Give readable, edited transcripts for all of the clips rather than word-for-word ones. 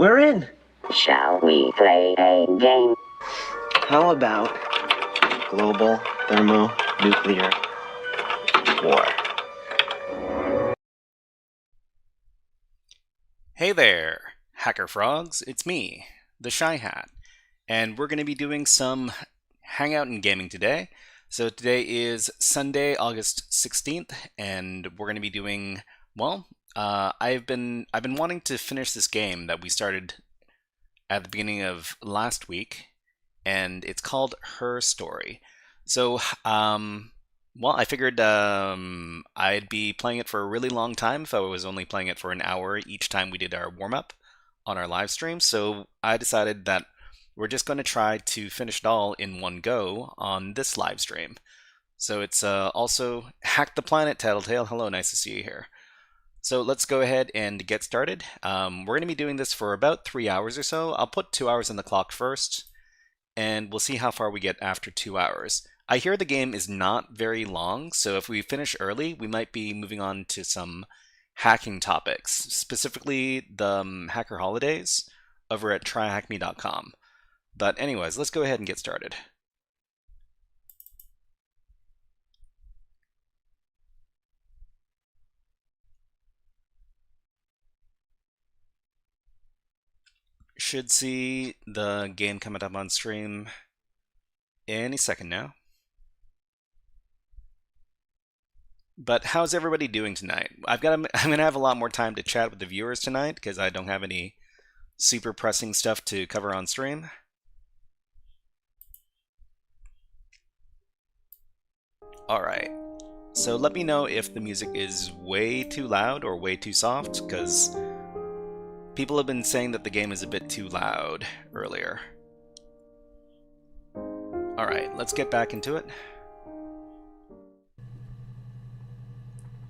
We're in. Shall we play a game? How about global thermonuclear war? Hey there, HackerFrogs, it's me, the Shy Hat, and we're going to be doing some hangout and gaming today. So today is Sunday, August 16th, and we're going to be doing, well, I've been wanting to finish this game that we started at the beginning of last week, and it's called Her Story. So, well, I figured I'd be playing it for a really long time if I was only playing it for an hour each time we did our warm-up on our live stream. So I decided that we're just going to try to finish it all in one go on this live stream. So it's also Hack the Planet, Tattletale. Hello, nice to see you here. So let's go ahead and get started. We're going to be doing this for about 3 hours or so. I'll put 2 hours on the clock first, and we'll see how far we get after 2 hours. I hear the game is not very long, so if we finish early, we might be moving on to some hacking topics, specifically the Hacker Holidays over at tryhackme.com. But anyways, let's go ahead and get started. Should see the game coming up on stream any second now. But how's everybody doing tonight? I'm gonna have a lot more time to chat with the viewers tonight because I don't have any super pressing stuff to cover on stream. Alright, so let me know if the music is way too loud or way too soft, because people have been saying that the game is a bit too loud earlier. Alright, let's get back into it.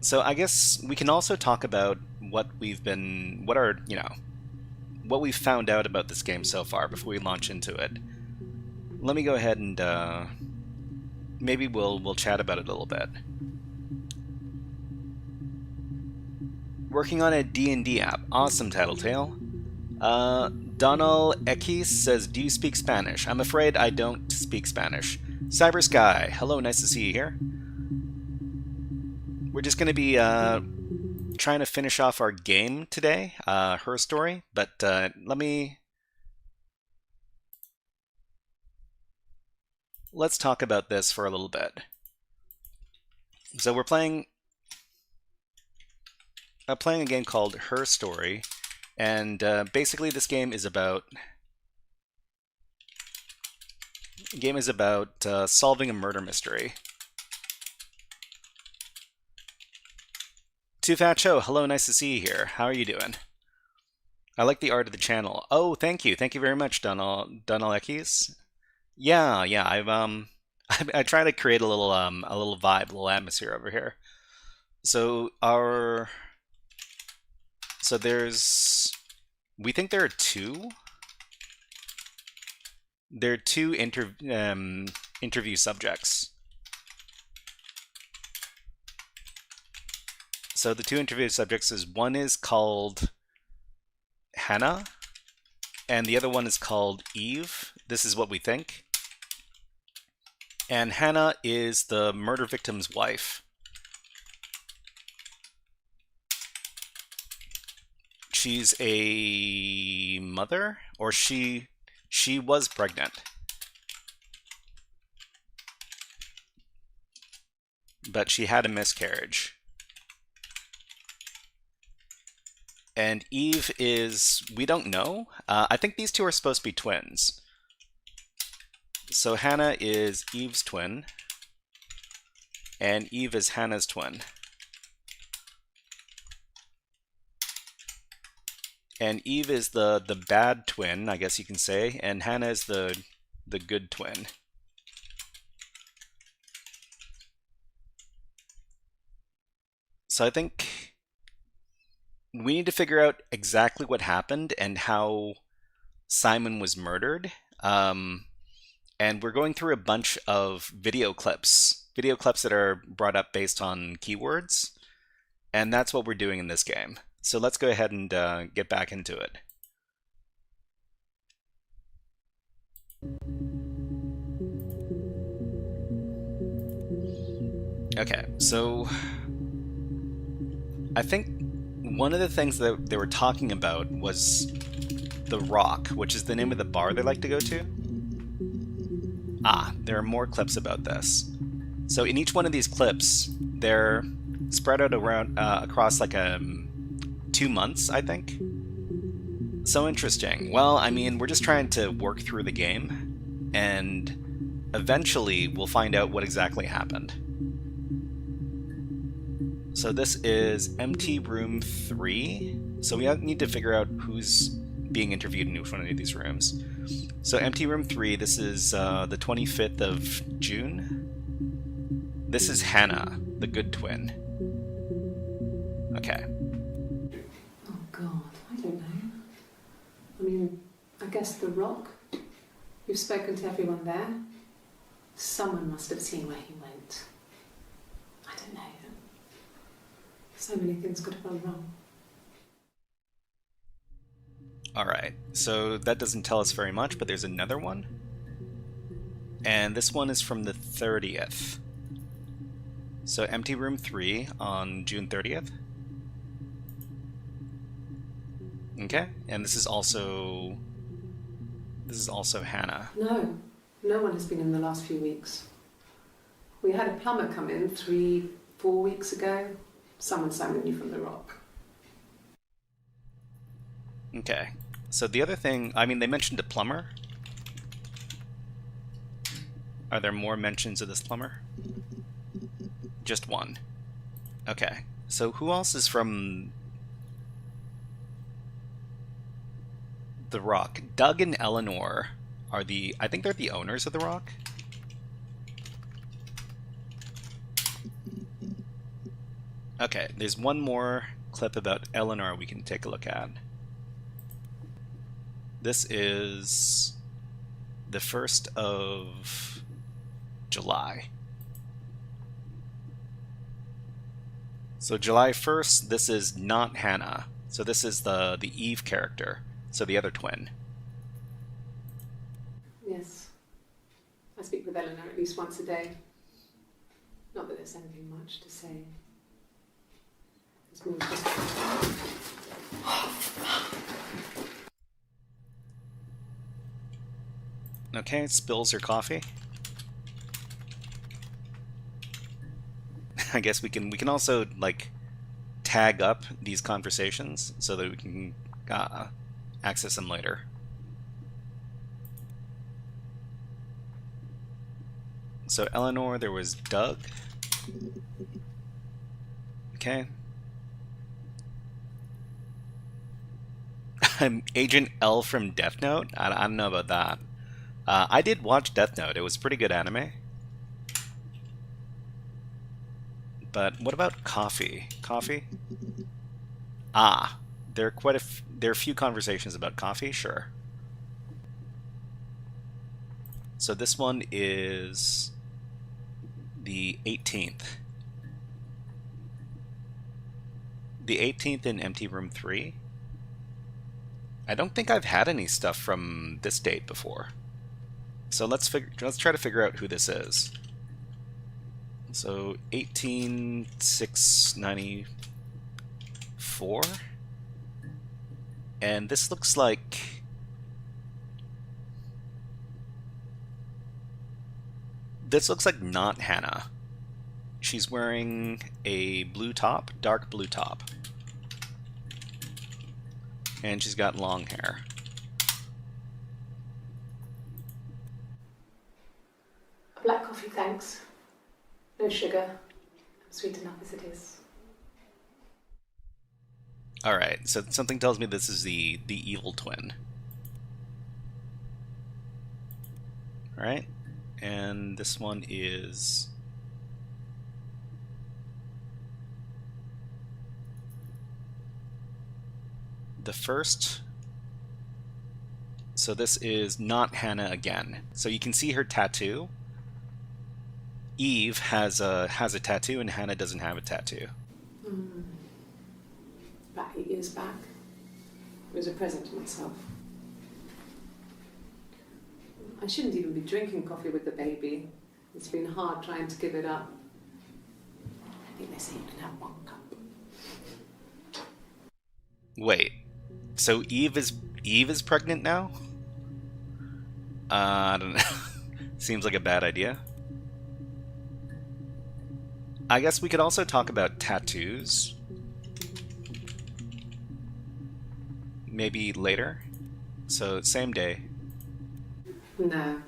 So I guess we can also talk about what we've found out about this game so far before we launch into it. Let me go ahead and maybe we'll chat about it a little bit. Working on a D&D app. Awesome, Tattletale. Donald Ekis says, do you speak Spanish? I'm afraid I don't speak Spanish. Cybersky, hello, nice to see you here. We're just going to be trying to finish off our game today, Her Story, but let's talk about this for a little bit. So we're playing a game called Her Story, and basically this game is about solving a murder mystery. Too Fat Show, hello, nice to see you here. How are you doing? I like the art of the channel. Oh, thank you very much, Donald Ekis. Yeah, I've I try to create a little vibe, a little atmosphere over here. So we think there are two. There are two interview subjects. So the two interview subjects one is called Hannah, and the other one is called Eve. This is what we think. And Hannah is the murder victim's wife. She's a mother, or she was pregnant. But she had a miscarriage. And Eve is, we don't know. I think these two are supposed to be twins. So Hannah is Eve's twin, and Eve is Hannah's twin. And Eve is the bad twin, I guess you can say, and Hannah is the good twin. So I think we need to figure out exactly what happened and how Simon was murdered. And we're going through a bunch of video clips that are brought up based on keywords. And that's what we're doing in this game. So let's go ahead and get back into it. Okay, so I think one of the things that they were talking about was the Rock, which is the name of the bar they like to go to. Ah, there are more clips about this. So in each one of these clips, they're spread out around across like 2 months, I think. So interesting. Well, I mean, we're just trying to work through the game, and eventually we'll find out what exactly happened. So this is empty room 3. So we need to figure out who's being interviewed in each one of these rooms. So empty room 3, this is the 25th of June. This is Hannah, the good twin. Okay. Oh God, I don't know. I mean, I guess the Rock. You've spoken to everyone there. Someone must have seen where he went. I don't know. So many things could have gone wrong. Alright, so that doesn't tell us very much, but there's another one. And this one is from the 30th. So empty room 3 on June 30th. Okay, and this is also Hannah. No one has been in the last few weeks. We had a plumber come in 3-4 weeks ago. Someone summoned you from the Rock. Okay, so the other thing, I mean, they mentioned a plumber. Are there more mentions of this plumber? Just one. Okay, so who else is from the Rock? Doug and Eleanor are I think they're the owners of the Rock. Okay, there's one more clip about Eleanor we can take a look at. This is the 1st of July. So July 1st, this is not Hannah. So this is the Eve character, so the other twin. Yes. I speak with Eleanor at least once a day. Not that there's anything much to say. It's more just... Okay, spills her coffee. I guess we can also like tag up these conversations so that we can access them later. So Eleanor, there was Doug. Okay. Agent L from Death Note? I don't know about that. I did watch Death Note. It was a pretty good anime. But what about coffee? Coffee? Ah, there are there are a few conversations about coffee, sure. So this one is the 18th. The 18th in empty room 3. I don't think I've had any stuff from this date before. So let's try to figure out who this is. So 18694, and this looks like not Hannah. She's wearing a blue top, dark blue top, and she's got long hair. Black coffee, thanks. No sugar. Sweet enough as it is. Alright, so something tells me this is the evil twin. Alright, and this one is... the first. So this is not Hannah again. So you can see her tattoo. Eve has a tattoo and Hannah doesn't have a tattoo. About 8 years back. It was a present to myself. I shouldn't even be drinking coffee with the baby. It's been hard trying to give it up. I think they say you can have one cup. Wait, so Eve is pregnant now? I don't know. Seems like a bad idea. I guess we could also talk about tattoos. Maybe later. So same day. No.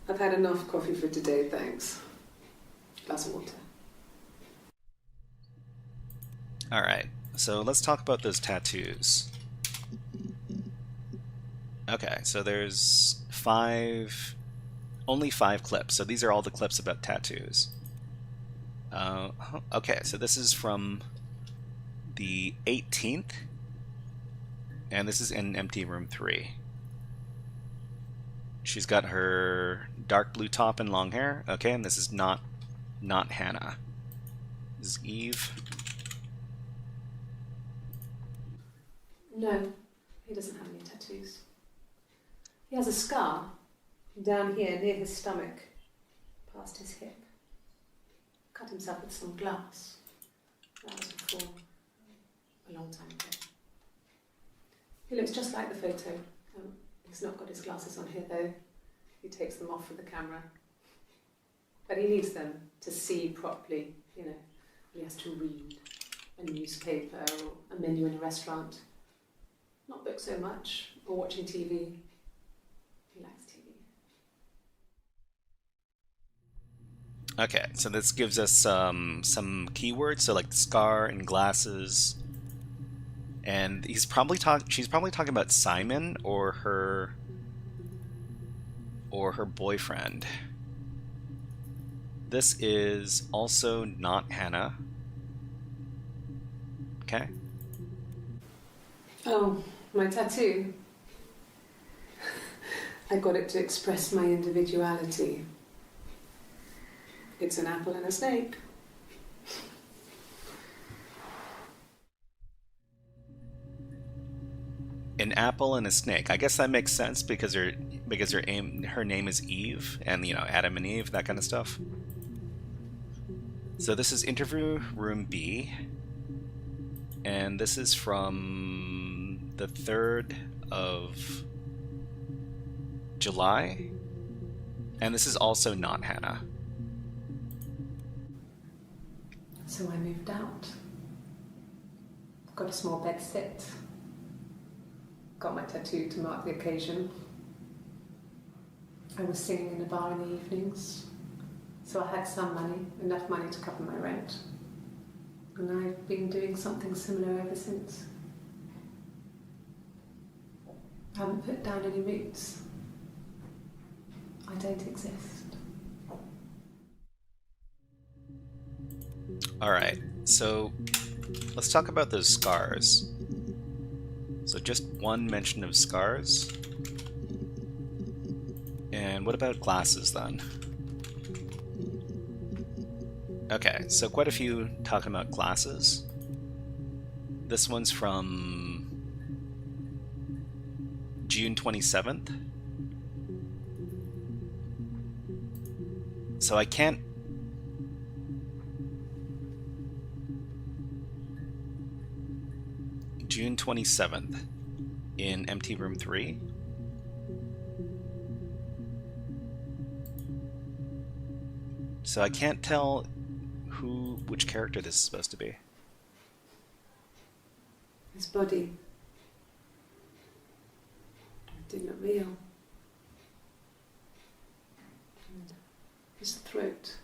I've had enough coffee for today, thanks. Glass of water. Alright, so let's talk about those tattoos. Okay, so there's only five clips. So these are all the clips about tattoos. Okay, so this is from the 18th, and this is in empty room 3. She's got her dark blue top and long hair. Okay, and this is not Hannah. This is Eve. No, he doesn't have any tattoos. He has a scar down here near his stomach, past his hip. Cut himself with some glass. That was before, a long time ago. He looks just like the photo. He's not got his glasses on here though. He takes them off with the camera. But he needs them to see properly, you know. He has to read a newspaper or a menu in a restaurant. Not books so much, or watching TV. He likes TV. Okay, so this gives us some keywords, so like scar and glasses. And she's probably talking about Simon or her boyfriend. This is also not Hannah. Okay. Oh, my tattoo. I got it to express my individuality. It's an apple and a snake. An apple and a snake. I guess that makes sense because her name is Eve, and you know, Adam and Eve, that kind of stuff. So this is interview room B, and this is from the 3rd of July, and this is also not Hannah. So I moved out. Got a small bed sit. Got my tattoo to mark the occasion. I was singing in a bar in the evenings, so I had some money, enough money to cover my rent. And I've been doing something similar ever since. I haven't put down any roots. I don't exist. Alright, so let's talk about those scars. So just one mention of scars. And what about glasses then? Okay, so quite a few talking about glasses. This one's from June 27th. So I can't... June 27th in empty room 3. So I can't tell which character this is supposed to be. His body didn't look real. And his throat.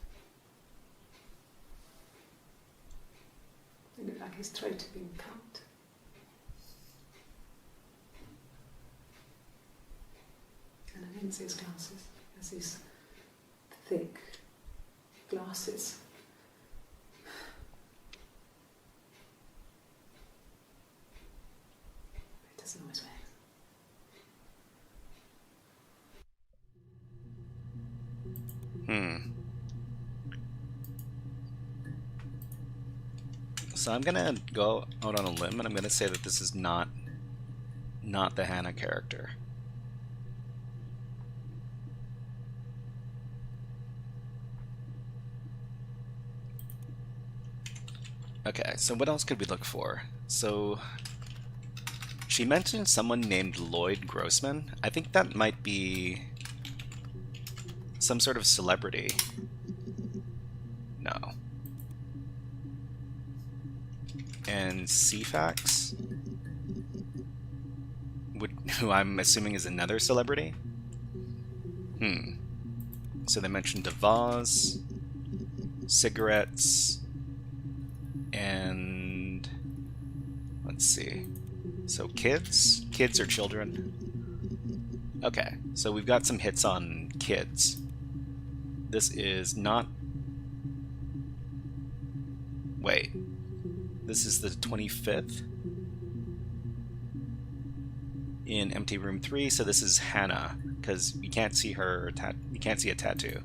It looked like his throat had been cut. And I didn't see his glasses. He has these thick glasses. He doesn't always wear. So I'm gonna go out on a limb and I'm gonna say that this is not the Hannah character. Okay, so what else could we look for? So she mentioned someone named Lloyd Grossman. I think that might be some sort of celebrity. No. And CFAX, who I'm assuming is another celebrity? So they mentioned a vase, cigarettes, and let's see. So kids? Kids or children? Okay, so we've got some hits on kids. This is not... Wait. This is the 25th? In empty room 3, so this is Hannah, because you can't see her, you can't see a tattoo.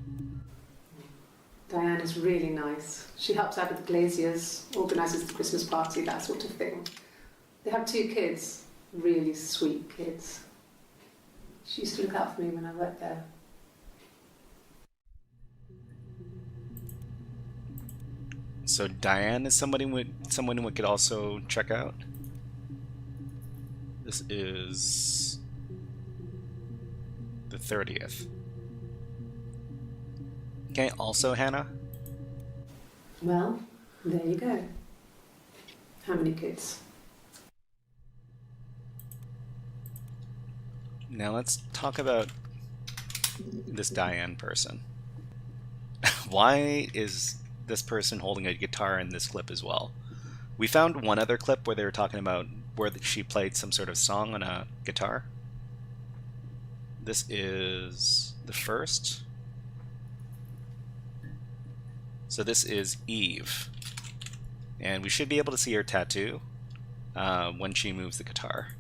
Diane is really nice. She helps out with the glaziers, organises the Christmas party, that sort of thing. They have 2 kids, really sweet kids. She used to look out for me when I worked there. So Diane is someone we could also check out. This is the 30th. Okay, also Hannah. Well, there you go. How many kids? Now let's talk about this Diane person. Why is this person holding a guitar in this clip as well? We found one other clip where they were talking about where she played some sort of song on a guitar. This is the first. So this is Eve. And we should be able to see her tattoo when she moves the guitar.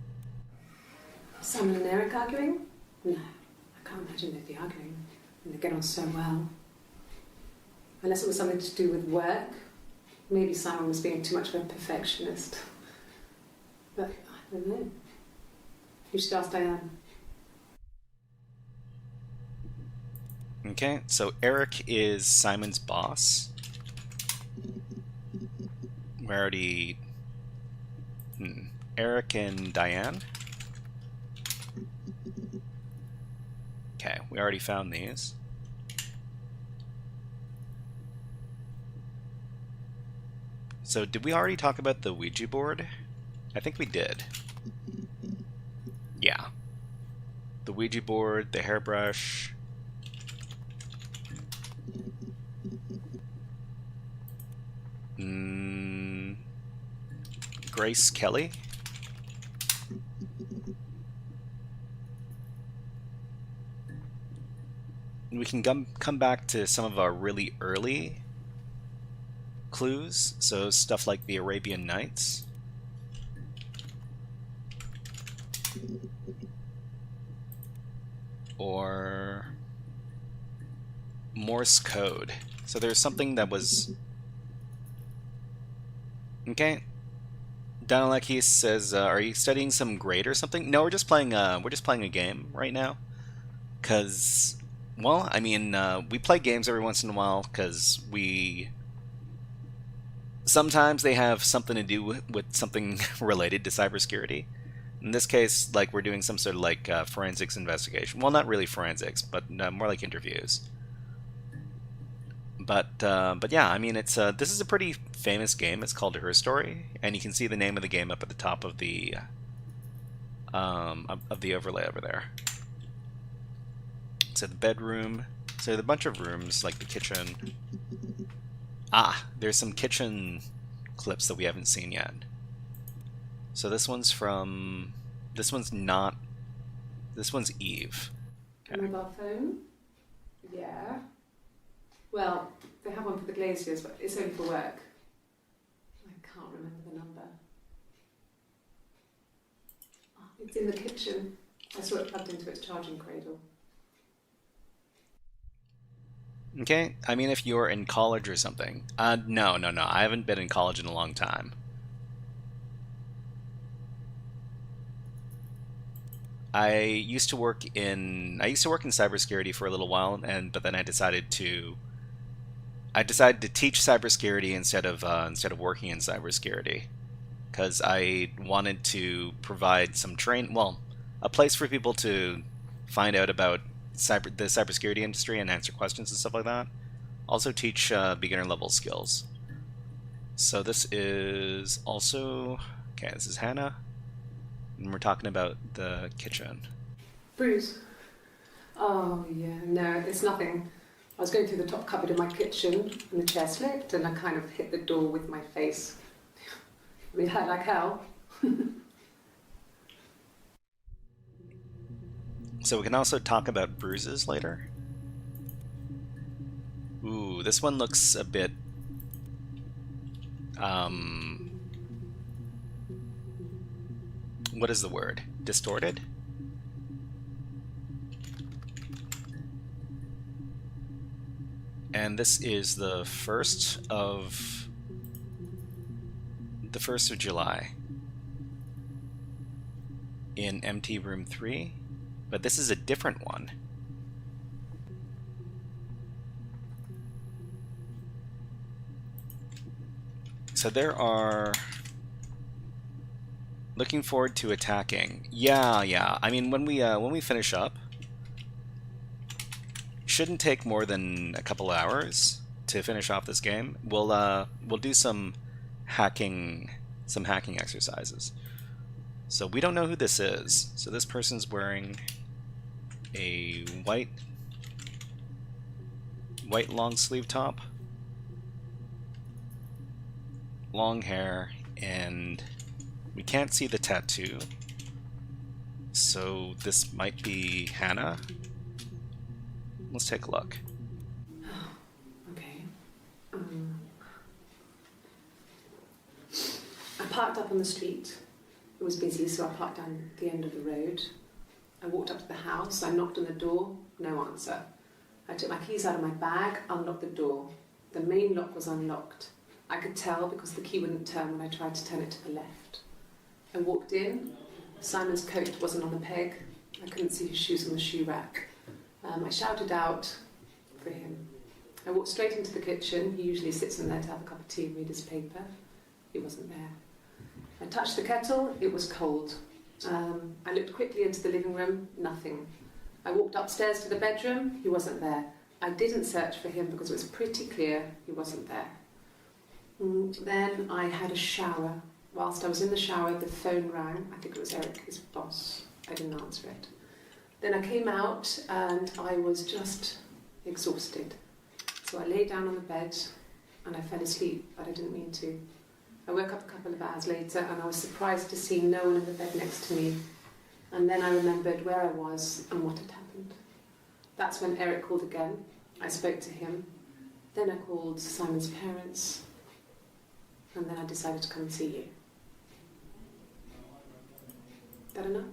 Simon and Eric arguing? No, I can't imagine they'd be arguing. They get on so well. Unless it was something to do with work. Maybe Simon was being too much of a perfectionist. But I don't know. You should ask Diane. Okay, so Eric is Simon's boss. We already... Eric and Diane. Okay, we already found these. So did we already talk about the Ouija board? I think we did. Yeah. The Ouija board, the hairbrush. Grace Kelly? We can come back to some of our really early clues, so stuff like the Arabian Nights. Or Morse code. So there's something that was... Okay. Danileki says, are you studying some grade or something? No, we're just playing a game right now. Cause, well, I mean, we play games every once in a while because sometimes they have something to do with something related to cybersecurity. In this case, like, we're doing some sort of like forensics investigation. Well, not really forensics, but more like interviews. But yeah, I mean, it's this is a pretty famous game. It's called Her Story, and you can see the name of the game up at the top of the overlay over there. So the bedroom. So there's a bunch of rooms, like the kitchen. Ah, there's some kitchen clips that we haven't seen yet. So this one's from... This one's not... This one's Eve. Okay. Mobile phone? Yeah. Well, they have one for the glaziers, but it's only for work. I can't remember the number. Oh, it's in the kitchen. I saw it plugged into its charging cradle. Okay, I mean, if you're in college or something. No. I haven't been in college in a long time. I used to work in cybersecurity for a little while, but then I decided to I decided to teach cybersecurity instead of working in cybersecurity, because I wanted to provide some a place for people to find out about the cybersecurity industry and answer questions and stuff like that. Also teach beginner level skills. So this is also okay. This is Hannah, and we're talking about the kitchen. Bruce? Oh, yeah, no, it's nothing. I was going through the top cupboard in my kitchen, and the chair slipped, and I kind of hit the door with my face. I mean, it hurt like hell. So we can also talk about bruises later. Ooh, this one looks a bit... what is the word? Distorted? And this is the 1st of July in MT room 3, but this is a different one. So there are... Looking forward to attacking. Yeah. I mean, when we finish up, shouldn't take more than a couple hours to finish off this game. We'll do some hacking exercises. So we don't know who this is. So this person's wearing a white long sleeve top, long hair, and we can't see the tattoo. So this might be Hannah. Let's take a look. Okay. I parked up on the street. It was busy, so I parked down the end of the road. I walked up to the house. I knocked on the door. No answer. I took my keys out of my bag, unlocked the door. The main lock was unlocked. I could tell because the key wouldn't turn when I tried to turn it to the left. I walked in. Simon's coat wasn't on the peg. I couldn't see his shoes on the shoe rack. I shouted out for him. I walked straight into the kitchen. He usually sits in there to have a cup of tea and read his paper. He wasn't there. I touched the kettle. It was cold. I looked quickly into the living room. Nothing. I walked upstairs to the bedroom. He wasn't there. I didn't search for him because it was pretty clear he wasn't there. Then I had a shower. Whilst I was in the shower, the phone rang. I think it was Eric, his boss. I didn't answer it. Then I came out and I was just exhausted. So I lay down on the bed and I fell asleep, but I didn't mean to. I woke up a couple of hours later and I was surprised to see no one in the bed next to me. And then I remembered where I was and what had happened. That's when Eric called again. I spoke to him. Then I called Simon's parents. And then I decided to come and see you. Is that enough?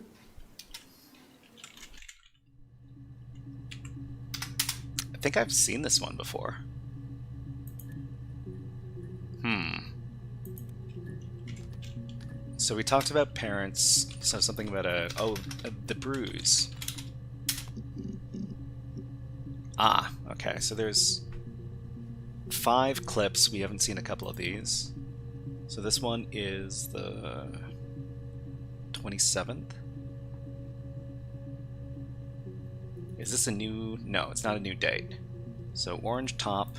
I think I've seen this one before. So we talked about parents, so something about the bruise. Ah, okay, so there's 5 clips. We haven't seen a couple of these. So this one is the 27th. Is this a new... No, it's not a new date. So orange top.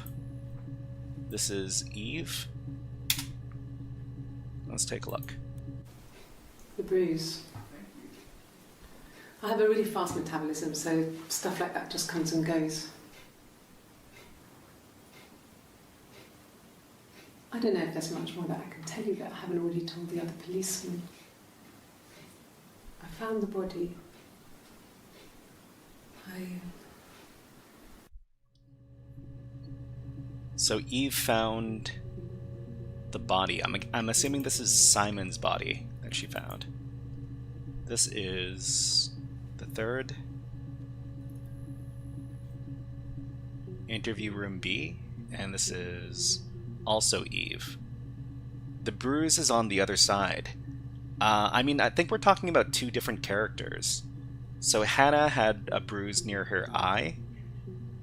This is Eve. Let's take a look. The bruise. I have a really fast metabolism, so stuff like that just comes and goes. I don't know if there's much more that I can tell you that I haven't already told the other policemen. I found the body. So Eve found the body. I'm assuming this is Simon's body that she found. This is the 3rd. Interview room B, and this is also Eve. The bruise is on the other side. I think we're talking about 2 different characters. So Hannah had a bruise near her eye,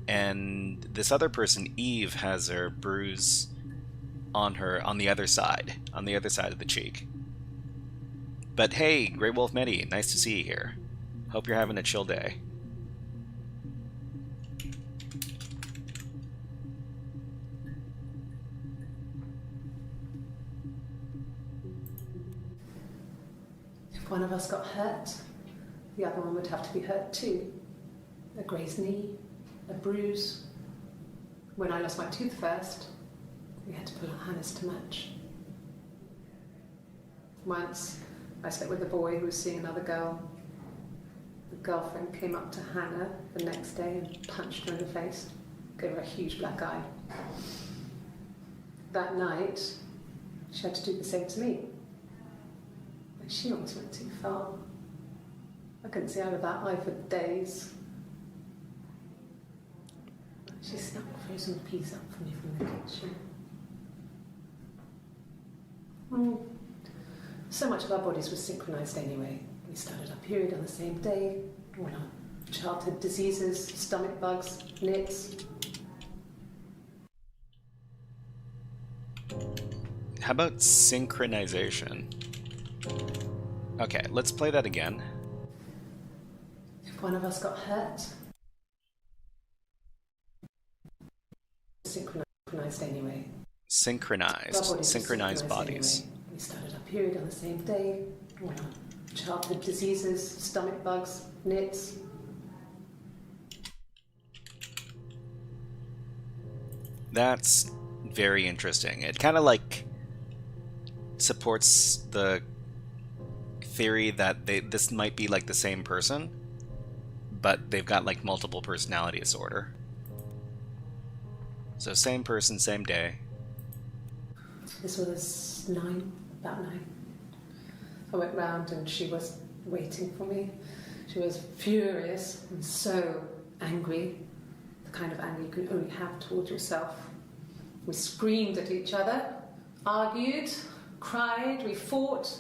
and this other person, Eve, has her bruise on the other side of the cheek. But hey, Grey Wolf Medi, nice to see you here. Hope you're having a chill day. If one of us got hurt, the other one would have to be hurt too. A grazed knee, a bruise. When I lost my tooth first, we had to pull out Hannah's to match. Once, I slept with a boy who was seeing another girl. The girlfriend came up to Hannah the next day and punched her in the face, gave her a huge black eye. That night, she had to do the same to me. But she almost went too far. I couldn't see out of that eye for days. She snuck frozen peas up for me from the kitchen. So much of our bodies was synchronized anyway. We started our period on the same day. All our childhood diseases, stomach bugs, nits. How about synchronization? Okay, let's play that again. If one of us got hurt, synchronized anyway. Synchronized bodies. Anyway. We started our period on the same day. All our childhood diseases, stomach bugs, nits. That's very interesting. It kind of like supports the theory that this might be like the same person, but they've got like multiple personality disorder. So same person, same day. This was about 9. I went round and she was waiting for me. She was furious and so angry, the kind of anger you can only have towards yourself. We screamed at each other, argued, cried, we fought.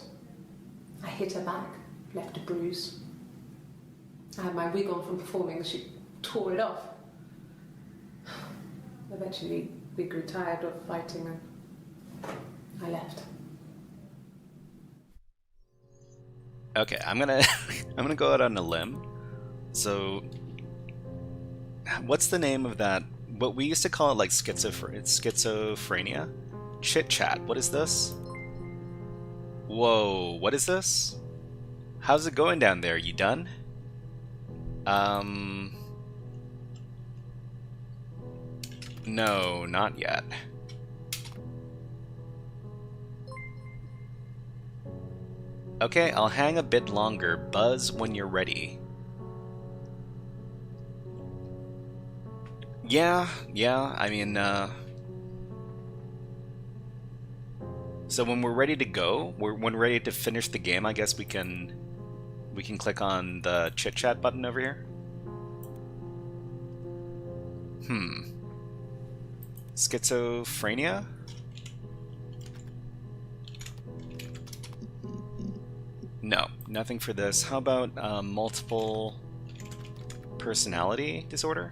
I hit her back, left a bruise. I had my wig on from performing, she tore it off. Eventually, we grew tired of fighting and I left. Okay, I'm gonna I'm gonna go out on a limb. So, what's the name of that? What we used to call it like schizophrenia? Chit chat. What is this? Whoa, what is this? How's it going down there? You done? No, not yet. Okay, I'll hang a bit longer. Buzz when you're ready. Yeah, I mean, so when we're ready to go, when we're ready to finish the game, I guess we can click on the chit chat button over here. Schizophrenia? No, nothing for this. How about multiple personality disorder?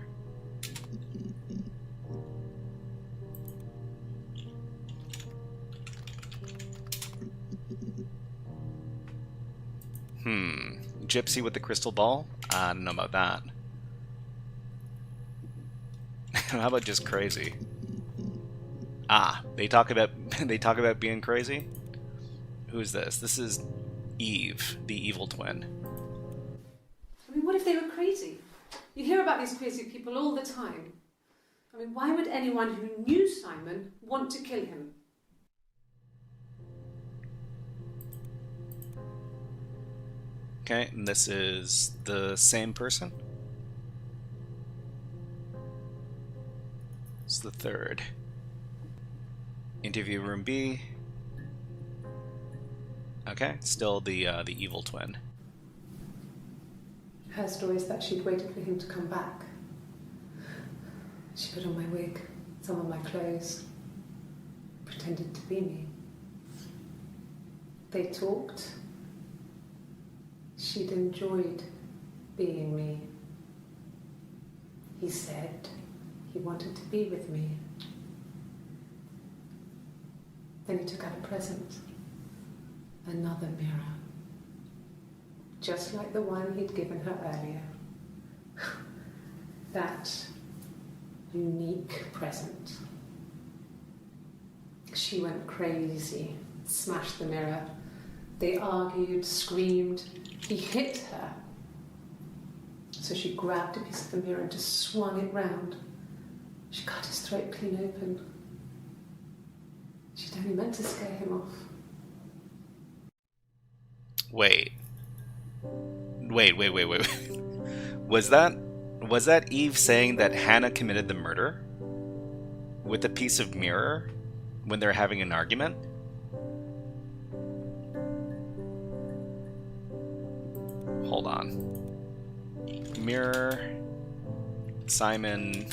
Gypsy with the crystal ball? I don't know about that. How about just crazy? Ah, they talk about being crazy? Who's this? This is Eve, the evil twin. I mean, what if they were crazy? You hear about these crazy people all the time. I mean, why would anyone who knew Simon want to kill him? Okay, and this is the same person? It's the third. Interview room B. Okay, still the evil twin. Her story is that she'd waited for him to come back. She put on my wig, some of my clothes, pretended to be me. They talked. She'd enjoyed being me. He said He wanted to be with me. Then he took out a present. Another mirror. Just like the one he'd given her earlier. That unique present. She went crazy, smashed the mirror. They argued, screamed. He hit her. So she grabbed a piece of the mirror and just swung it round. She cut his throat clean open. She'd only meant to scare him off. Wait. Was that Eve saying that Hannah committed the murder with a piece of mirror when they're having an argument? Hold on. Mirror, Simon.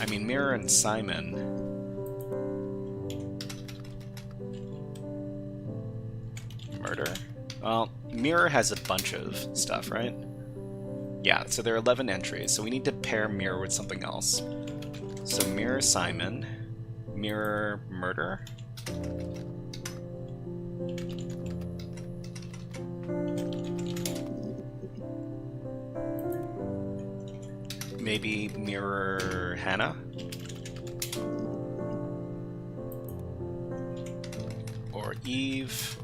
I mean, Mirror and Simon. Murder? Well, Mirror has a bunch of stuff, right? Yeah, so there are 11 entries, so we need to pair Mirror with something else. So Mirror Simon, Mirror Murder. Maybe Mirror Hannah? Or Eve?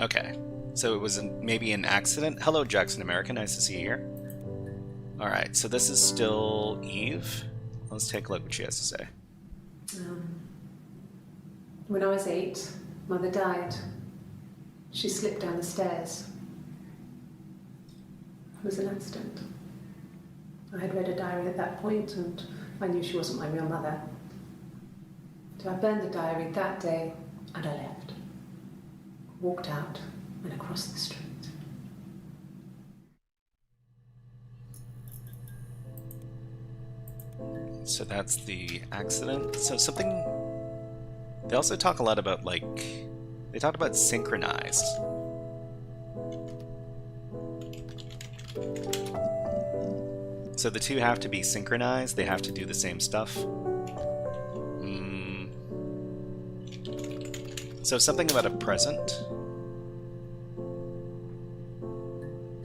Okay, so it was maybe an accident. Hello, Jackson America, nice to see you here. Alright, so this is still Eve. Let's take a look what she has to say. When I was 8, Mother died. She slipped down the stairs. It was an accident. I had read a diary at that point and I knew she wasn't my real mother. So I burned the diary that day and I left. Walked out and across the street. So that's the accident. So something... They also talk a lot about, like... They talked about Synchronized. So the two have to be synchronized. They have to do the same stuff. So something about a present.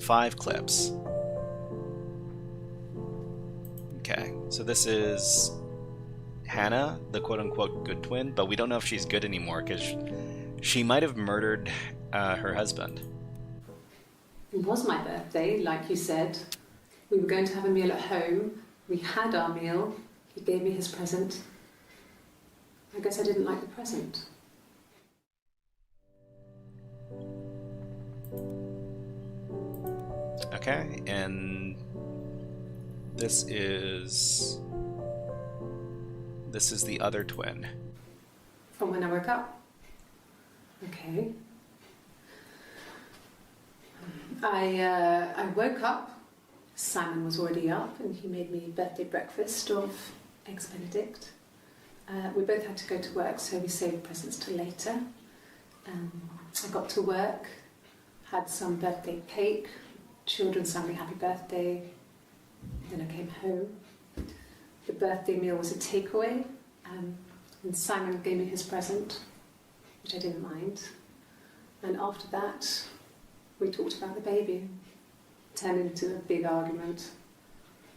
5 clips. Okay, so this is Hannah, the quote-unquote good twin, but we don't know if she's good anymore because she might have murdered her husband. It was my birthday, like you said. We were going to have a meal at home. We had our meal. He gave me his present. I guess I didn't like the present. Okay, and this is the other twin. From when I woke up. Okay. I woke up. Simon was already up and he made me birthday breakfast of eggs Benedict. We both had to go to work, so we saved presents till later. I got to work, had some birthday cake, children sang me happy birthday. Then I came home. The birthday meal was a takeaway, and Simon gave me his present, which I didn't mind. And after that, we talked about the baby. Turned into a big argument.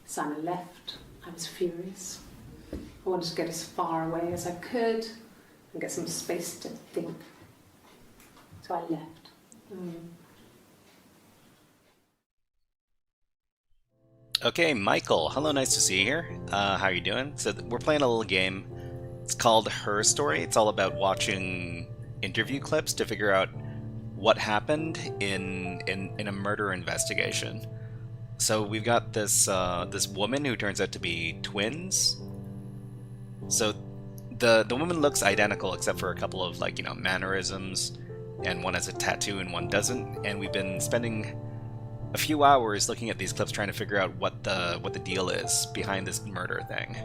Simon left. I was furious. I wanted to get as far away as I could and get some space to think. So I left. Okay, Michael. Hello, nice to see you here. How are you doing? So we're playing a little game. It's called Her Story. It's all about watching interview clips to figure out what happened in a murder investigation. So we've got this this woman who turns out to be twins. So the woman looks identical except for a couple of, like, you know, mannerisms, and one has a tattoo and one doesn't. And we've been spending a few hours looking at these clips trying to figure out what the deal is behind this murder thing.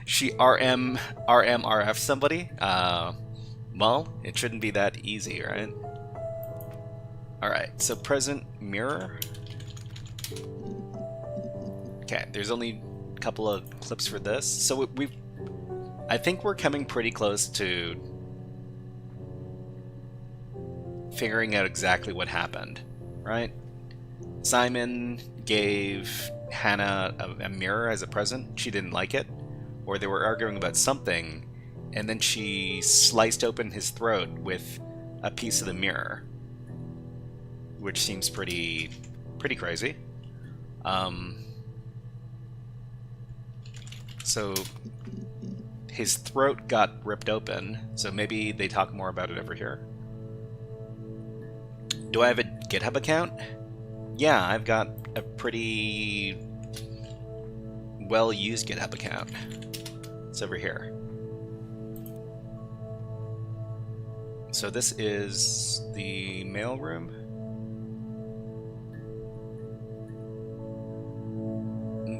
She RMRF somebody? Well, it shouldn't be that easy, right? Alright, so present mirror. Okay, there's only a couple of clips for this. So I think we're coming pretty close to figuring out exactly what happened, right? Simon gave Hannah a mirror as a present. She didn't like it, or they were arguing about something, and then she sliced open his throat with a piece of the mirror, which seems pretty crazy. So his throat got ripped open, so maybe they talk more about it over here. Do I have a GitHub account? Yeah, I've got a pretty well-used GitHub account. It's over here. So this is the mailroom.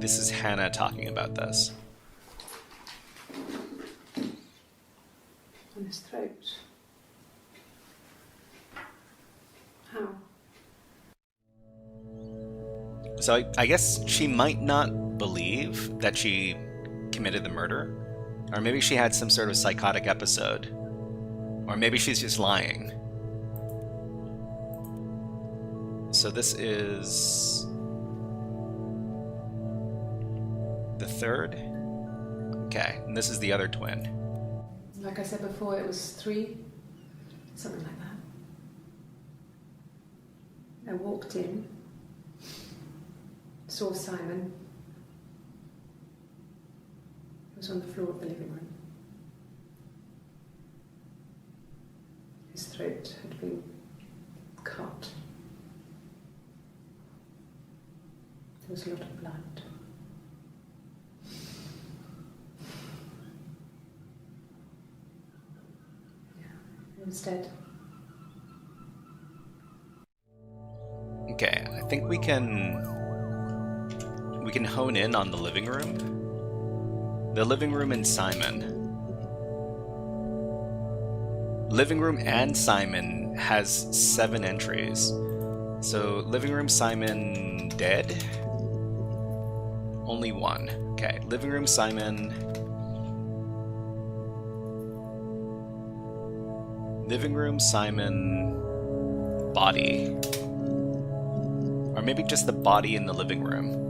This is Hannah talking about this. On his throat. How? So I guess she might not believe that she committed the murder. Or maybe she had some sort of psychotic episode. Or maybe she's just lying. So this is the third. Okay, and this is the other twin. Like I said before, it was 3, something like that. I walked in, saw Simon. He was on the floor of the living room. His throat had been cut. There was a lot of blood. He was dead. Okay, I think we can hone in on the living room. The living room and Simon. Living room and Simon has 7 entries. So living room Simon dead. Only 1. Okay, living room Simon. Living room Simon body. Or maybe just the body in the living room.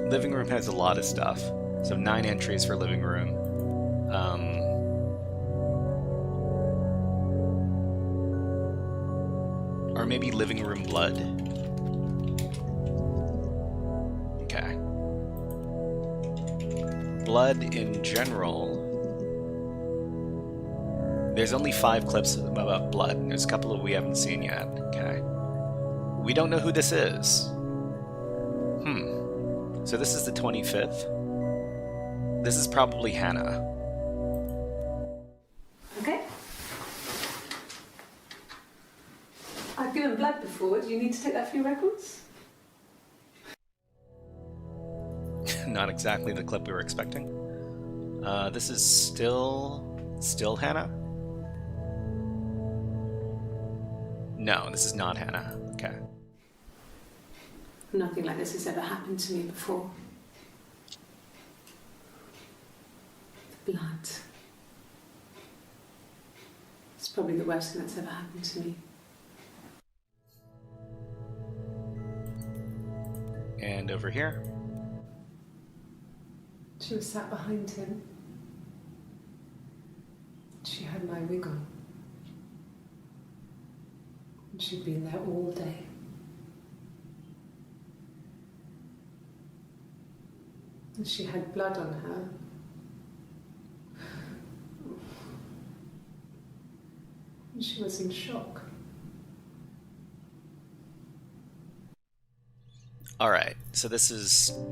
Living room has a lot of stuff. So 9 entries for living room. Or maybe living room blood. Okay. Blood in general. There's only 5 clips about blood, and there's a couple of we haven't seen yet. Okay. We don't know who this is. So this is the 25th. This is probably Hannah. Okay. I've given blood before. Do you need to take that for your records? Not exactly the clip we were expecting. This is still Hannah? No, this is not Hannah. Okay. Nothing like this has ever happened to me before. The blood. It's probably the worst thing that's ever happened to me. And over here. She was sat behind him. She had my wig on. And she'd been there all day. And she had blood on her. And she was in shock. Alright, so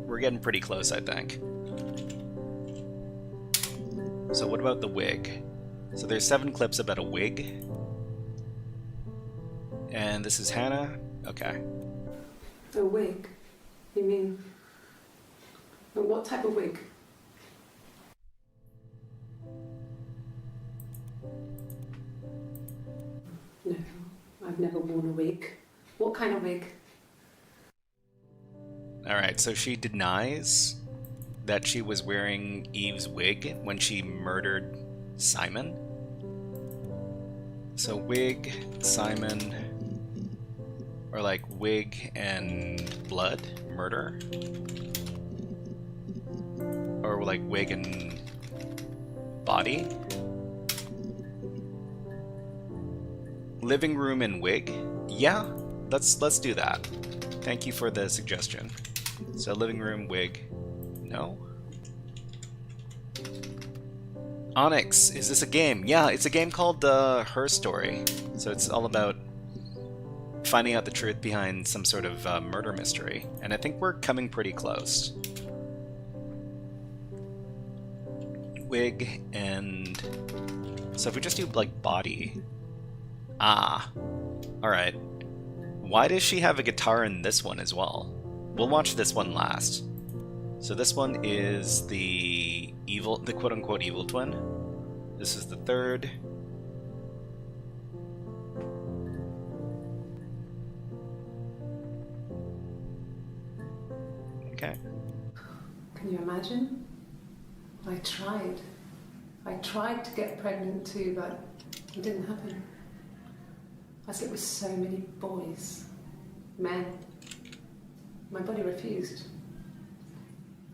we're getting pretty close, I think. So what about the wig? So there's 7 clips about a wig. And this is Hannah? Okay. A wig? You mean... what type of wig? No, I've never worn a wig. What kind of wig? Alright, so she denies that she was wearing Eve's wig when she murdered Simon. So wig, Simon, or like wig and blood, murder? Or like wig and body? Living room and wig? Yeah, let's do that. Thank you for the suggestion. So living room, wig, no. Onyx, is this a game? Yeah, it's a game called Her Story. So it's all about finding out the truth behind some sort of murder mystery. And I think we're coming pretty close. Wig and... So if we just do like body... Ah. Alright. Why does she have a guitar in this one as well? We'll watch this one last. So this one is the quote-unquote evil twin. This is the third. Okay. Can you imagine? I tried. I tried to get pregnant too, but it didn't happen. I slept with so many boys, men. My body refused.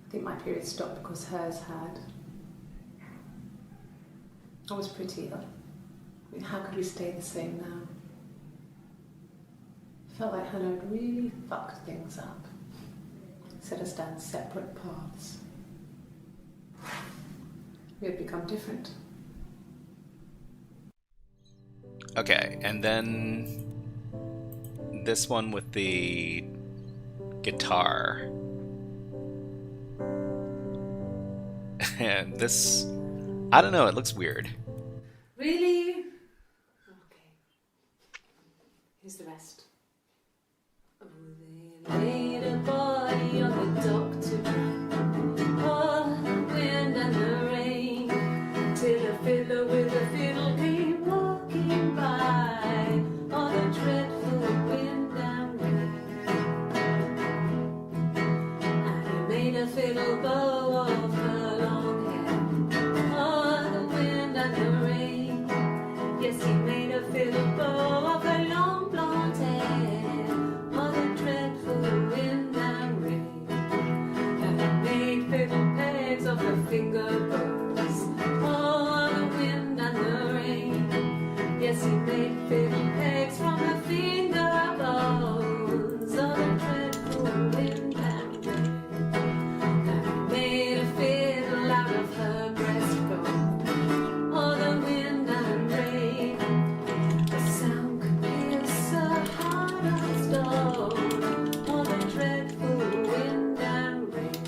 I think my period stopped because hers had. I was pretty ill. I mean, how could we stay the same now? Felt like Hannah had really fucked things up. Set us down separate paths. We had become different. Okay, and then this one with the guitar. And this, I don't know, it looks weird. Really? Okay. Here's the rest. Oh, they laid a body on the dock to oh, the wind and the rain, till a fiddler with a fiddle came walking by, oh, the dreadful wind and rain. And he made a fiddle bow of her long hair, oh, the wind and the rain. Yes, he made a fiddle bow of her long blonde hair, oh, the dreadful wind and rain. And he made fiddle pegs of her finger bows, oh, the wind and the rain. Yes, he made fiddle pegs from her finger bones, oh, the dreadful wind and rain. And he made a fiddle out of her breastbone, oh, the wind and rain. The sound could pierce her heart of stone, oh, the dreadful wind and rain.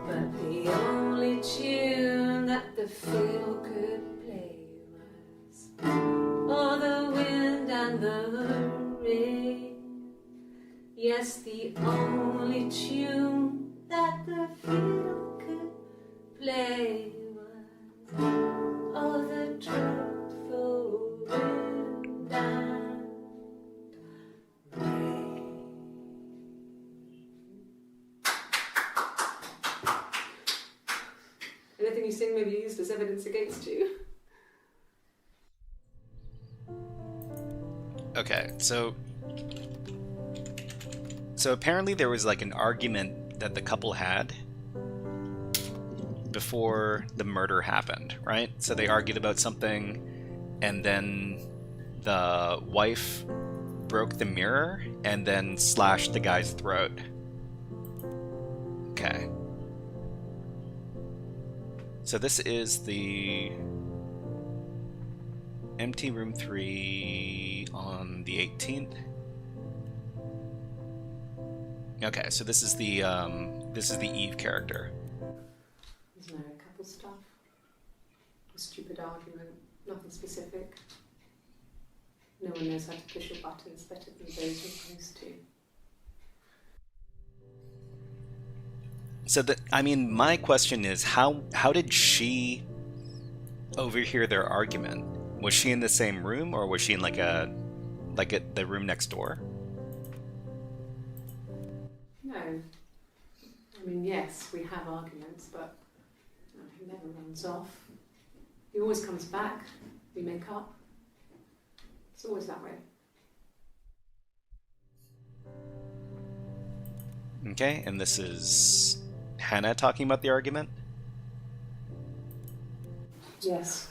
But the only tune that the fiddle could play was, oh, the wind and the rain. Yes, the only tune that the fiddle could play was, oh, the dreadful wind and rain. Anything you sing may be used as evidence against you. Okay, so apparently there was like an argument that the couple had before the murder happened, right? So they argued about something, and then the wife broke the mirror and then slashed the guy's throat. Okay. So this is the empty room 3 on the 18th. Okay, so this is the Eve character. There's no couple stuff. A stupid argument, nothing specific. No one knows how to push your buttons better than those who are supposed to. So I mean, my question is, how did she overhear their argument? Was she in the same room, or was she in the room next door? No. I mean, yes, we have arguments, but he never runs off. He always comes back. We make up. It's always that way. Okay, and this is Hannah talking about the argument? Yes.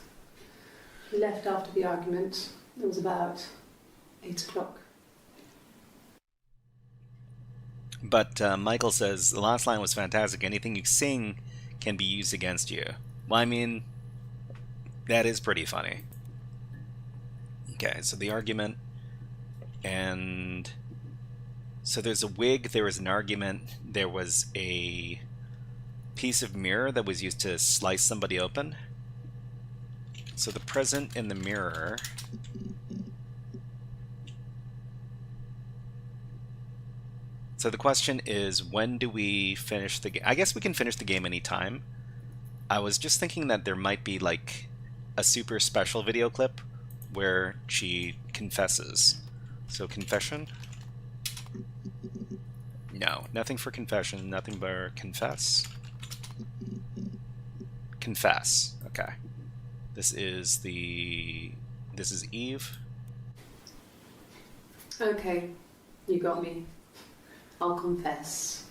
He left after the argument. It was about 8 o'clock. But Michael says, the last line was fantastic. Anything you sing can be used against you. Well, I mean, that is pretty funny. Okay, so the argument, and so there's a wig, there was an argument, there was a piece of mirror that was used to slice somebody open. So the present in the mirror. So the question is, when do we finish the game? I guess we can finish the game anytime. I was just thinking that there might be like a super special video clip where she confesses. So confession? No, nothing for confession, nothing but confess. Confess, okay. This is Eve. Okay, you got me. I'll confess.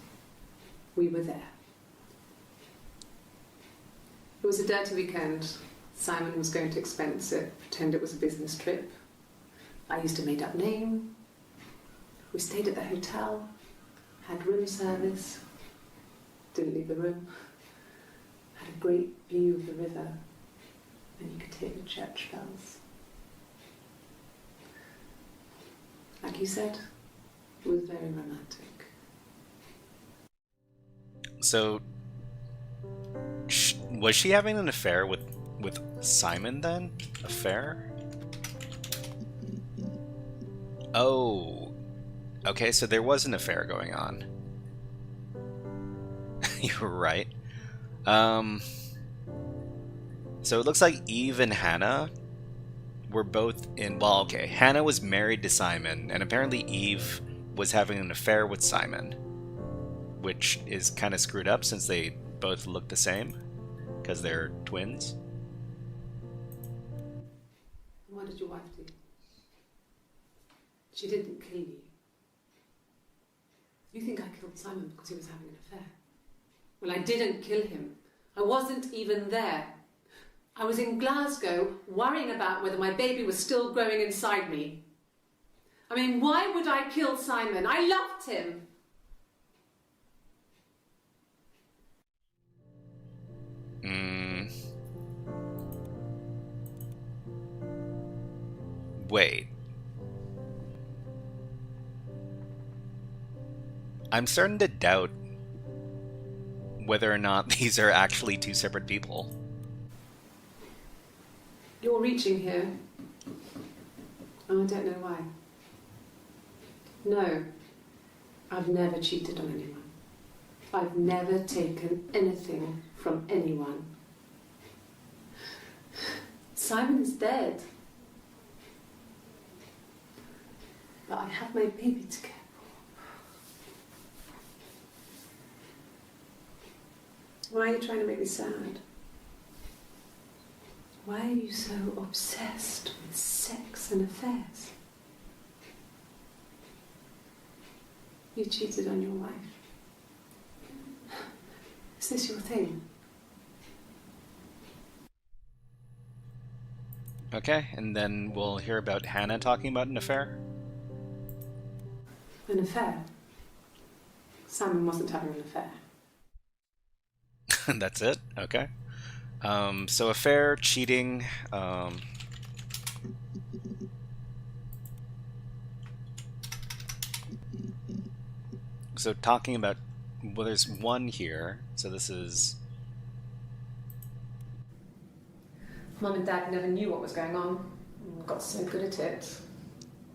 We were there. It was a dirty weekend. Simon was going to expense it, pretend it was a business trip. I used a made-up name. We stayed at the hotel, had room service, didn't leave the room, had a great view of the river, and you could hear the church bells. Like you said, it was very romantic. So, was she having an affair with Simon then? Affair? Oh, okay, so there was an affair going on. You're right. So it looks like Eve and Hannah were both in... Well, okay, Hannah was married to Simon, and apparently Eve was having an affair with Simon, which is kind of screwed up since they both look the same, because they're twins. What did your wife do? She didn't kill you. You think I killed Simon because he was having an affair? Well, I didn't kill him. I wasn't even there. I was in Glasgow worrying about whether my baby was still growing inside me. I mean, why would I kill Simon? I loved him. Wait. I'm starting to doubt whether or not these are actually two separate people. You're reaching here. Oh, I don't know why. No, I've never cheated on anyone. I've never taken anything from anyone. Simon is dead. But I have my baby to care for. Why are you trying to make me sad? Why are you so obsessed with sex and affairs? You cheated on your wife. Is this your thing? Okay, and then we'll hear about Hannah talking about an affair. An affair? Simon wasn't having an affair. That's it? Okay. So affair, cheating, So talking about, well, there's one here. So this is... Mum and Dad never knew what was going on. We got so good at it.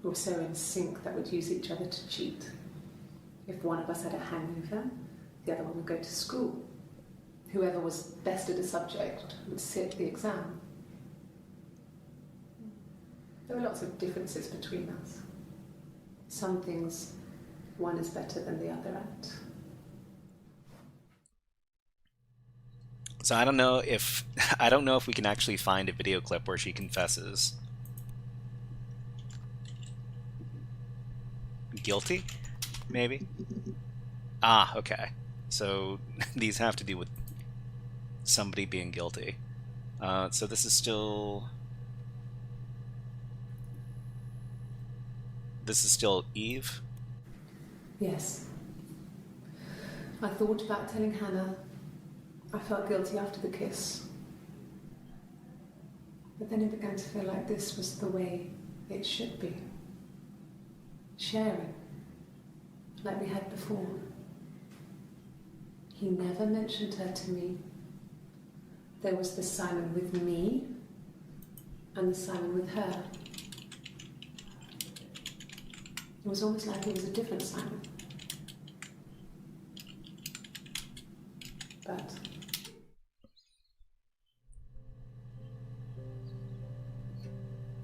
We were so in sync that we'd use each other to cheat. If one of us had a hangover, the other one would go to school. Whoever was best at a subject would sit the exam. There were lots of differences between us. Some things one is better than the other at. So I don't know if we can actually find a video clip where she confesses. Guilty? Maybe? Ah, okay. So these have to do with somebody being guilty. So this is still... This is still Eve? Yes. I thought about telling Hannah. I felt guilty after the kiss. But then it began to feel like this was the way it should be. Sharing, like we had before. He never mentioned her to me. There was the Simon with me and the Simon with her. It was almost like it was a different Simon. But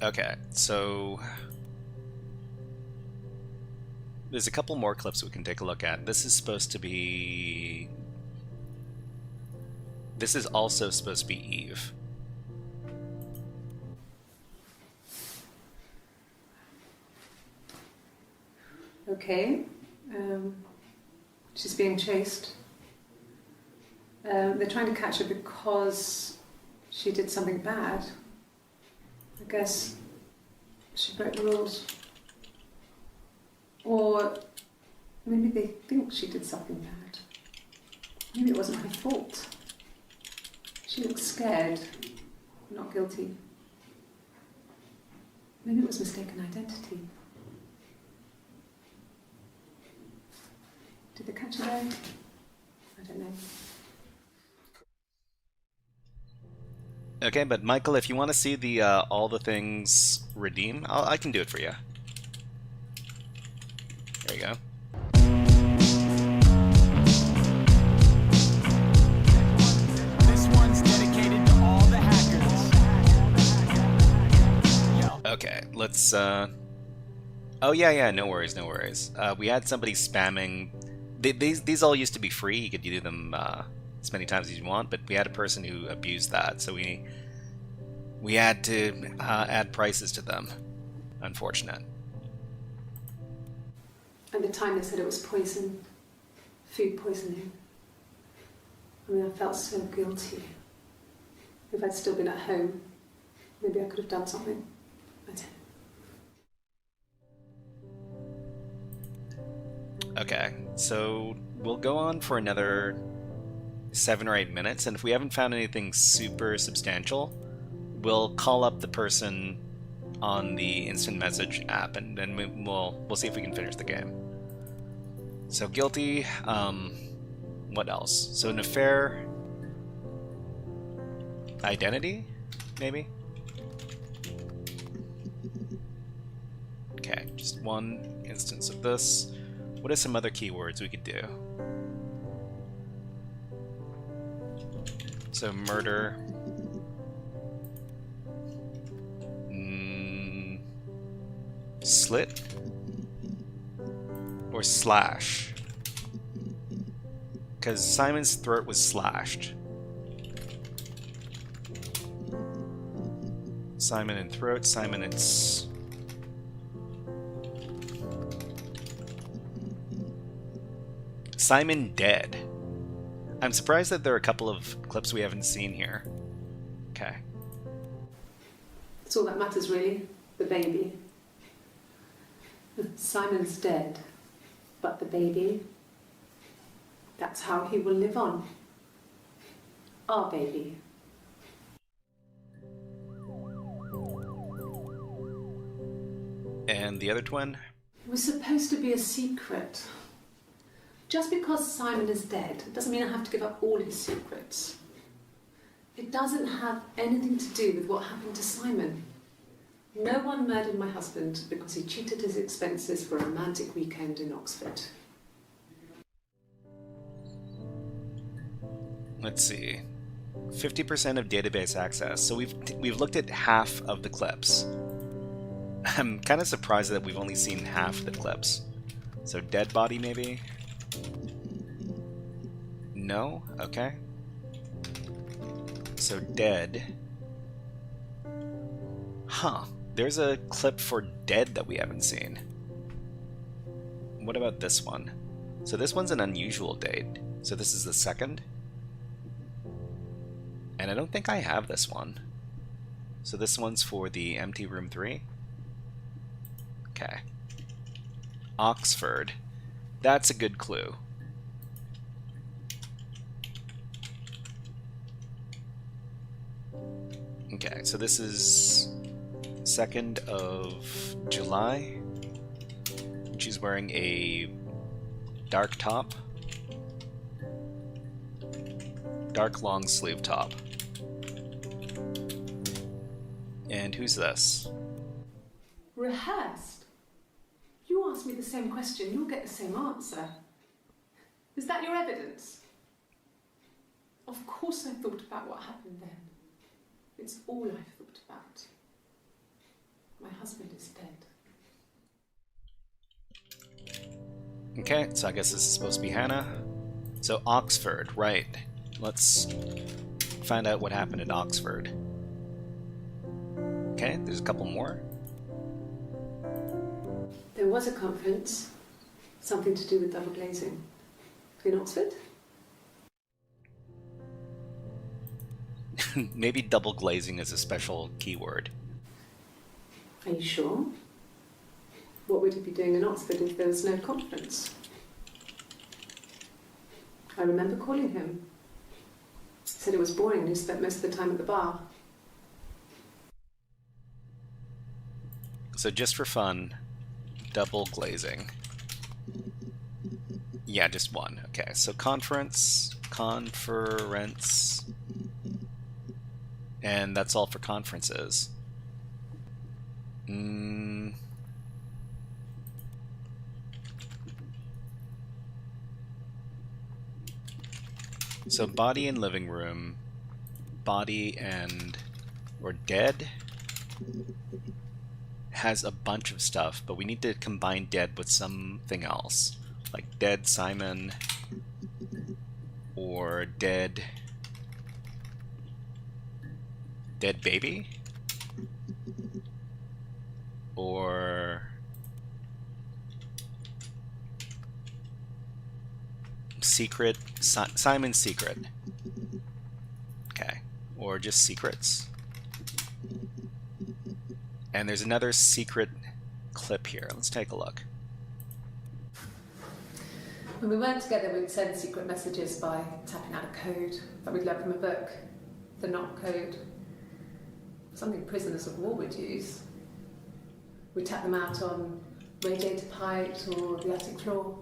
okay, so there's a couple more clips we can take a look at. This is supposed to be... This is also supposed to be Eve. okay, she's being chased. They're trying to catch her because she did something bad. I guess she broke the rules. Or maybe they think she did something bad. Maybe it wasn't her fault. She looks scared, not guilty. Maybe it was mistaken identity. Did they catch her there? I don't know. Okay, but Michael, if you want to see the all the things redeem, I can do it for you. There you go. This one's dedicated to all the hackers. Okay, let's oh yeah, no worries, no worries. We had somebody spamming. These all used to be free. You could do them as many times as you want, but we had a person who abused that, so we had to add prices to them. Unfortunate. At the time they said it was poison, food poisoning. I mean, I felt so guilty. If I'd still been at home, maybe I could have done something. I don't know. Okay, so we'll go on for another 7 or 8 minutes, and if we haven't found anything super substantial, we'll call up the person on the instant message app, and then we'll see if we can finish the game. So guilty. What else? So an affair. Identity, maybe. Okay, just one instance of this. What are some other keywords we could do? So murder. Slit? Or slash? Because Simon's throat was slashed. Simon and throat, Simon and Simon dead. I'm surprised that there are a couple of clips we haven't seen here. Okay. That's all that matters, really. The baby. Simon's dead, but the baby, that's how he will live on. Our baby. And the other twin? It was supposed to be a secret. Just because Simon is dead doesn't mean I have to give up all his secrets. It doesn't have anything to do with what happened to Simon. No one murdered my husband because he cheated his expenses for a romantic weekend in Oxford. Let's see. 50% of database access. So we've looked at half of the clips. I'm kind of surprised that we've only seen half the clips. So dead body maybe? No? Okay. So dead. Huh. There's a clip for dead that we haven't seen. What about this one? So this one's an unusual date. So this is the 2nd. And I don't think I have this one. So this one's for the empty room 3. Okay. Oxford. That's a good clue. Okay, so this is 2nd of July. She's wearing a dark top. Dark long sleeve top. And who's this? Rehearsed? You ask me the same question, you'll get the same answer. Is that your evidence? Of course I thought about what happened then. It's all I've thought about. My husband is dead. Okay, so I guess this is supposed to be Hannah. So Oxford, right. Let's find out what happened at Oxford. Okay, there's a couple more. There was a conference, something to do with double glazing. In Oxford? Maybe double glazing is a special keyword. Are you sure? What would he be doing in Oxford if there was no conference? I remember calling him. He said it was boring and he spent most of the time at the bar. So just for fun, double glazing. Yeah, just one. Okay, so conference. And that's all for conferences. So body and living room, body and or dead has a bunch of stuff, but we need to combine dead with something else, like dead Simon or dead baby or secret, Simon's secret. Okay, or just secrets. And there's another secret clip here. Let's take a look. When we weren't together, we'd send secret messages by tapping out a code that we'd learned from a book, the knock code. Something prisoners of war would use. We'd tap them out on radiator pipes or the attic floor.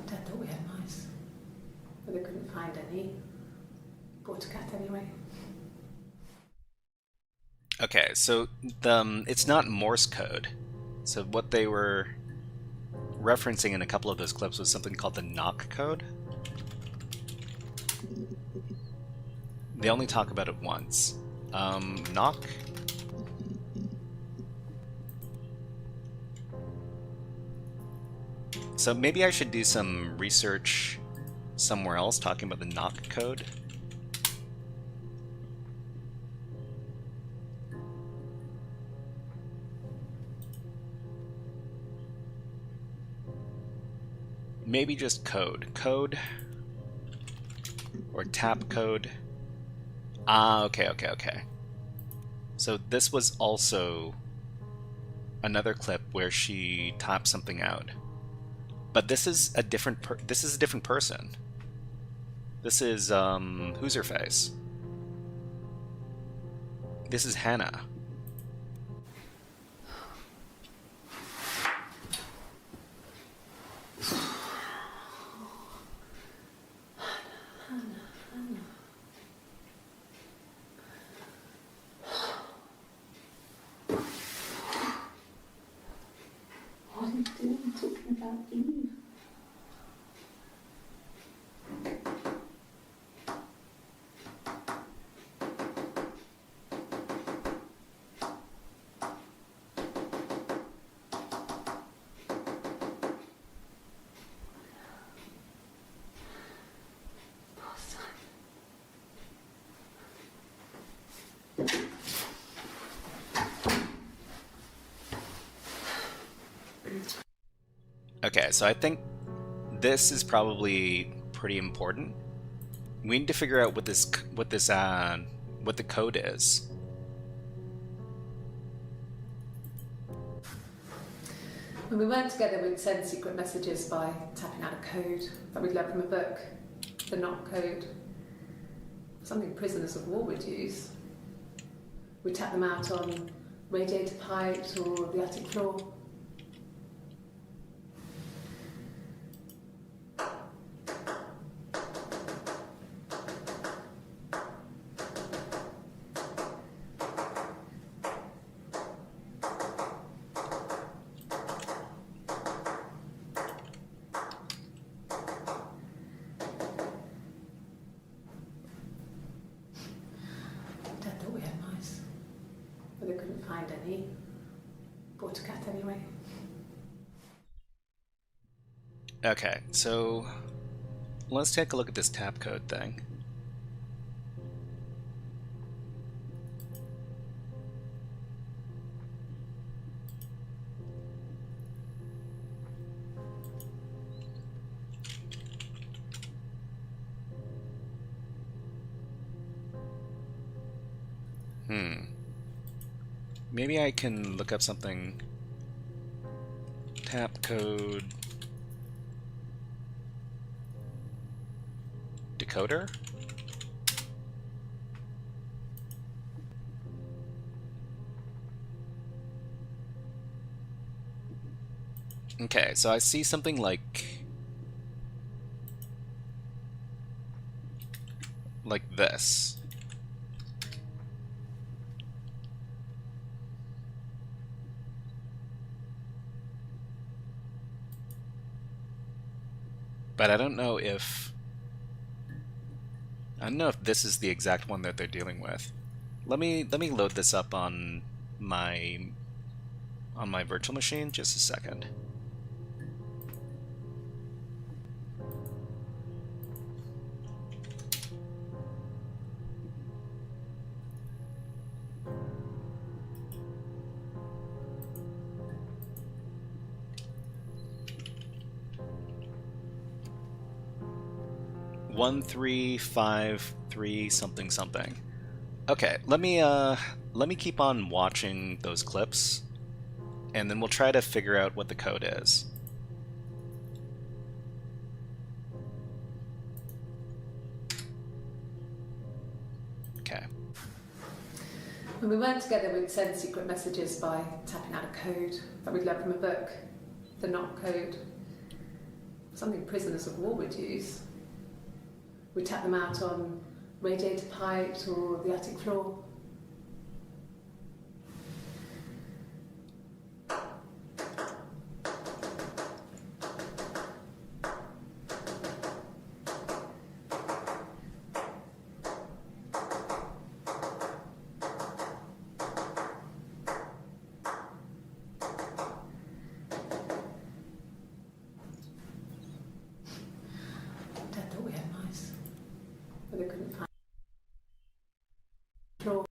Dad thought we had mice, but they couldn't find any. Bought a cat anyway. Okay, so it's not Morse code. So what they were referencing in a couple of those clips was something called the knock code. They only talk about it once. Knock. So maybe I should do some research somewhere else talking about the knock code. Maybe just code. Code or tap code. Ah, okay, okay, okay. So this was also another clip where she typed something out. But this is a different this is a different person. This is who's her face? This is Hannah. What are you doing talking about Eve? Okay, so I think this is probably pretty important. We need to figure out what the code is. When we weren't together, we'd send secret messages by tapping out a code that we'd learned from a book, the knock code. Something prisoners of war would use. We'd tap them out on radiator pipes or the attic floor. Dad thought we had mice, but they couldn't find any. Bought a cat anyway. Okay, so let's take a look at this tap code thing. Maybe I can look up something. Tap code decoder? Okay, so I see something like this. But I don't know if this is the exact one that they're dealing with. Let me load this up on my virtual machine. Just a second. One 353 something something. Okay, let me keep on watching those clips, and then we'll try to figure out what the code is. Okay. When we weren't together, we'd send secret messages by tapping out a code that we'd learned from a book, the knock code. Something prisoners of war would use. We'd tap them out on radiator pipes or the attic floor. Dad thought we had mice, but they couldn't find the floor.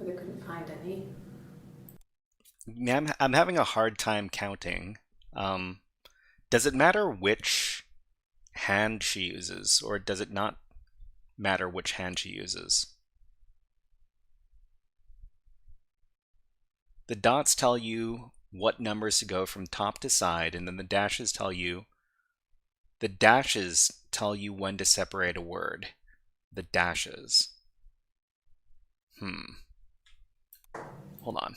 but I couldn't find any. Yeah, I'm having a hard time counting. Does it matter which hand she uses, or does it not matter which hand she uses? The dots tell you what numbers to go from top to side, and then the dashes tell you when to separate a word. The dashes. Hold on.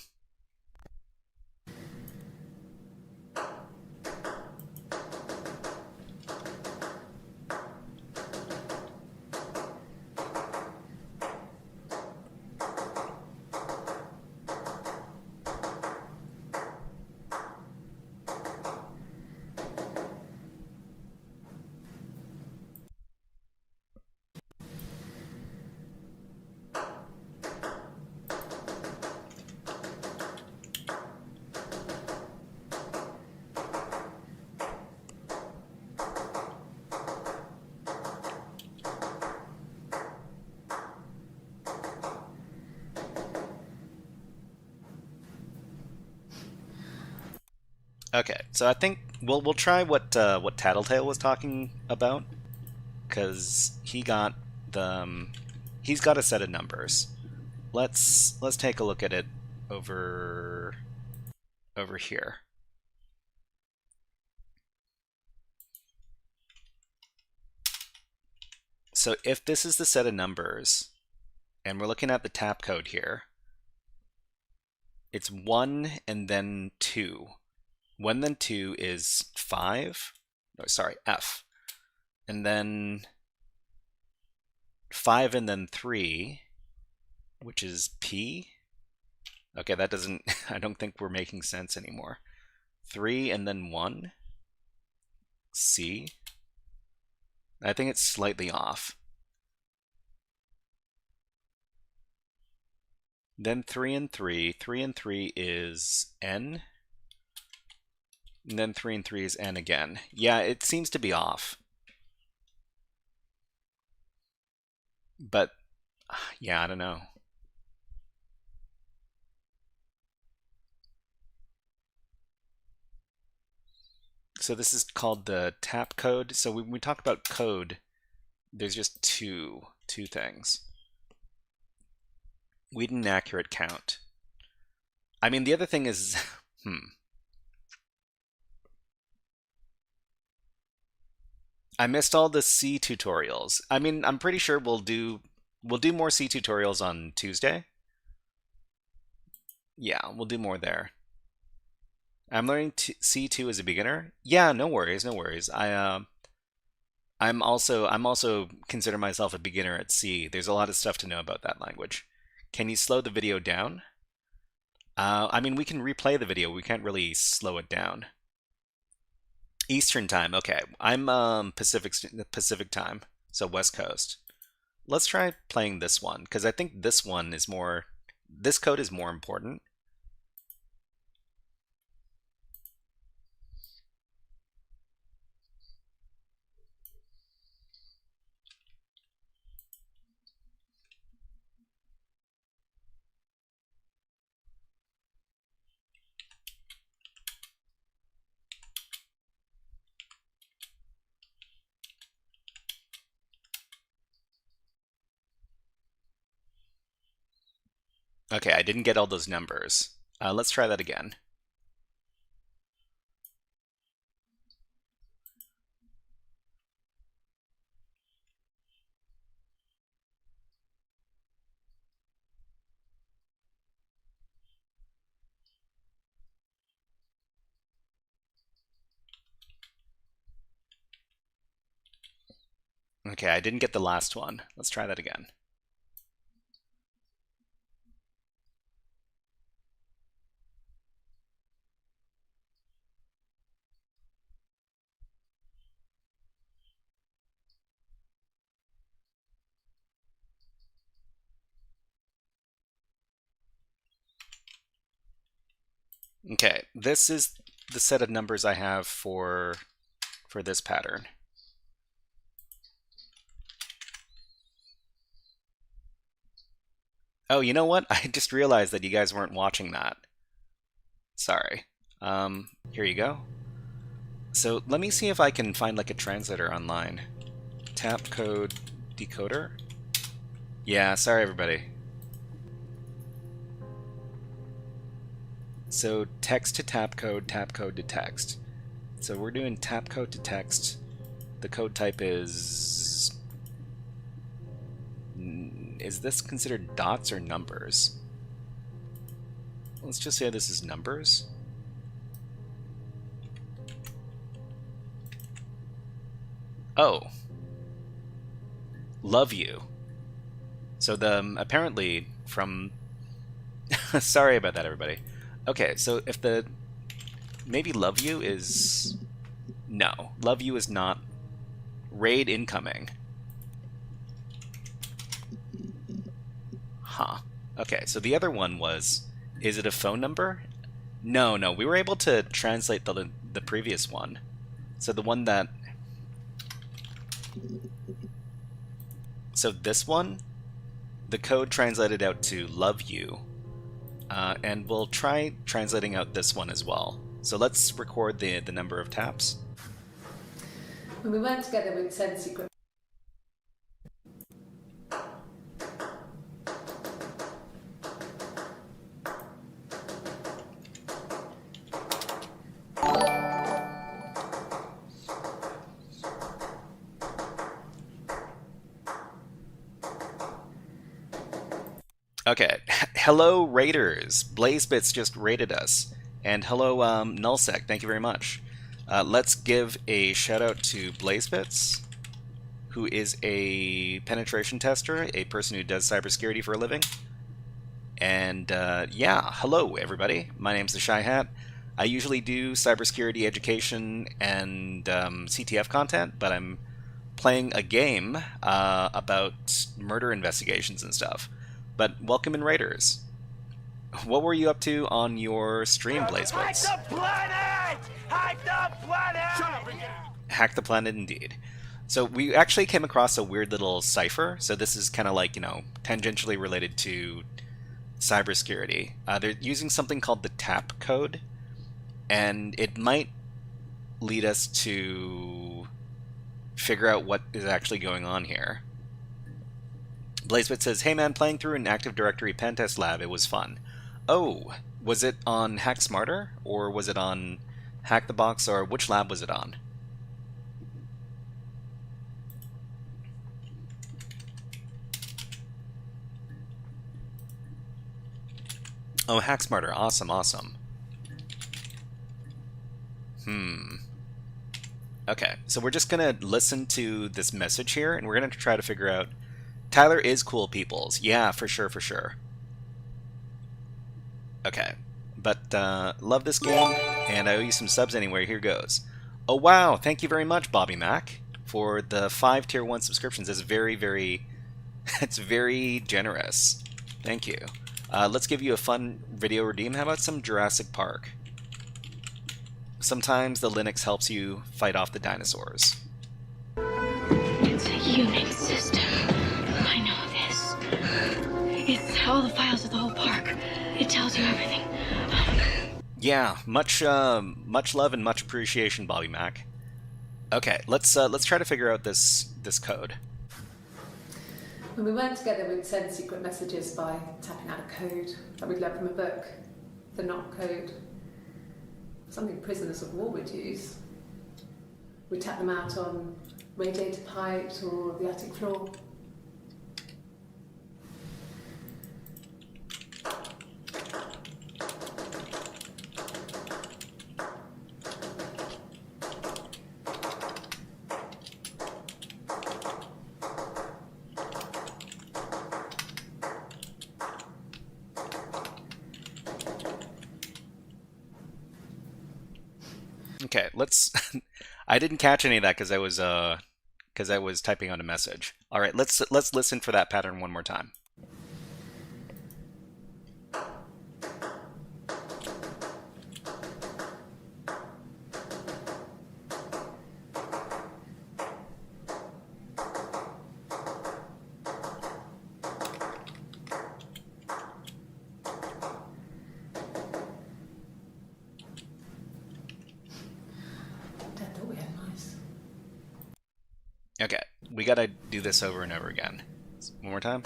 Okay, so I think we'll try what Tattletale was talking about, because he's got a set of numbers. Let's take a look at it over here. So if this is the set of numbers, and we're looking at the tap code here, it's 1 and then 2. 1 then 2 is 5. No, sorry, F. And then 5 and then 3, which is P. Okay, that doesn't, I don't think we're making sense anymore. 3 and then 1, C. I think it's slightly off. Then 3 and 3. 3 and 3 is N. And then 3 and 3 is N again. Yeah, it seems to be off. But, yeah, I don't know. So this is called the tap code. So when we talk about code, there's just two things. We need an accurate count. I mean, the other thing is, I missed all the C tutorials. I mean, I'm pretty sure we'll do more C tutorials on Tuesday. Yeah, we'll do more there. I'm learning C2 as a beginner. Yeah, no worries, no worries. I'm also consider myself a beginner at C. There's a lot of stuff to know about that language. Can you slow the video down? I mean, we can replay the video. We can't really slow it down. Eastern time. Okay, I'm Pacific time, so West Coast. Let's try playing this one because I think this one is more. This code is more important. Okay, I didn't get all those numbers. Let's try that again. Okay, I didn't get the last one. Let's try that again. Okay, this is the set of numbers I have for this pattern. Oh, you know what? I just realized that you guys weren't watching that. Sorry. Here you go. So let me see if I can find like a translator online. Tap code decoder? Yeah, sorry everybody. So text to tap code to text. So we're doing tap code to text. The code type is this considered dots or numbers? Let's just say this is numbers. Oh. Love you. So the apparently from sorry about that everybody. Okay, so if the maybe love you is no, love you is not raid incoming. Huh. Okay, so the other one was, is it a phone number? No, we were able to translate the previous one. So the one that... So this one, the code translated out to love you, and we'll try translating out this one as well. So let's record the number of taps. When we weren't together, we'd send secret. Okay, hello Raiders. Blazebits just raided us. And hello Nullsec, thank you very much. Let's give a shout out to Blazebits, who is a penetration tester, a person who does cybersecurity for a living. And yeah, hello everybody. My name's the Shy Hat. I usually do cybersecurity education and CTF content, but I'm playing a game about murder investigations and stuff. But welcome in Raiders. What were you up to on your stream, Blazebits? Hack the planet! Hack the planet! Shut up again! Hack the planet, indeed. So we actually came across a weird little cipher. So this is kind of like, you know, tangentially related to cybersecurity. They're using something called the TAP code, and it might lead us to figure out what is actually going on here. Blazebit says, hey man, playing through an Active Directory pentest lab, it was fun. Oh, was it on Hack Smarter? Or was it on Hack the Box? Or which lab was it on? Oh, Hack Smarter. Awesome, awesome. Okay, so we're just going to listen to this message here, and we're going to try to figure out... Tyler is cool peoples. Yeah, for sure, for sure. Okay, but love this game, and I owe you some subs anyway. Here goes. Oh, wow. Thank you very much, Bobby Mac, for the 5 Tier 1 subscriptions. It's very, very... it's very generous. Thank you. Let's give you a fun video redeem. How about some Jurassic Park? Sometimes the Linux helps you fight off the dinosaurs. It's a Unix system. I know this. It's all the files of the whole park. It tells you everything. Yeah, much love and much appreciation, Bobby Mac. Okay, let's try to figure out this code. When we weren't together, we'd send secret messages by tapping out a code that we'd learned from a book, the knock code. Something prisoners of war would use. We'd tap them out on radiator pipes or the attic floor. Okay, let's. I didn't catch any of that because I was typing on a message. All right, let's listen for that pattern one more time. Okay, we gotta do this over and over again. One more time.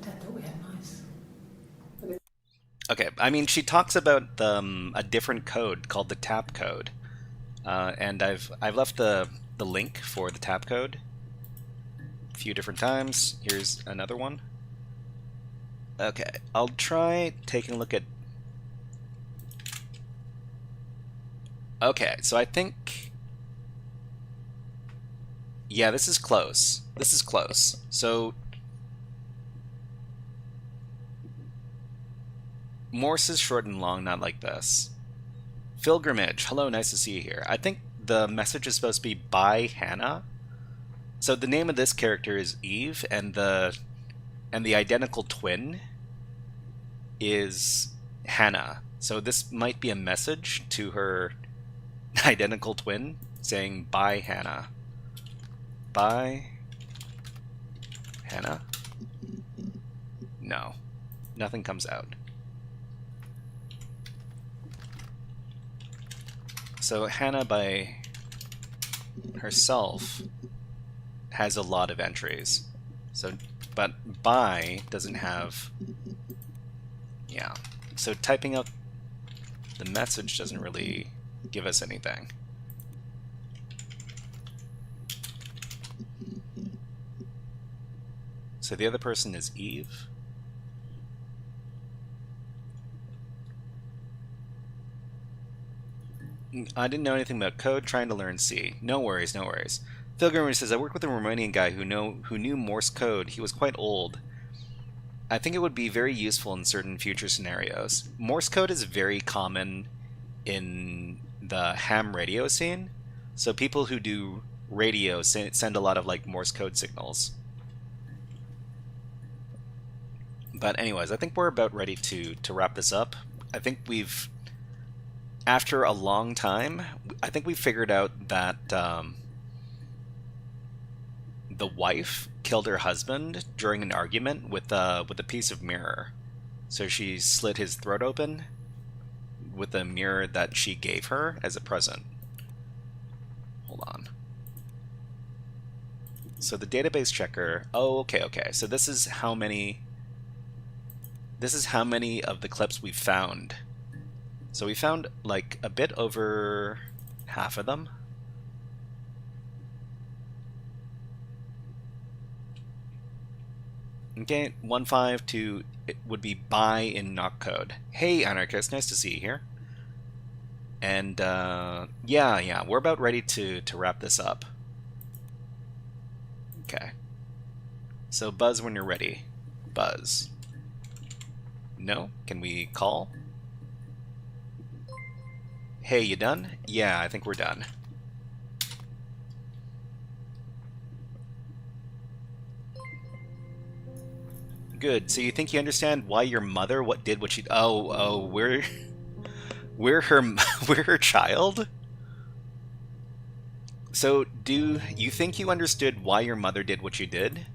Dad thought we had mice. Okay, I mean, she talks about a different code called the tap code, and I've left the link for the tap code a few different times. Here's another one. Okay, I'll try taking a look at. Okay, so I think, yeah, this is close. This is close. So Morse is short and long, not like this. Pilgrimage. Hello, nice to see you here. I think the message is supposed to be by Hannah. So the name of this character is Eve, and the identical twin is Hannah. So this might be a message to her identical twin saying bye Hannah. Bye Hannah? No. Nothing comes out. So Hannah by herself has a lot of entries. So, but by doesn't have, yeah. So typing out the message doesn't really give us anything. So the other person is Eve. I didn't know anything about code, trying to learn C. No worries, no worries. Pilgrim says, I worked with a Romanian guy who knew Morse code. He was quite old. I think it would be very useful in certain future scenarios. Morse code is very common in the ham radio scene. So people who do radio send a lot of like Morse code signals. But anyways, I think we're about ready to wrap this up. I think we've, after a long time, I think we figured out that the wife killed her husband during an argument with a piece of mirror. So she slit his throat open with a mirror that she gave her as a present. Hold on. So the database checker. Oh, okay. So this is how many. This is how many of the clips we've found. So we found like a bit over half of them. Okay, 152 it would be buy in knock code. Hey Anarchist, nice to see you here. And yeah, we're about ready to wrap this up. Okay. So buzz when you're ready. Buzz. No? Can we call? Hey, you done? Yeah, I think we're done. Good. So you think you understand why your mother did what she? Oh, we're her child. So do you think you understood why your mother did what you did?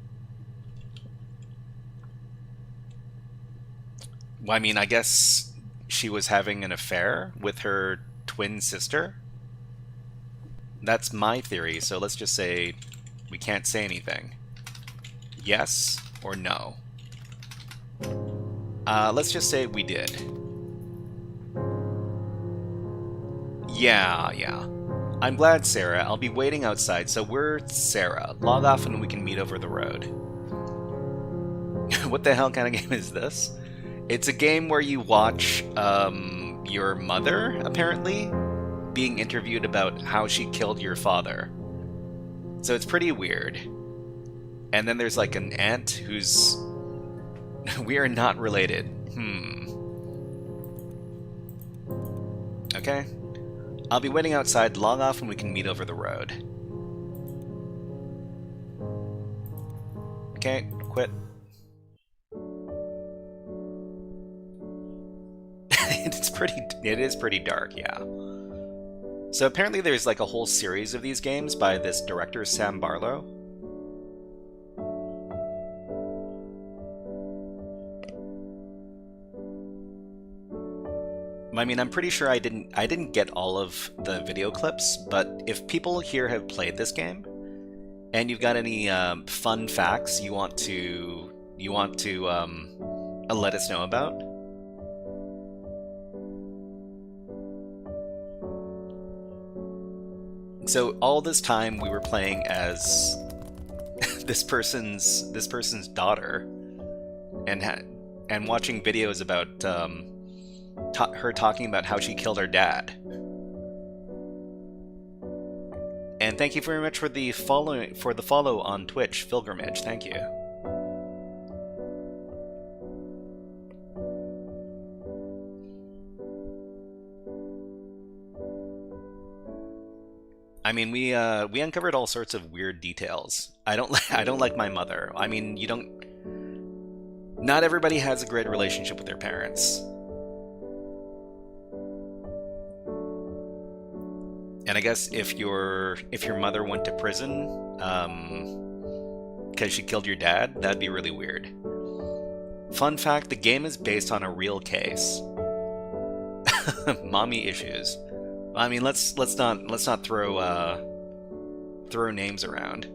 Well, I mean, I guess she was having an affair with her twin sister. That's my theory. So let's just say we can't say anything. Yes or no. Let's just say we did. Yeah. I'm glad, Sarah. I'll be waiting outside. So we're Sarah. Log off and we can meet over the road. What the hell kind of game is this? It's a game where you watch your mother, apparently, being interviewed about how she killed your father. So it's pretty weird. And then there's like an aunt who's... We are not related. Okay. I'll be waiting outside. Log off and we can meet over the road. Okay, quit. It is pretty dark, yeah. So apparently there's like a whole series of these games by this director, Sam Barlow. I mean, I'm pretty sure I didn't get all of the video clips, but if people here have played this game and you've got any fun facts you want to let us know about. So all this time we were playing as this person's daughter, and watching videos about her talking about how she killed her dad. And thank you very much for the follow on Twitch, Pilgrimage. Thank you. I mean, we uncovered all sorts of weird details. I don't like my mother. I mean, not everybody has a great relationship with their parents. And I guess if your mother went to prison because she killed your dad, that'd be really weird. Fun fact: the game is based on a real case. Mommy issues. I mean, let's not throw names around.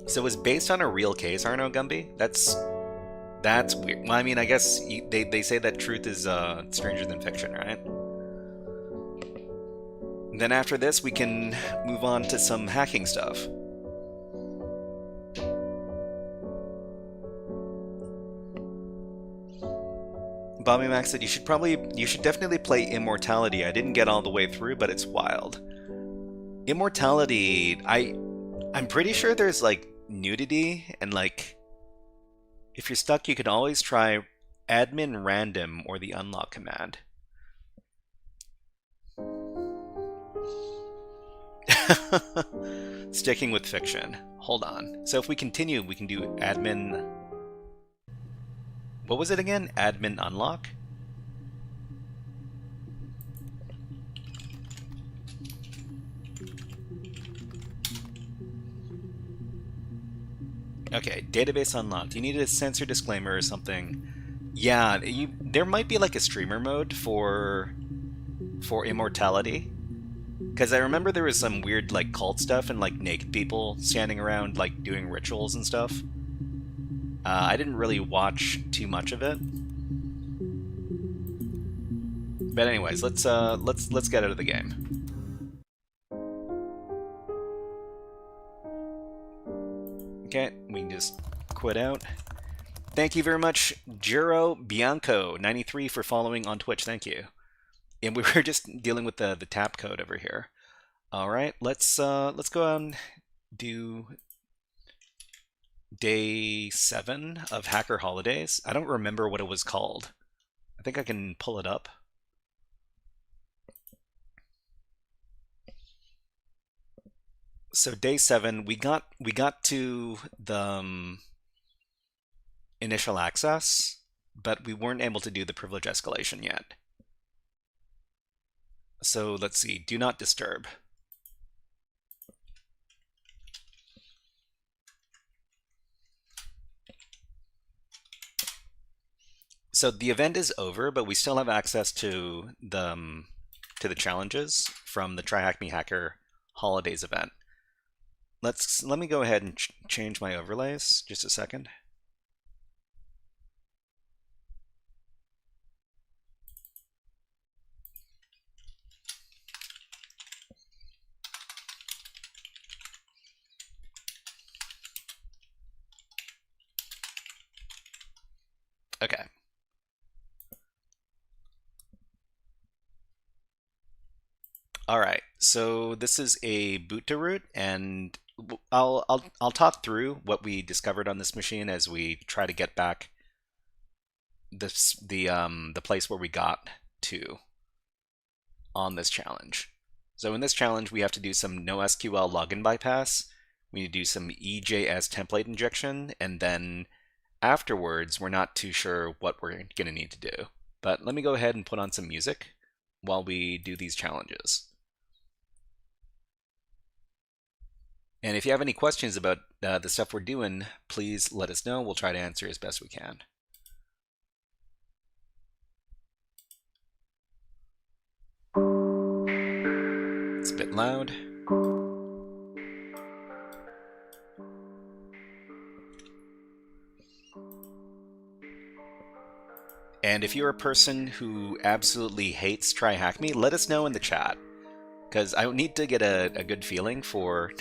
So it was based on a real case, Arno Gumby? That's weird. Well, I mean, I guess they say that truth is stranger than fiction, right? And then after this, we can move on to some hacking stuff. Bobby Max said you should definitely play Immortality. I didn't get all the way through, but it's wild. Immortality, I'm pretty sure there's like nudity, and like if you're stuck, you can always try admin random or the unlock command. Sticking with fiction. Hold on. So if we continue, we can do admin. What was it again? Admin unlock? Okay, database unlocked. You need a censor disclaimer or something. Yeah, there might be like a streamer mode for Immortality. Because I remember there was some weird like cult stuff and like naked people standing around like doing rituals and stuff. I didn't really watch too much of it. But anyways, let's get out of the game. Okay, we can just quit out. Thank you very much, Jiro Bianco 93 for following on Twitch. Thank you. And we were just dealing with the tap code over here. All right, let's go and do Day 7 of Hacker Holidays. I don't remember what it was called. I think I can pull it up. So Day 7, we got to the initial access, but we weren't able to do the privilege escalation yet. So let's see, do not disturb. So the event is over, but we still have access to the challenges from the Try Hack Me Hacker Holidays event. Let me go ahead and change my overlays. Just a second. Okay. All right. So this is a boot to root, and I'll talk through what we discovered on this machine as we try to get back the place where we got to on this challenge. So in this challenge, we have to do some NoSQL login bypass. We need to do some EJS template injection, and then afterwards, we're not too sure what we're going to need to do. But let me go ahead and put on some music while we do these challenges. And if you have any questions about the stuff we're doing, please let us know. We'll try to answer as best we can. It's a bit loud. And if you're a person who absolutely hates Try Hack Me, let us know in the chat, because I need to get a good feeling for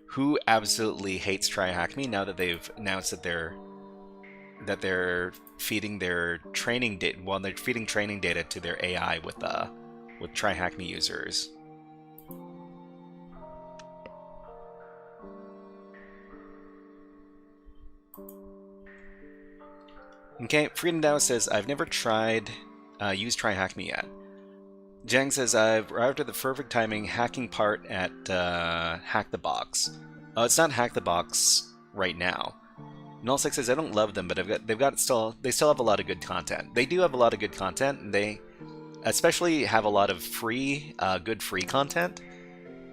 who absolutely hates Try Hack Me now that they've announced that they're feeding their training data. Well, they're feeding training data to their AI with Try Hack Me users. Okay, Freedom Dow says, I've never used Try Hack Me yet. Jang says, I've arrived at the perfect timing hacking part at Hack the Box. Oh, it's not Hack the Box right now. Nullsec says, I don't love them, but they still have a lot of good content. They do have a lot of good content, and they especially have a lot of good free content.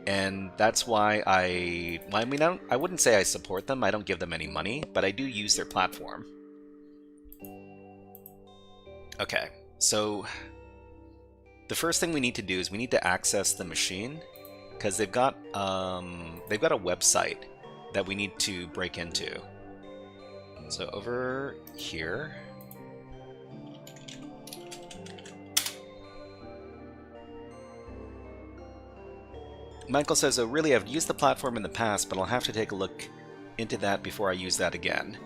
And that's why I wouldn't say I support them. I don't give them any money, but I do use their platform. Okay, so the first thing we need to do is we need to access the machine, because they've got a website that we need to break into. So over here. Michael says, oh really, I've used the platform in the past, but I'll have to take a look into that before I use that again.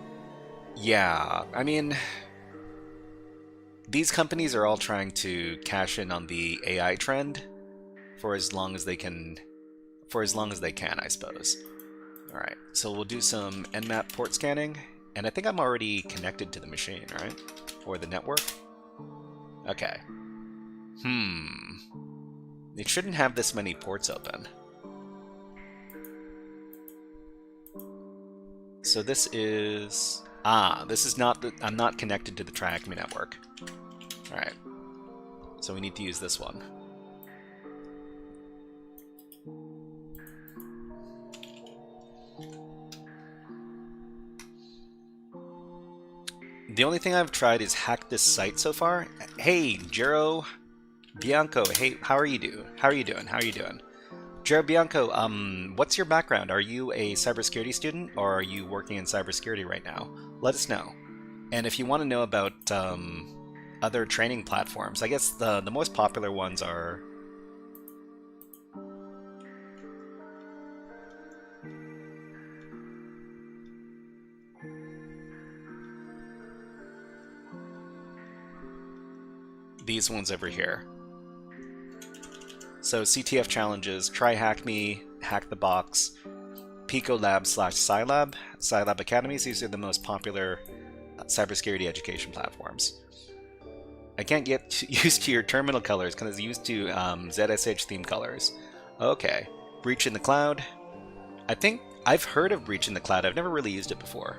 Yeah, I mean, these companies are all trying to cash in on the AI trend for as long as they can, I suppose. Alright, so we'll do some Nmap port scanning, and I think I'm already connected to the machine, right? Or the network? Okay. It shouldn't have this many ports open. So this is... this is not the... I'm not connected to the Try Hack Me network. Alright. So we need to use this one. The only thing I've tried is hack this site so far. Hey, Jero Bianco. Hey, how are you doing? Jero Bianco, what's your background? Are you a cybersecurity student, or are you working in cybersecurity right now? Let us know. And if you want to know about other training platforms, I guess the most popular ones are... these ones over here. So CTF challenges, Try Hack Me, Hack the Box, Pico Lab / Scilab, Scilab Academies. These are the most popular cybersecurity education platforms. I can't get used to your terminal colors because it's used to ZSH theme colors. Okay. Breach in the Cloud. I think I've heard of Breach in the Cloud. I've never really used it before.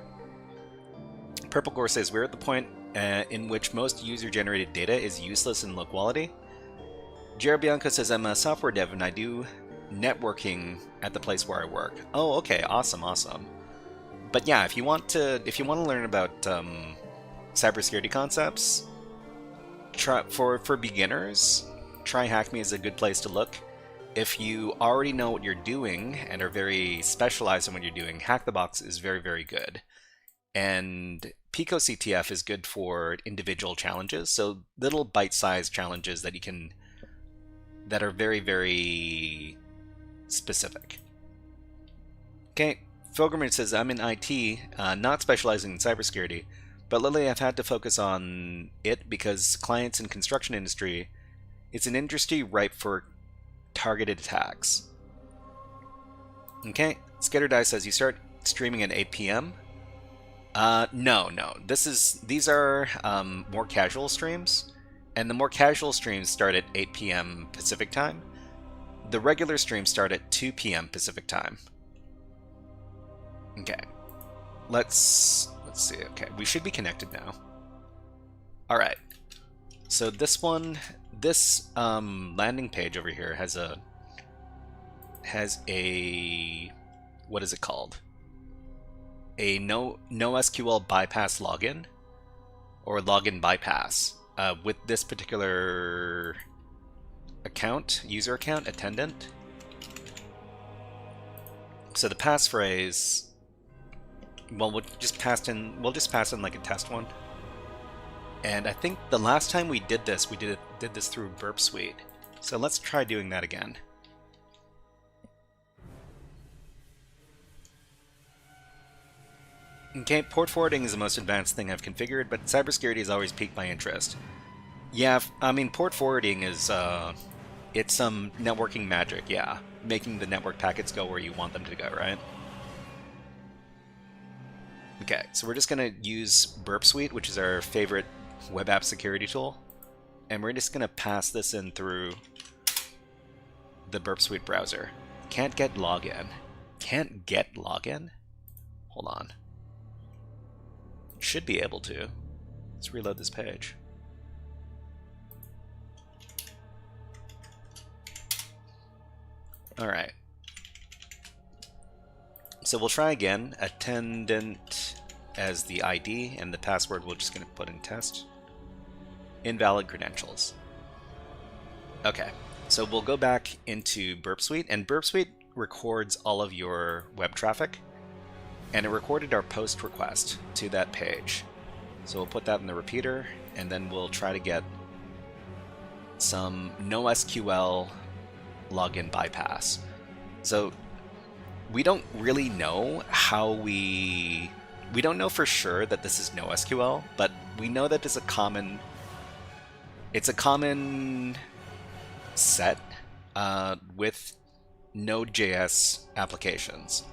Purple Gore says, we're at the point in which most user-generated data is useless and low quality. Jared Bianco says, I'm a software dev and I do networking at the place where I work. Oh, okay, awesome. But yeah, if you want to learn about cybersecurity concepts, for beginners, Try Hack Me is a good place to look. If you already know what you're doing and are very specialized in what you're doing, Hack the Box is very, very good. And Pico CTF is good for individual challenges, so little bite-sized challenges that are very, very specific. Okay, Filgerman says, I'm in IT, not specializing in cybersecurity, but lately I've had to focus on it because clients in construction industry, it's an industry ripe for targeted attacks. Okay, Skater Die says, you start streaming at 8 p.m.? No. These are more casual streams, and the more casual streams start at 8 p.m. Pacific time. The regular streams start at 2 p.m. Pacific time. Okay, let's let's see. Okay, we should be connected now. All right. So this one, this landing page over here has a what is it called? A no SQL bypass login, or login bypass with this particular account, user account, attendant. So the passphrase, well, we'll just pass in like a test one. And I think the last time we did this, we did this through Burp Suite. So let's try doing that again. Okay, port forwarding is the most advanced thing I've configured, but cybersecurity has always piqued my interest. Yeah, I mean, port forwarding is, it's some networking magic, yeah. Making the network packets go where you want them to go, right? Okay, so we're just going to use Burp Suite, which is our favorite web app security tool. And we're just going to pass this in through the Burp Suite browser. Can't get login. Can't get login? Hold on. Should be able to. Let's reload this page. All right. So we'll try again. Attendant as the ID, and the password we're just going to put in test. Invalid credentials. Okay. So we'll go back into Burp Suite, and Burp Suite records all of your web traffic. And it recorded our post request to that page. So we'll put that in the repeater, and then we'll try to get some NoSQL login bypass. So we don't really know how we don't know for sure that this is NoSQL, but we know that it's a common set with Node.js applications.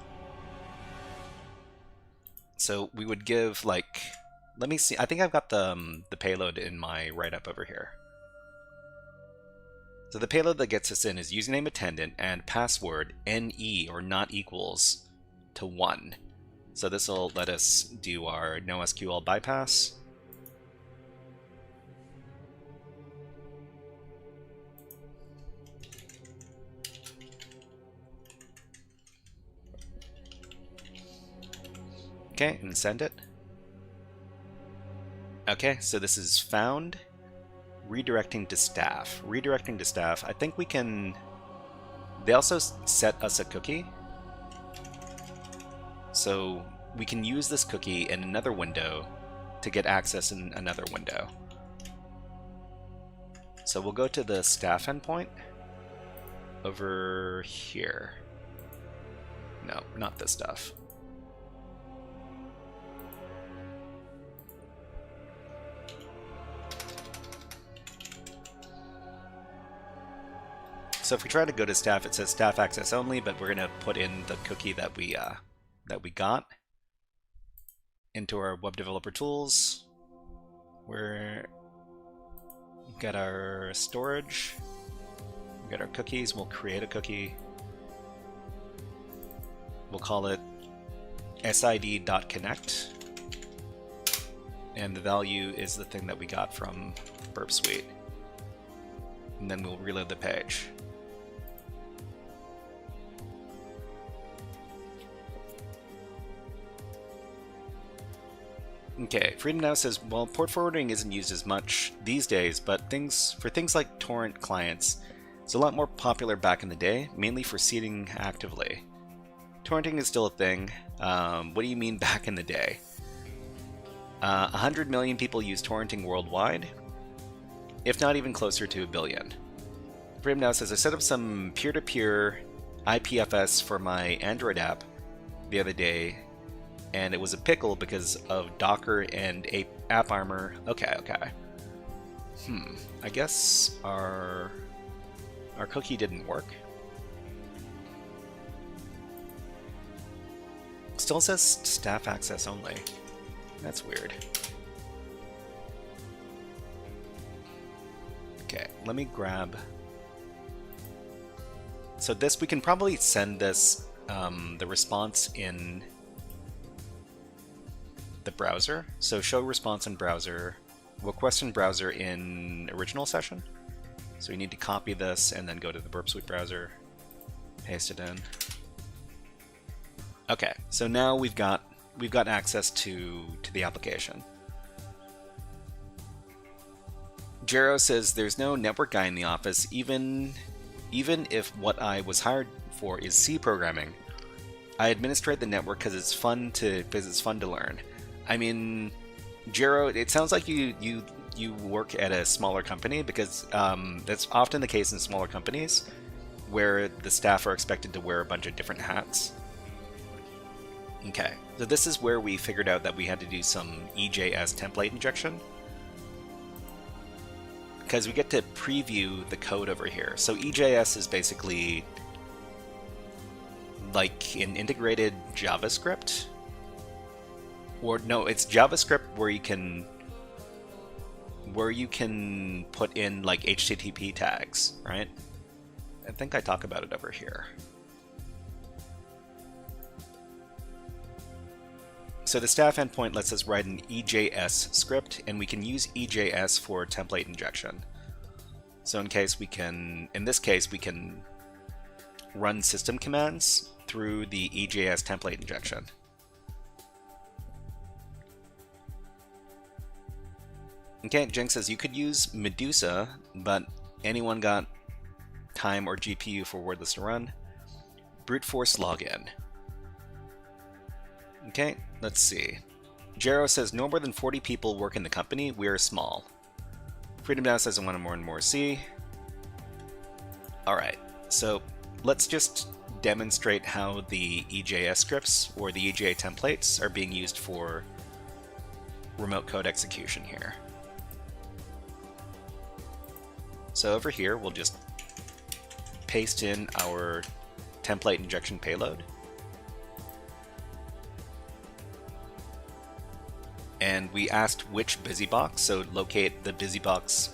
So we would give, like, let me see. I think I've got the payload in my write-up over here. So the payload that gets us in is username attendant and password NE, or not equals, to 1. So this will let us do our NoSQL bypass. Okay, and send it. Okay, so this is found. Redirecting to staff. Redirecting to staff. I think we can... They also set us a cookie. So we can use this cookie in another window to get access in another window. So we'll go to the staff endpoint over here. No, not this stuff. So if we try to go to staff, it says staff access only, but we're going to put in the cookie that we got into our web developer tools. We've got our storage, we've got our cookies. We'll create a cookie. We'll call it sid.connect, and the value is the thing that we got from Burp Suite. And then we'll reload the page. Okay, Freedom Now says, well, port forwarding isn't used as much these days, but for things like torrent clients, it's a lot more popular back in the day, mainly for seeding actively. Torrenting is still a thing. What do you mean back in the day? 100 million people use torrenting worldwide, if not even closer to 1 billion. Freedom Now says, I set up some peer-to-peer IPFS for my Android app the other day, and it was a pickle because of Docker and AppArmor. Okay. I guess our cookie didn't work. Still says staff access only. That's weird. Okay, let me grab... So this, we can probably send this, the response in the browser. So show response in browser, request in browser in original session. So we need to copy this and then go to the Burp Suite browser, paste it in. Okay, so now we've got access to the application. Jero says there's no network guy in the office, even if what I was hired for is C programming. I administrate the network because it's fun to learn. I mean, Jero, it sounds like you work at a smaller company, because that's often the case in smaller companies where the staff are expected to wear a bunch of different hats. Okay, so this is where we figured out that we had to do some EJS template injection, because we get to preview the code over here. So EJS is basically like an integrated JavaScript, or no, it's JavaScript where you can put in like HTTP tags, right? I think I talk about it over here. So the staff endpoint lets us write an EJS script, and we can use EJS for template injection. So in this case we can run system commands through the EJS template injection. Okay, Jinx says you could use Medusa, but anyone got time or GPU for wordless to run? Brute force login. Okay, let's see. Jero says no more than 40 people work in the company. We are small. Freedom Now says I want more and more C. Alright, so let's just demonstrate how the EJS scripts or the EJA templates are being used for remote code execution here. So over here, we'll just paste in our template injection payload. And we asked which BusyBox, so locate the BusyBox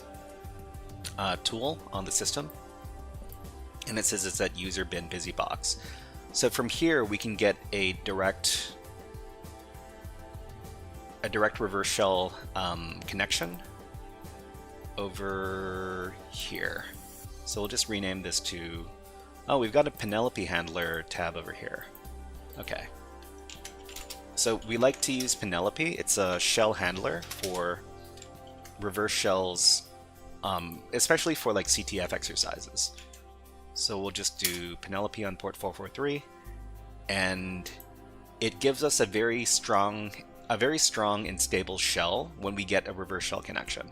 tool on the system. And it says it's at user bin BusyBox. So from here, we can get a direct reverse shell connection over here. So we'll just rename this to, oh, we've got a Penelope handler tab over here. Okay. So we like to use Penelope. It's a shell handler for reverse shells, especially for like CTF exercises. So we'll just do Penelope on port 443, and it gives us a very strong and stable shell when we get a reverse shell connection.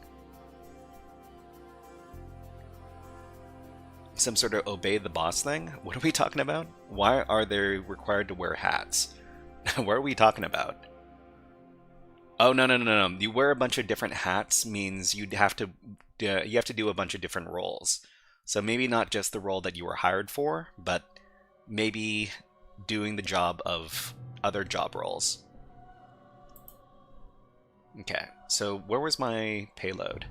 Some sort of obey the boss thing? What are we talking about? Why are they required to wear hats? What are we talking about? Oh, no. You wear a bunch of different hats means you have to do a bunch of different roles. So maybe not just the role that you were hired for, but maybe doing the job of other job roles. Okay, so where was my payload?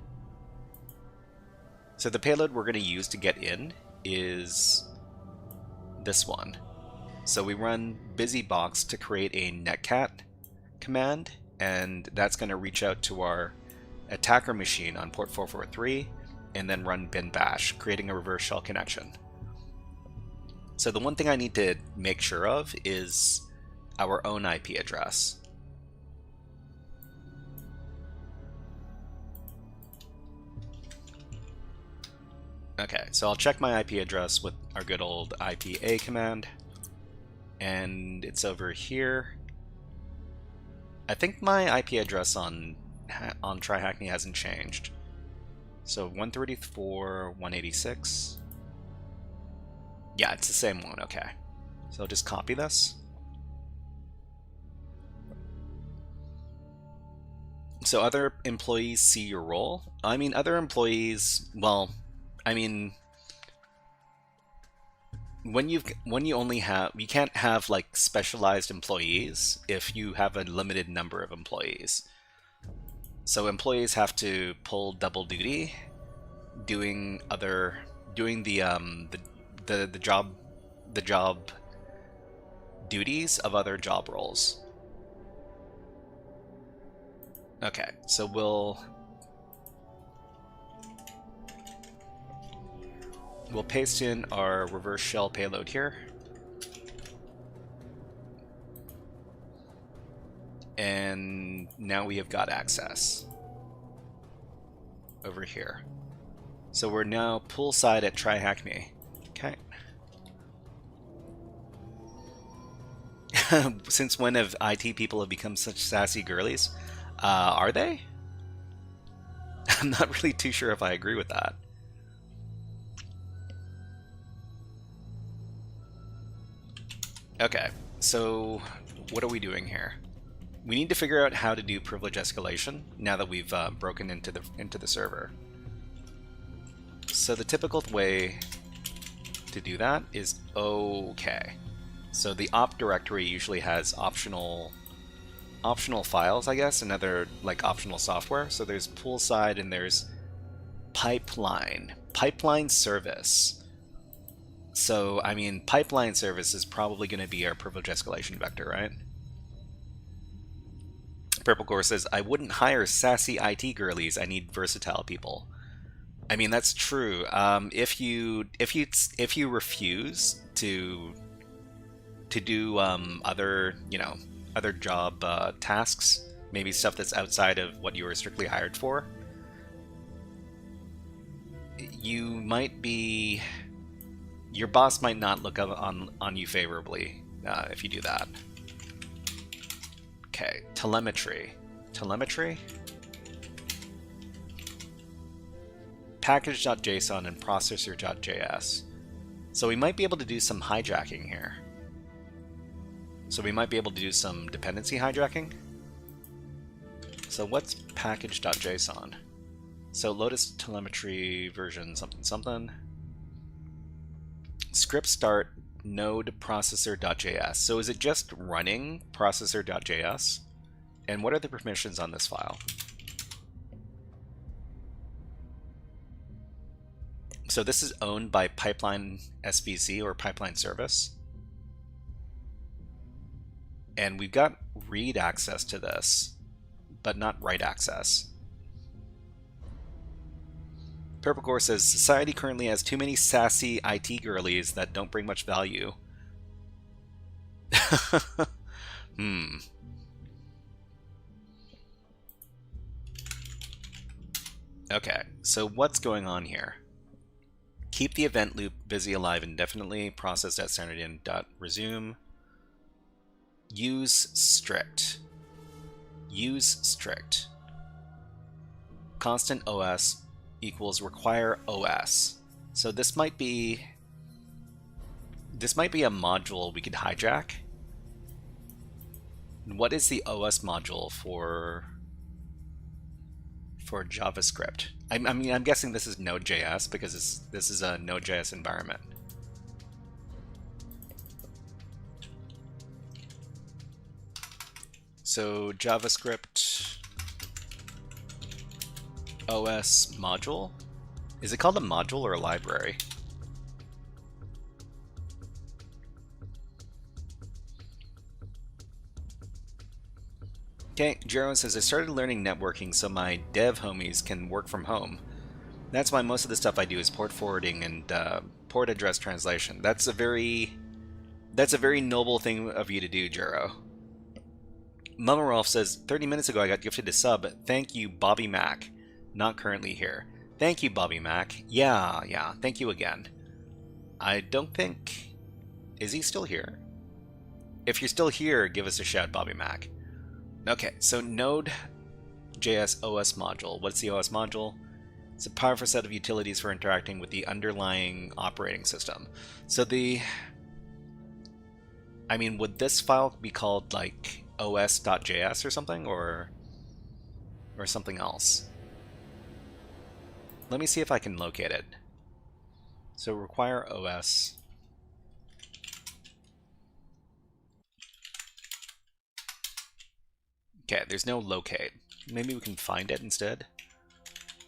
So the payload we're going to use to get in is this one. So we run BusyBox to create a netcat command, and that's going to reach out to our attacker machine on port 443, and then run bin bash, creating a reverse shell connection. So the one thing I need to make sure of is our own IP address. Okay, so I'll check my IP address with our good old IPA command, and it's over here. I think my IP address on TryHackney hasn't changed. So 134.186. Yeah, it's the same one. Okay, so I'll just copy this. So other employees see your role. I mean, other employees, well, I mean, when you can't have like specialized employees if you have a limited number of employees. So employees have to pull double duty, doing the job duties of other job roles. Okay, so we'll paste in our reverse shell payload here. And now we have got access over here. So we're now poolside at TryHackMe. Okay. Since when have IT people have become such sassy girlies? Are they? I'm not really too sure if I agree with that. Okay, so what are we doing here? We need to figure out how to do privilege escalation now that we've broken into the server. So the typical way to do that is okay. So the op directory usually has optional files, I guess, and other like optional software. So there's poolside and there's pipeline service. So I mean, pipeline service is probably going to be our privilege escalation vector, right? Purple Core says, I wouldn't hire sassy IT girlies. I need versatile people. I mean, that's true. If you refuse to do other job tasks, maybe stuff that's outside of what you were strictly hired for, your boss might not look on you favorably if you do that. Okay, telemetry. Package.json and processor.js. So we might be able to do some hijacking here. So we might be able to do some dependency hijacking. So what's package.json? So Lotus telemetry version something. Script start node processor.js. So is it just running processor.js? And what are the permissions on this file? So this is owned by Pipeline SVC or Pipeline Service. And we've got read access to this, but not write access. Purple Core says, society currently has too many sassy IT girlies that don't bring much value. Okay, so what's going on here? Keep the event loop busy alive indefinitely. Process.standardin.resume. Use strict. Constant OS equals require OS. So this might be a module we could hijack. What is the OS module for JavaScript? I mean, I'm guessing this is Node.js because this is a Node.js environment. So JavaScript OS module. Is it called a module or a library? Okay, Jero says, I started learning networking so my dev homies can work from home. That's why most of the stuff I do is port forwarding and port address translation. That's a very noble thing of you to do, Jero. Mama Rolf says, 30 minutes ago I got gifted a sub. Thank you, Bobby Mac. Not currently here. Thank you, Bobby Mac. Yeah, thank you again. I don't think... Is he still here? If you're still here, give us a shout, Bobby Mac. Okay, so Node.js OS module. What's the OS module? It's a powerful set of utilities for interacting with the underlying operating system. So I mean, would this file be called like os.js or something, or something else? Let me see if I can locate it. So require OS. Okay, there's no locate. Maybe we can find it instead.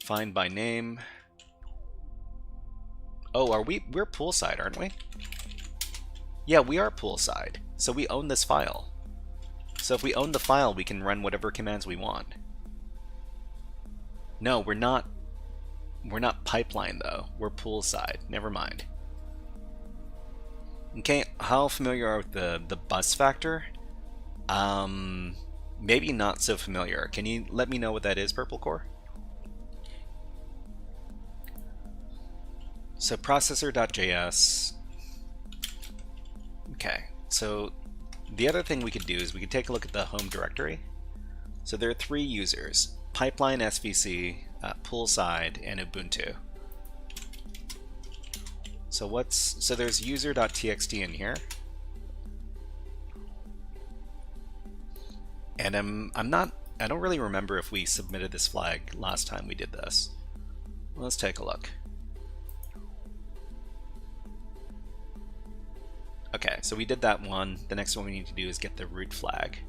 Find by name. Oh, we're poolside, aren't we? Yeah, we are poolside. So we own this file. So if we own the file, we can run whatever commands we want. No, we're not. We're not pipeline though. We're poolside. Never mind. Okay, how familiar are with the bus factor? Maybe not so familiar. Can you let me know what that is, Purple Core? So processor.js. Okay, so the other thing we could do is we could take a look at the home directory. So there are 3 users: pipeline, SVC, poolside, and Ubuntu. So there's user.txt in here. And I don't really remember if we submitted this flag last time we did this. Let's take a look. Okay, so we did that one. The next one we need to do is get the root flag.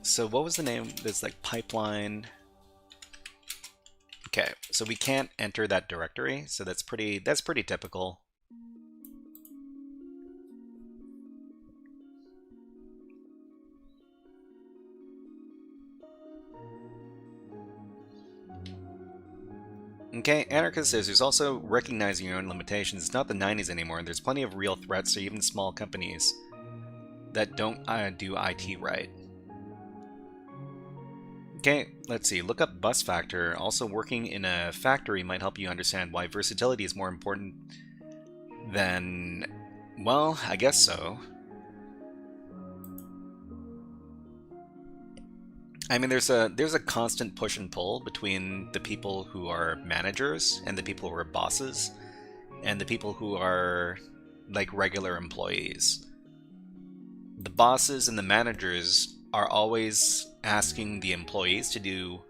So what was the name? There's like pipeline. Okay, so we can't enter that directory, so that's pretty typical. Okay, Anarchist says there's also recognizing your own limitations. It's not the 90s anymore, and there's plenty of real threats to even small companies that don't do IT right. Okay, let's see. Look up bus factor. Also, working in a factory might help you understand why versatility is more important than... Well, I guess so. I mean, there's a constant push and pull between the people who are managers and the people who are bosses and the people who are like regular employees. The bosses and the managers are always asking the employees to do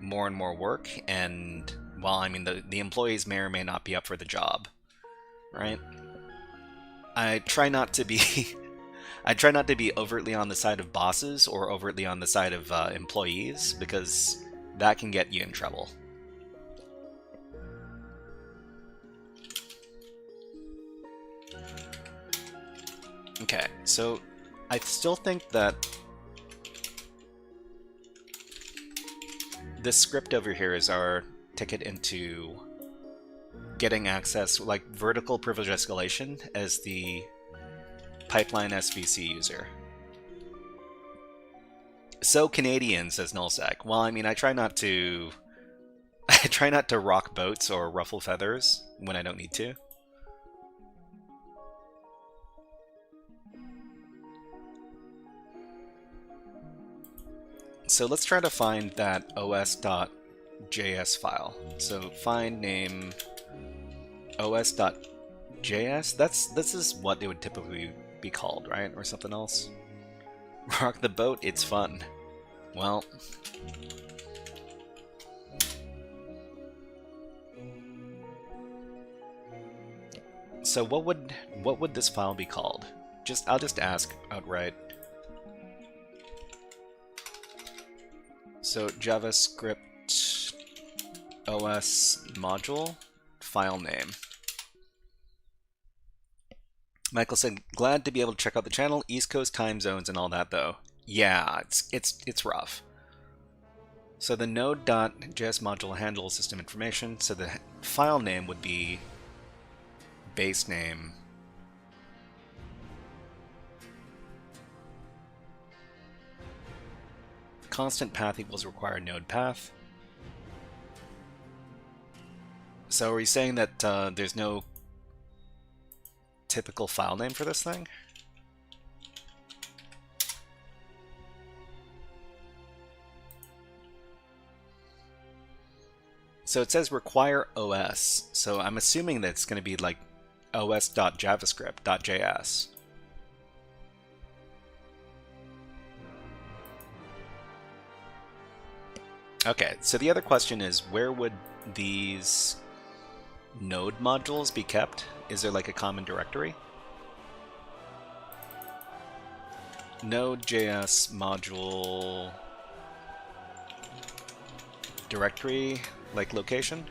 more and more work, and well, I mean, the employees may or may not be up for the job, right? I try not to be overtly on the side of bosses or overtly on the side of employees, because that can get you in trouble. Okay, so I still think that this script over here is our ticket into getting access, like vertical privilege escalation, as the pipeline SVC user. So Canadian, says Nullsec. Well, I mean, I try not to rock boats or ruffle feathers when I don't need to. So let's try to find that os.js file. So find name os.js. This is what it would typically be called, right? Or something else. Rock the boat, it's fun. Well, so what would this file be called? I'll just ask outright. So JavaScript OS module file name. Michael said, glad to be able to check out the channel. East Coast time zones and all that, though. Yeah, it's rough. So the node.js module handles system information. So the file name would be base name constant path equals required node path. So are you saying that there's no typical file name for this thing? So it says require OS, so I'm assuming that it's going to be like os.javascript.js. Okay, so the other question is, where would these node modules be kept? Is there like a common directory? Node.js module directory, like location?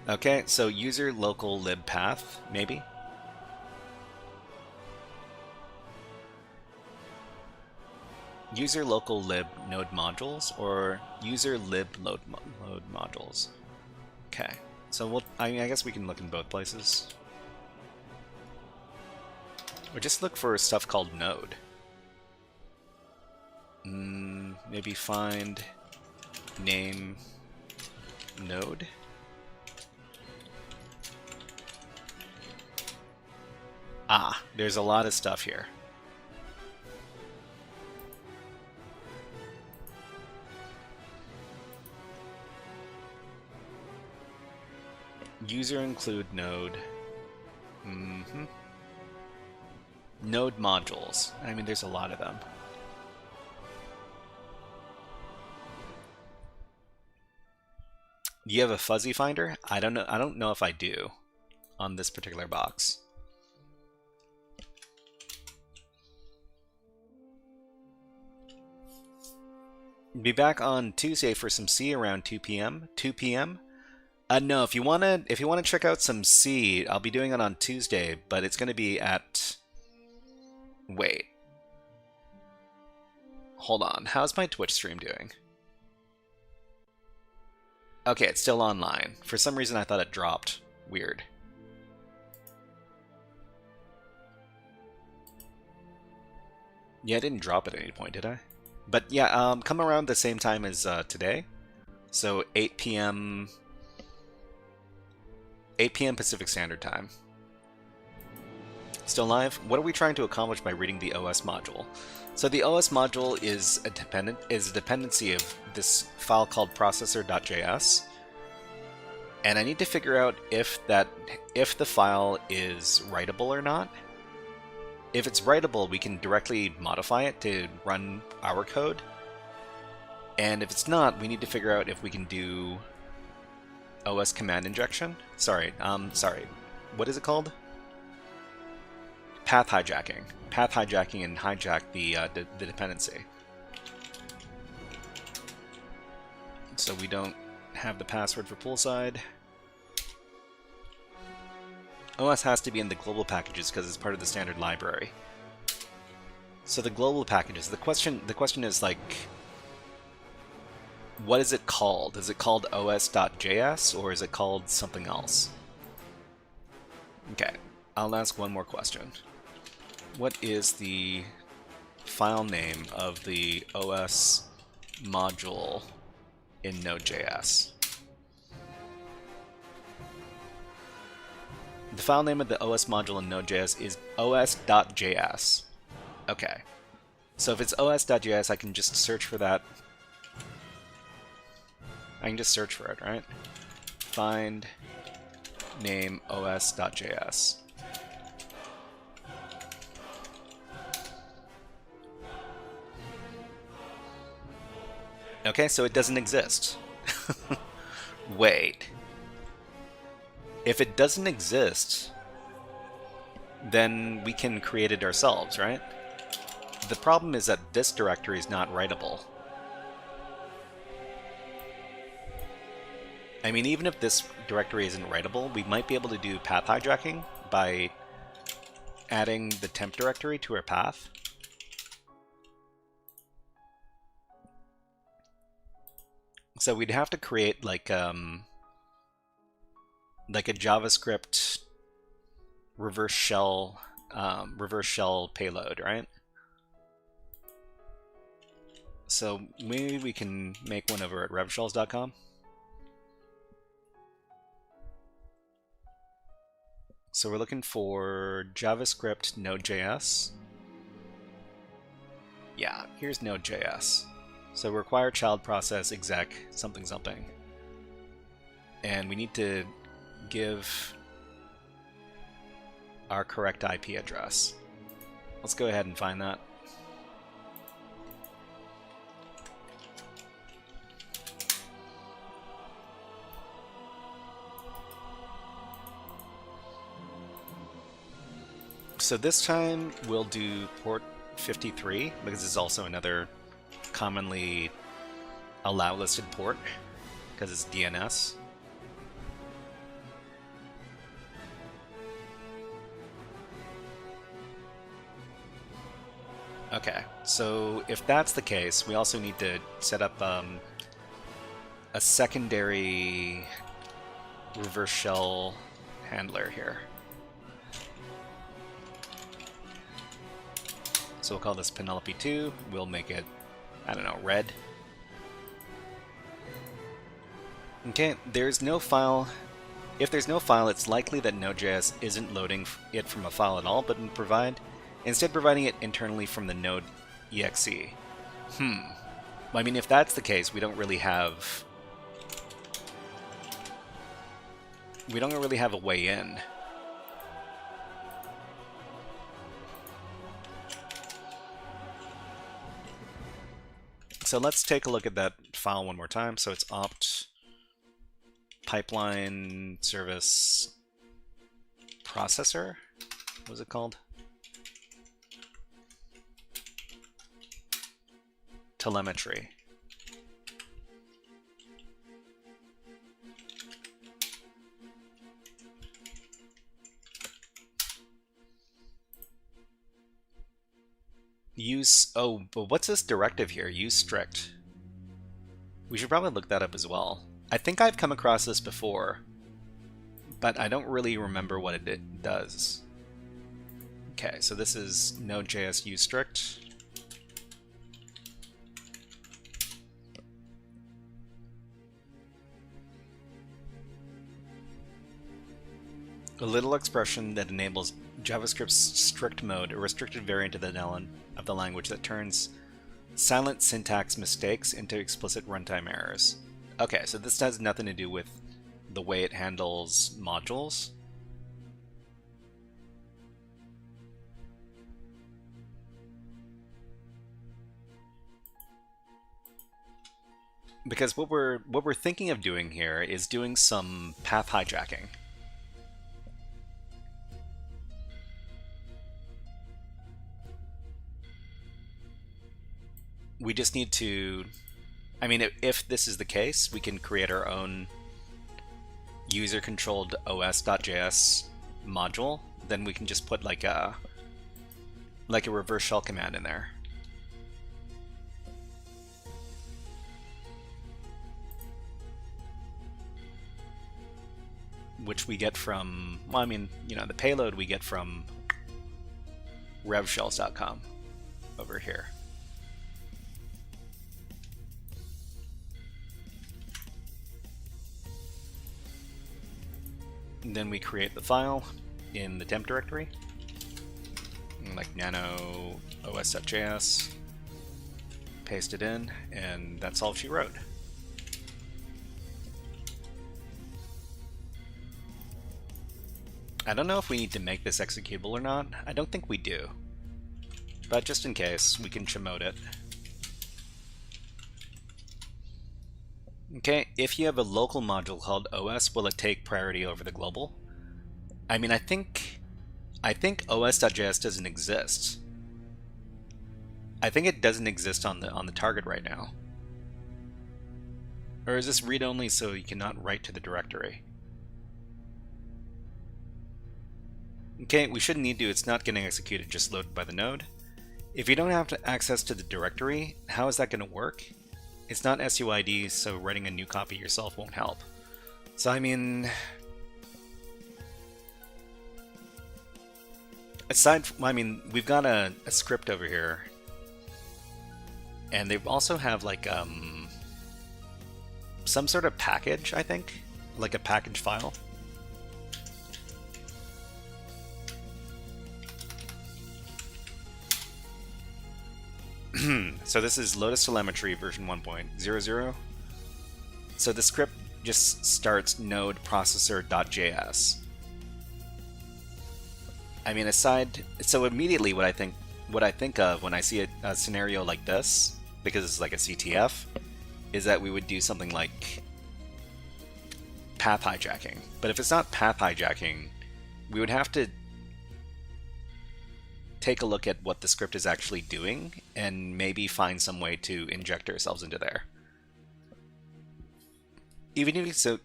Okay, so user local lib path, maybe? User local lib node modules or user lib load modules. Okay, so I guess we can look in both places. Or just look for stuff called node. Maybe find name node. Ah, there's a lot of stuff here. User include node. Node modules. I mean, there's a lot of them. Do you have a fuzzy finder? I don't know. I don't know if I do on this particular box. Be back on Tuesday for some C around 2 p.m. 2 p.m. No, if you wanna check out some C, I'll be doing it on Tuesday, but it's gonna be at. Wait. Hold on. How's my Twitch stream doing? Okay, it's still online. For some reason, I thought it dropped. Weird. Yeah, I didn't drop at any point, did I? But yeah, come around the same time as today. So 8 p.m. 8 p.m. Pacific Standard Time. Still live? What are we trying to accomplish by reading the OS module? So the OS module is a dependency of this file called processor.js, and I need to figure out if the file is writable or not. If it's writable, we can directly modify it to run our code, and if it's not, we need to figure out if we can do OS command injection. Sorry, what is it called? Path hijacking. Path hijacking and hijack the dependency. So we don't have the password for poolside. OS has to be in the global packages because it's part of the standard library. So the global packages. The question is like, what is it called? Is it called os.js or is it called something else? Okay, I'll ask one more question. What is the file name of the OS module in Node.js? The file name of the OS module in Node.js is os.js. Okay. So if it's os.js, I can just search for that. I can just search for it, right? Find name os.js. Okay, so it doesn't exist. Wait. If it doesn't exist, then we can create it ourselves, right? The problem is that this directory is not writable. I mean, even if this directory isn't writable, we might be able to do path hijacking by adding the temp directory to our path. So we'd have to create like a JavaScript reverse shell payload, right? So maybe we can make one over at revshells.com. So we're looking for JavaScript Node.js. Yeah, here's Node.js. So require child process exec something something. And we need to give our correct IP address. Let's go ahead and find that. So this time we'll do port 53 because it's also another commonly allow listed port because it's DNS. Okay, so if that's the case, we also need to set up a secondary reverse shell handler here. So we'll call this Penelope 2. We'll make it, I don't know, red. Okay, there's no file. If there's no file, it's likely that Node.js isn't loading it from a file at all, but instead providing it internally from the node exe. I mean, if that's the case, we don't really have a way in. So let's take a look at that file one more time. So it's opt pipeline service processor. What was it called? Telemetry. But what's this directive here? Use strict. We should probably look that up as well. I think I've come across this before, but I don't really remember what it does. Okay, so this is Node.js use strict. A little expression that enables JavaScript's strict mode, a restricted variant of the language that turns silent syntax mistakes into explicit runtime errors. Okay, so this has nothing to do with the way it handles modules. Because what we're thinking of doing here is doing some path hijacking. We just need to, I mean, if this is the case, we can create our own user-controlled os.js module. Then we can just put like a reverse shell command in there. Which we get from, well, I mean, you know, the payload we get from revshells.com over here. And then we create the file in the temp directory, like nano os.js, paste it in, and that's all she wrote. I don't know if we need to make this executable or not. I don't think we do. But just in case, we can chmod it. Okay, if you have a local module called OS, will it take priority over the global? I mean, I think os.js doesn't exist. I think it doesn't exist on the target right now. Or is this read-only so you cannot write to the directory? Okay, we shouldn't need to. It's not getting executed, just loaded by the node. If you don't have access to the directory, how is that going to work? It's not SUID, so writing a new copy yourself won't help. So I mean, we've got a script over here, and they also have like some sort of package, I think, like a package file. So this is Lotus Telemetry version 1.00. So the script just starts node processor.js. I mean, so immediately what I think of when I see a scenario like this, because it's like a CTF, is that we would do something like path hijacking. But if it's not path hijacking, we would have to take a look at what the script is actually doing and maybe find some way to inject ourselves into there. Even if so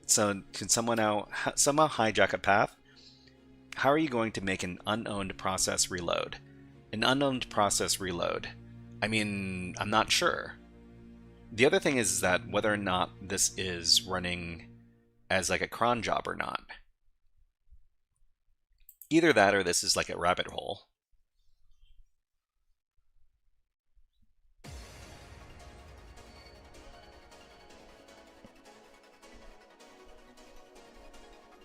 can someone now somehow hijack a path, how are you going to make an unowned process reload? An unknown process reload. I mean, I'm not sure. The other thing is that whether or not this is running as like a cron job or not. Either that or this is like a rabbit hole.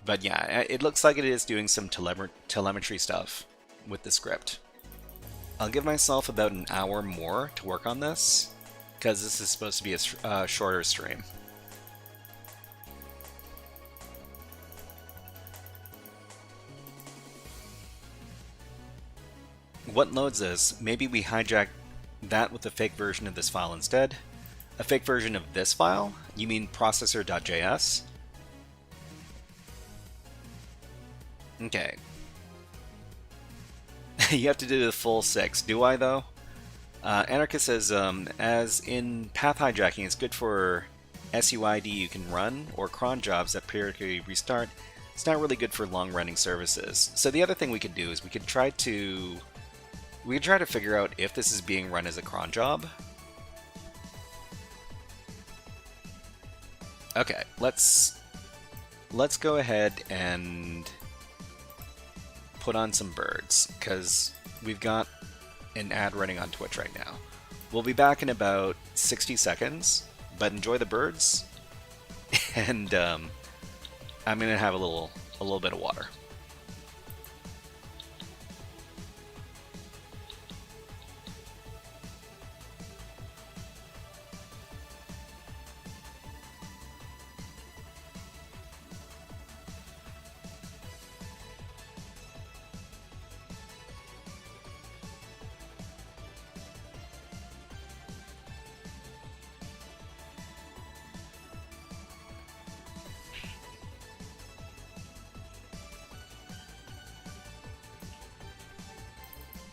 But yeah, it looks like it is doing some telemetry stuff with the script. I'll give myself about an hour more to work on this, because this is supposed to be a shorter stream. What loads this? Maybe we hijack that with a fake version of this file instead. A fake version of this file? You mean processor.js? Okay. You have to do the full 6. Do I, though? Anarchist says, as in path hijacking, it's good for SUID you can run, or cron jobs that periodically restart. It's not really good for long-running services. So the other thing we could do is we could try to figure out if this is being run as a cron job. Okay, let's go ahead and put on some birds, because we've got an ad running on Twitch right now. We'll be back in about 60 seconds, but enjoy the birds, and I'm gonna have a little bit of water.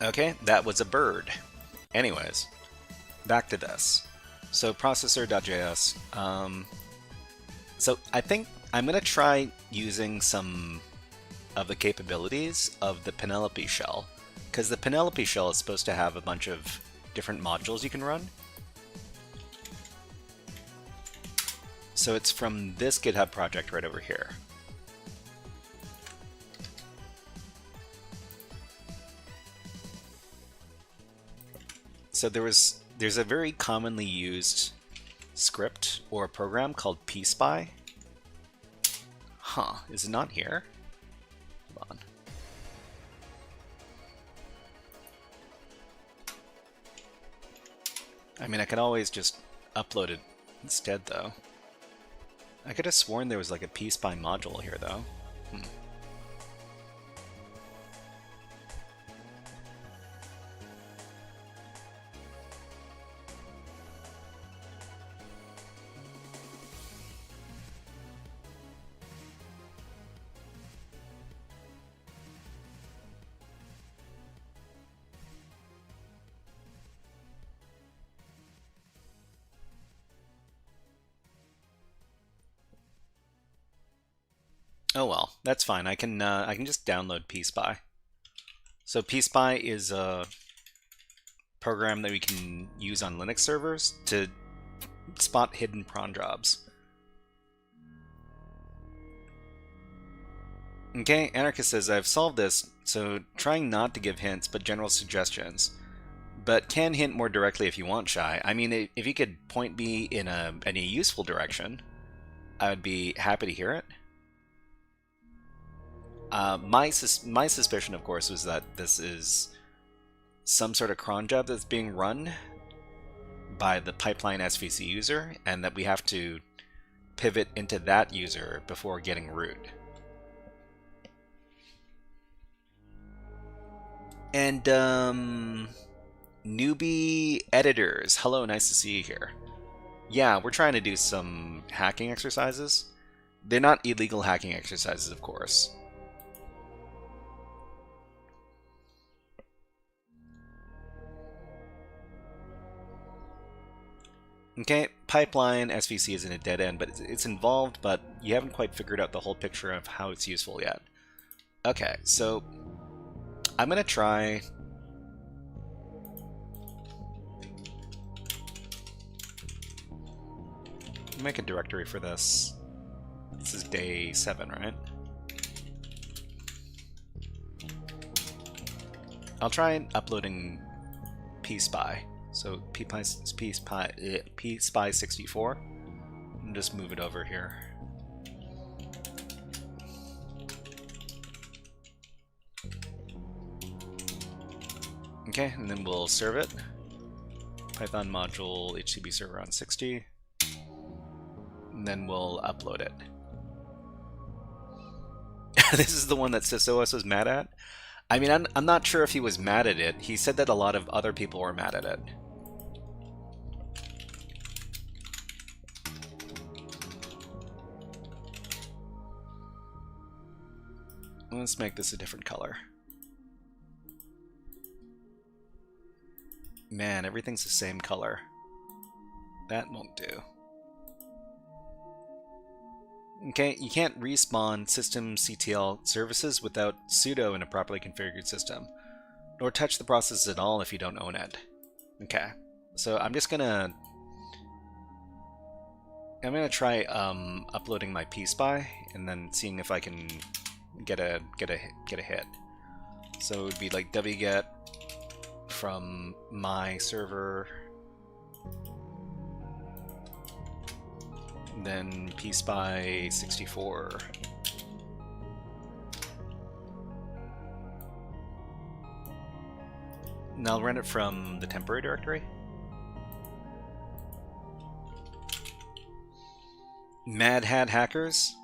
Okay, that was a bird. Anyways, back to this. So processor.js. So I think I'm going to try using some of the capabilities of the Penelope shell, because the Penelope shell is supposed to have a bunch of different modules you can run. So it's from this GitHub project right over here. So there's a very commonly used script or program called pspy. Huh, is it not here? Hold on. I mean, I could always just upload it instead, though. I could have sworn there was like a pspy module here, though. Oh well, that's fine. I can just download pspy. So pspy is a program that we can use on Linux servers to spot hidden cron jobs. Okay, Anarchist says, I've solved this, so trying not to give hints, but general suggestions. But can hint more directly if you want, Shy. I mean, if you could point me in a useful direction, I would be happy to hear it. My suspicion, of course, was that this is some sort of cron job that's being run by the pipeline SVC user, and that we have to pivot into that user before getting root. And, newbie editors, hello, nice to see you here. Yeah, we're trying to do some hacking exercises. They're not illegal hacking exercises, of course. Okay, pipeline SVC isn't a dead end, but it's involved, but you haven't quite figured out the whole picture of how it's useful yet. Okay, so I'm going to try Make a directory for this. This is day 7, right? I'll try uploading pspy. So pspy 64. And just move it over here. Okay, and then we'll serve it. Python module HTTP server on 60. And then we'll upload it. This is the one that SysOS was mad at? I mean, I'm not sure if he was mad at it. He said that a lot of other people were mad at it. Let's make this a different color. Man, everything's the same color. That won't do. Okay, you can't respawn systemctl services without sudo in a properly configured system, nor touch the process at all if you don't own it. Okay, so I'm gonna try uploading my pspy and then seeing if I can get a hit. So it would be like wget from my server, then pspy 64. And I'll run it from the temporary directory. Mad Hat Hackers.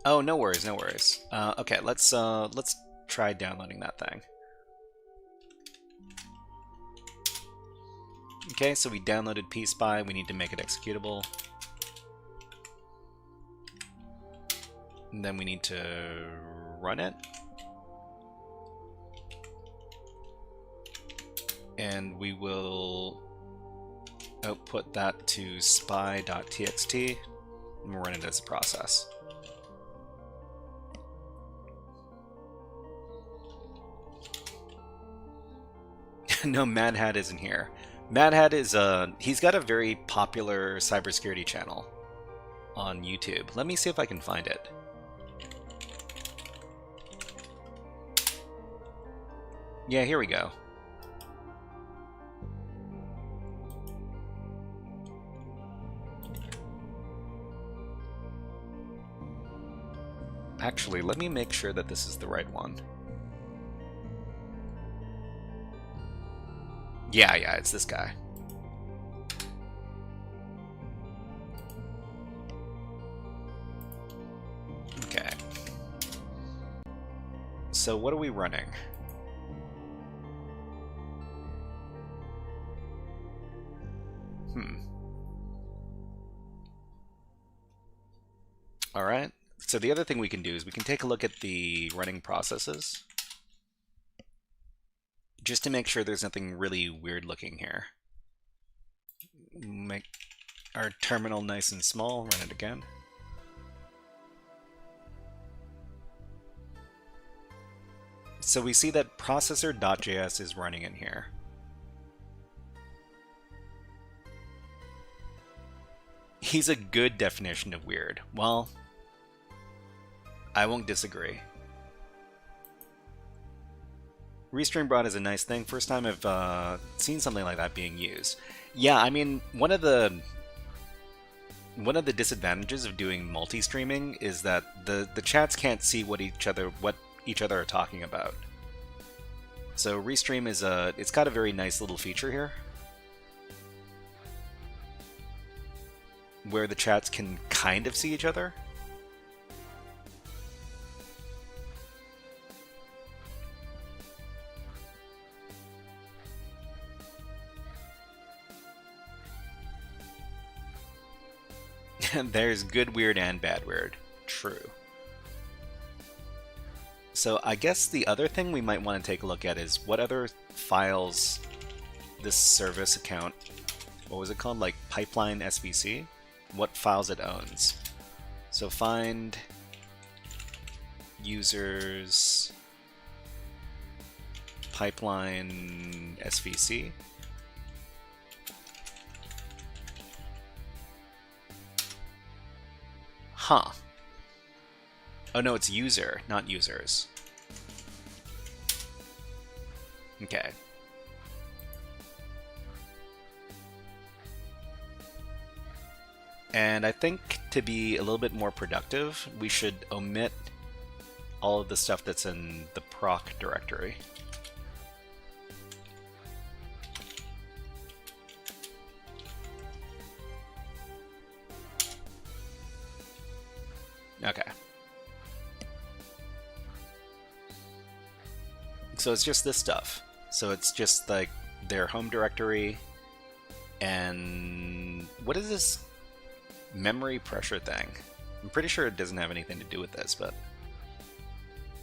Oh, no worries, no worries. Okay, let's try downloading that thing. Okay, so we downloaded pspy. We need to make it executable. And then we need to run it. And we will output that to spy.txt and we'll run it as a process. No, Mad Hat isn't here. Mad Hat is he's got a very popular cybersecurity channel on YouTube. Let me see if I can find it. Yeah, here we go. Actually, let me make sure that this is the right one. Yeah, it's this guy. Okay. So what are we running? All right. So the other thing we can do is we can take a look at the running processes, just to make sure there's nothing really weird looking here. Make our terminal nice and small, run it again. So we see that processor.js is running in here. He's a good definition of weird. Well, I won't disagree. Restream broad is a nice thing. First time I've seen something like that being used. Yeah, I mean, one of the disadvantages of doing multi-streaming is that the chats can't see what each other are talking about. So Restream is it's got a very nice little feature here, where the chats can kind of see each other. There's good weird and bad weird. True. So I guess the other thing we might want to take a look at is what other files this service account, what was it called? Like pipeline SVC? What files it owns. So find users pipeline SVC. Huh. Oh no, it's user, not users. Okay. And I think to be a little bit more productive, we should omit all of the stuff that's in the proc directory. Okay. So it's just this stuff. So it's just like their home directory and what is this memory pressure thing? I'm pretty sure it doesn't have anything to do with this, but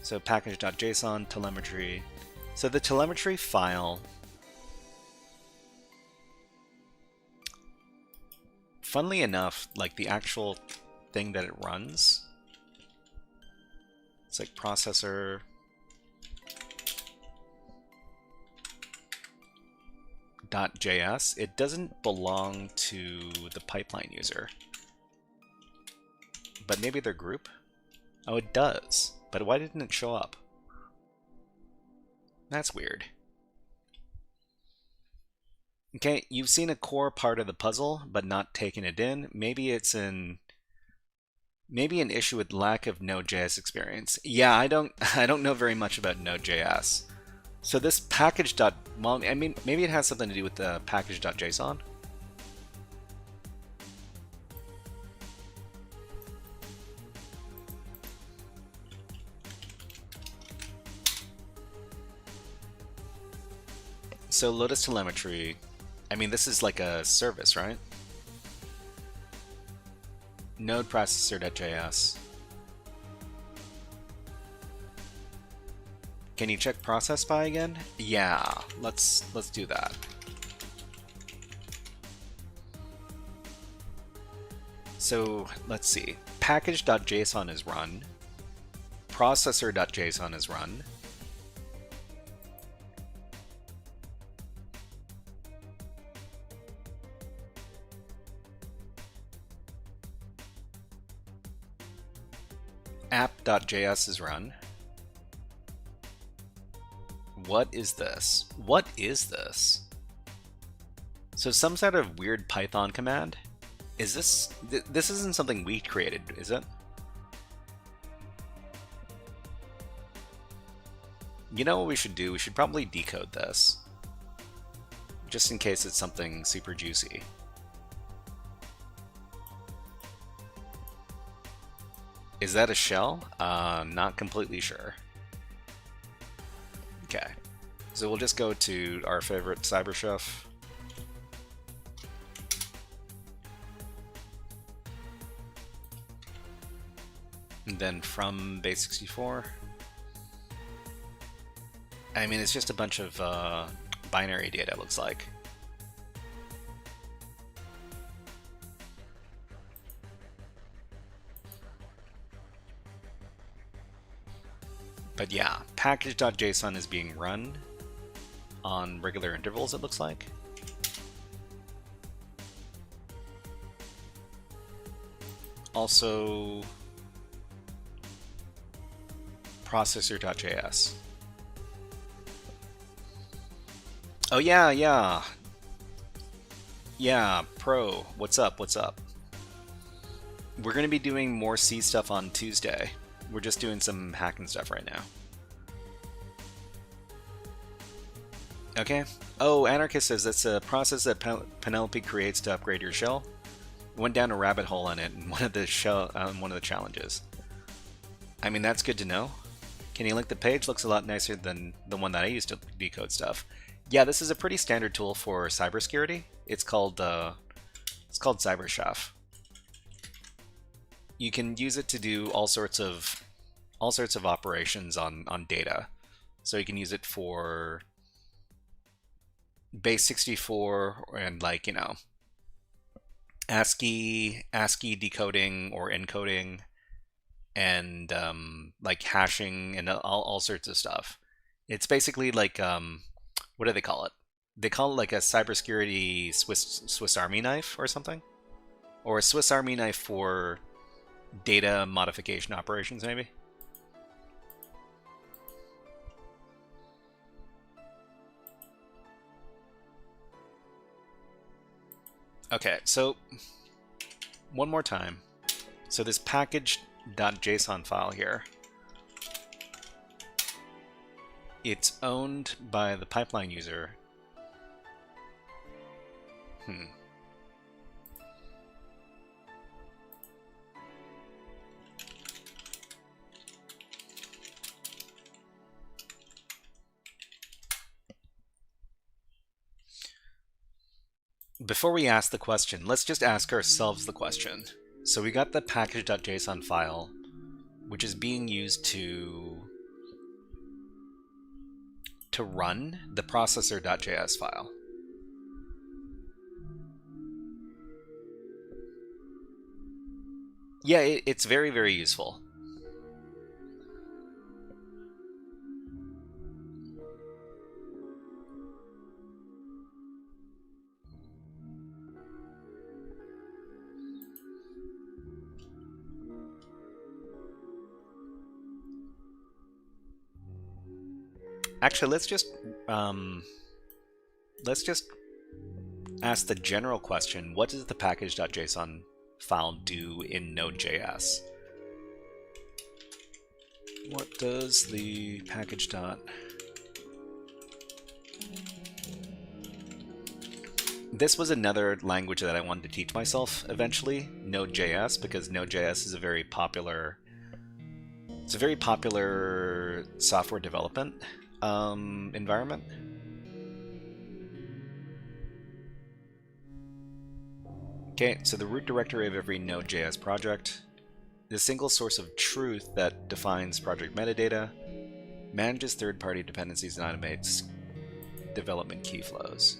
so package.json, telemetry. So the telemetry file, funnily enough, like the actual thing that it runs, it's like processor .js. It doesn't belong to the pipeline user. But maybe their group? Oh, it does. But why didn't it show up? That's weird. Okay, you've seen a core part of the puzzle, but not taken it in. Maybe it's an issue with lack of Node.js experience. Yeah, I don't know very much about Node.js. So this package. Well, I mean, maybe it has something to do with the package.json. So Lotus telemetry, I mean, this is like a service, right? Node processor.js. Can you check process by again? Yeah, let's do that. So let's see. Package.json is run. Processor.json is run. App.js is run. What is this? What is this? So some sort of weird Python command? Is this... This isn't something we created, is it? You know what we should do? We should probably decode this. Just in case it's something super juicy. Is that a shell? Not completely sure. Okay, so we'll just go to our favorite CyberChef. And then from base64. I mean, it's just a bunch of binary data, looks like. But yeah, package.json is being run on regular intervals, it looks like. Also, processor.js. Oh yeah, yeah. Yeah, Pro, what's up, what's up? We're going to be doing more C stuff on Tuesday. We're just doing some hacking stuff right now. Okay. Oh, Anarchist says that's a process that Penelope creates to upgrade your shell. Went down a rabbit hole on it in one of the challenges. I mean, that's good to know. Can you link the page? Looks a lot nicer than the one that I used to decode stuff. Yeah, this is a pretty standard tool for cybersecurity. It's called CyberChef. You can use it to do all sorts of operations on data. So you can use it for base64 and, like, you know, ASCII decoding or encoding, and like hashing and all sorts of stuff. It's basically like what do they call it? They call it like a cybersecurity Swiss Army knife or something, or a Swiss Army knife for data modification operations, maybe? Okay, so one more time. So this package.json file here, it's owned by the pipeline user. Before we ask the question, let's just ask ourselves the question. So we got the package.json file, which is being used to run the processor.js file. Yeah, it's very, very useful. Actually, let's just ask the general question: what does the package.json file do in Node.js? What does the package dot? This was another language that I wanted to teach myself eventually, Node.js, because Node.js is a very popular software development environment. Okay, so the root directory of every Node.js project, the single source of truth that defines project metadata, manages third-party dependencies and automates development key flows.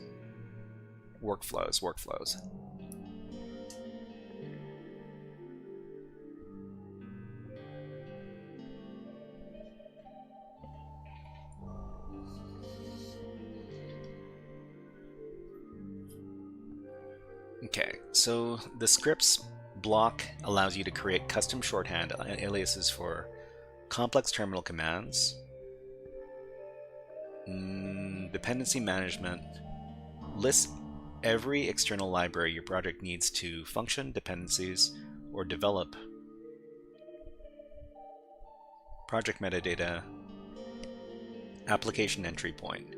Workflows. Okay, so the scripts block allows you to create custom shorthand aliases for complex terminal commands, dependency management, lists every external library your project needs to function, dependencies, or develop, project metadata, application entry point.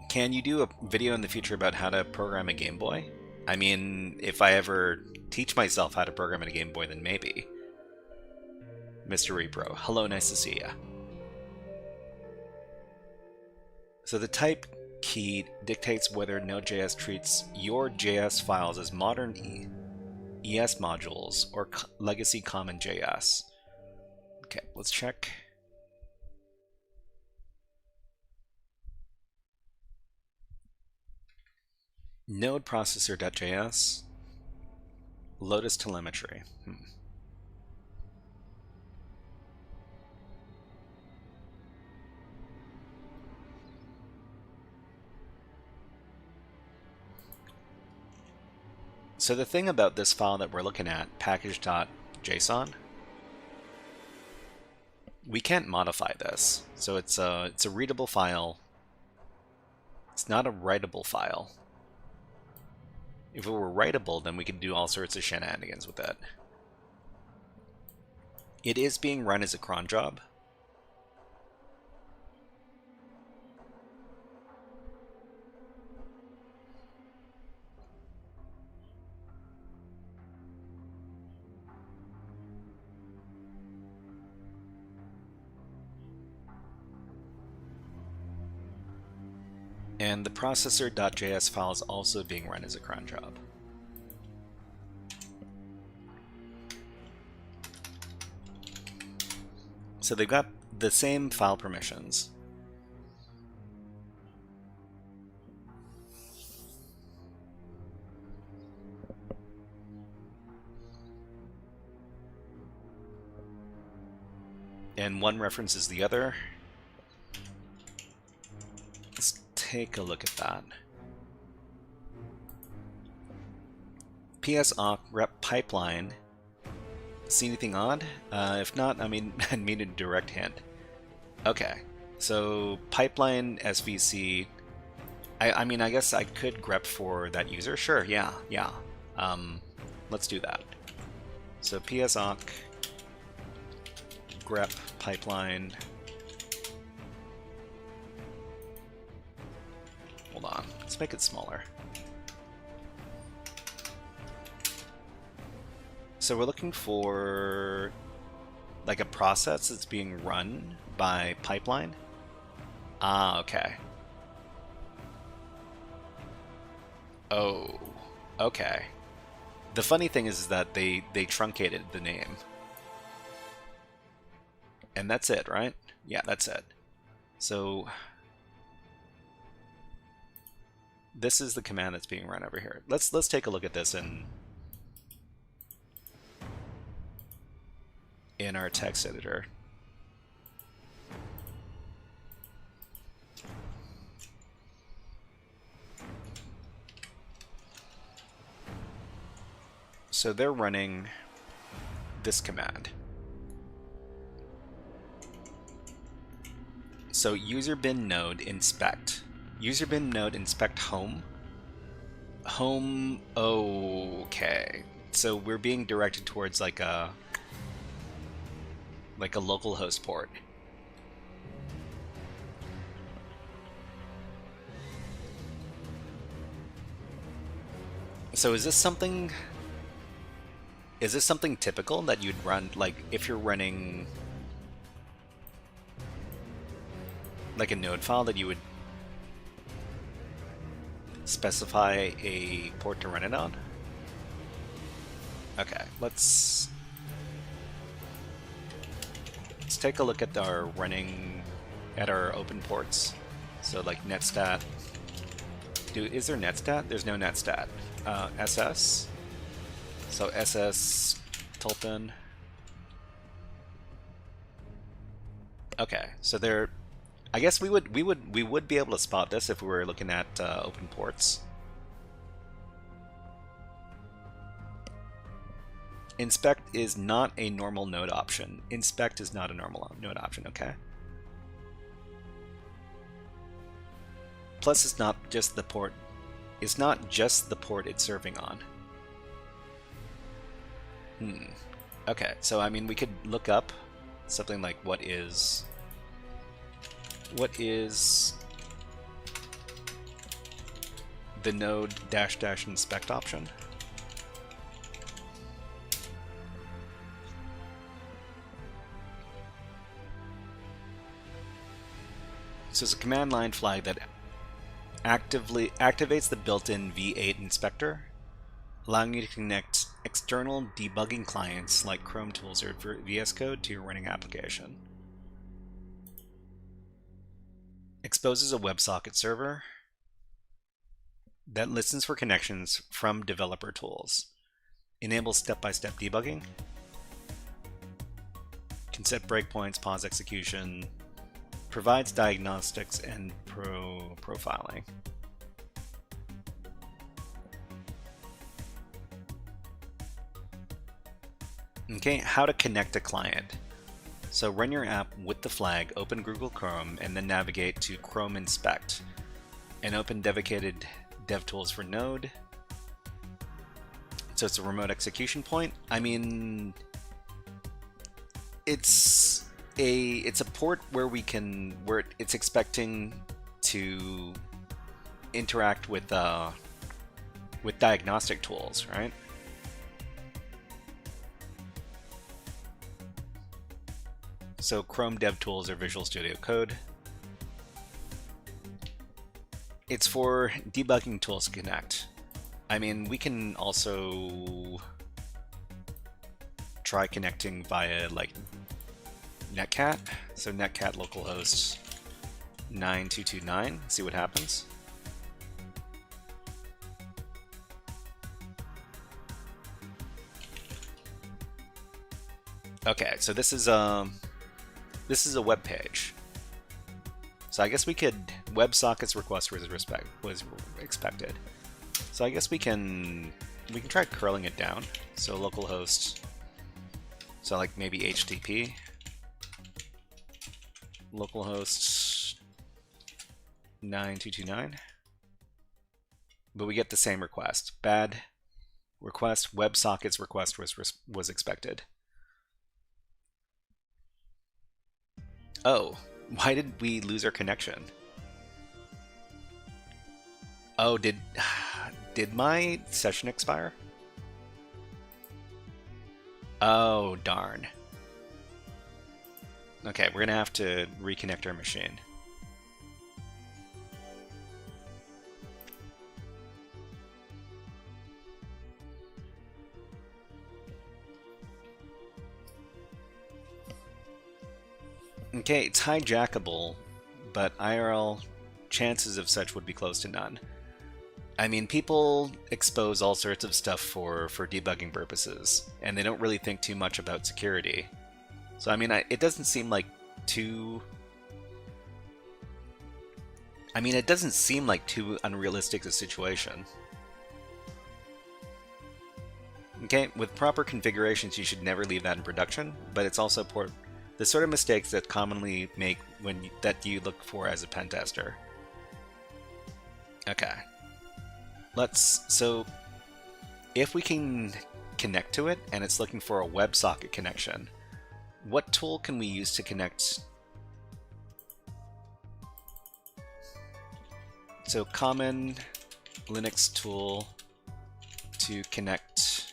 Can you do a video in the future about how to program a Game Boy? I mean, if I ever teach myself how to program a Game Boy, then maybe. Mr. Repro, hello, nice to see ya. So the type key dictates whether Node.js treats your JS files as modern ES modules or legacy common JS. Okay, let's check. Node processor.js, Lotus telemetry. So the thing about this file that we're looking at, package.json, we can't modify this. So it's a readable file. It's not a writable file. If it were writable, then we could do all sorts of shenanigans with it. It is being run as a cron job. And the processor.js file is also being run as a cron job. So they've got the same file permissions. And one references the other. Let's take a look at that. PS awk rep pipeline. See anything odd? If not, I mean, I need a direct hint. Okay, so pipeline SVC. I mean, I guess I could grep for that user. Sure, yeah. Let's do that. So PS awk grep pipeline. Hold on, let's make it smaller. So we're looking for like a process that's being run by pipeline. Ah, okay. Oh, okay. The funny thing is that they truncated the name. And that's it, right? Yeah, that's it. So this is the command that's being run over here. Let's take a look at this in our text editor. So they're running this command. So user bin node inspect. User bin node inspect home. Home, okay. So we're being directed towards like a localhost port. So is this something typical that you'd run, like if you're running like a node file, that you would specify a port to run it on? Okay, let's take a look at our open ports. So like netstat. Is there netstat? There's no netstat. SS. So SS Tulpen. Okay, so there. I guess we would be able to spot this if we were looking at open ports. Inspect is not a normal node option. Inspect is not a normal node option, okay? Plus, it's not just the port. It's not just the port it's serving on. Okay, so I mean, we could look up something like what is the node -- inspect option. So it's a command line flag that activates the built-in V8 inspector, allowing you to connect external debugging clients like Chrome tools or VS Code to your running application. Exposes a WebSocket server that listens for connections from developer tools. Enables step-by-step debugging. Can set breakpoints, pause execution. Provides diagnostics and profiling. Okay, how to connect a client. So run your app with the flag, open Google Chrome, and then navigate to Chrome Inspect, and open dedicated DevTools for Node. So it's a remote execution point. I mean, it's a port where it's expecting to interact with diagnostic tools, right? So Chrome DevTools or Visual Studio Code. It's for debugging tools to connect. I mean, we can also try connecting via like netcat. So netcat localhost 9229. See what happens. Okay, so this is a web page. So I guess we could WebSockets request was expected. So I guess we can we can try curling it down. So localhost, so like maybe HTTP, localhost 9229, but we get the same request. Bad request, WebSockets request was expected. Oh, why did we lose our connection? Oh, did my session expire? Oh, darn. Okay, we're gonna have to reconnect our machine. Okay, it's hijackable, but IRL chances of such would be close to none. I mean, people expose all sorts of stuff for debugging purposes, and they don't really think too much about security. So, I mean, it doesn't seem like too... I mean, it doesn't seem like too unrealistic a situation. Okay, with proper configurations, you should never leave that in production, but it's also the sort of mistakes that commonly make that you look for as a pen tester. Okay. So if we can connect to it and it's looking for a WebSocket connection, what tool can we use to connect? So common Linux tool to connect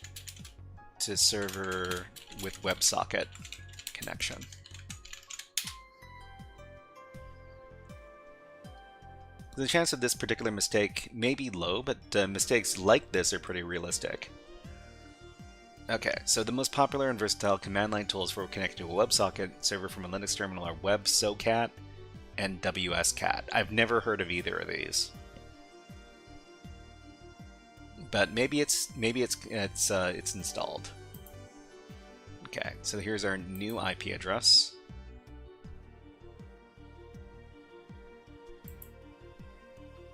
to server with WebSocket connection. The chance of this particular mistake may be low, but mistakes like this are pretty realistic. Okay, so the most popular and versatile command line tools for connecting to a WebSocket server from a Linux terminal are WebSoCat and WSCat. I've never heard of either of these, but maybe it's installed. Okay, so here's our new IP address.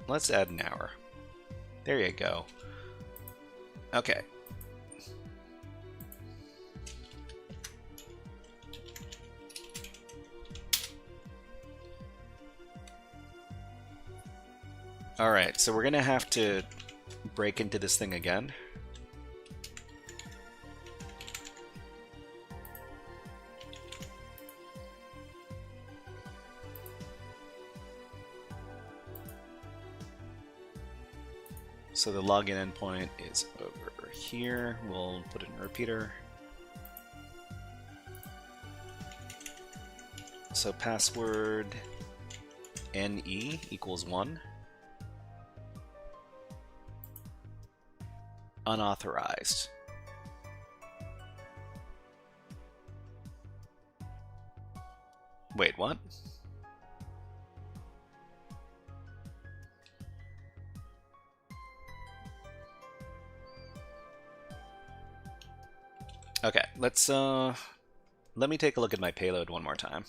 Let's add an hour. There you go. Okay. Alright, so we're gonna have to break into this thing again. So the login endpoint is over here. We'll put it in a repeater. So password NE equals 1. Unauthorized. Wait, what? Okay, let me take a look at my payload one more time,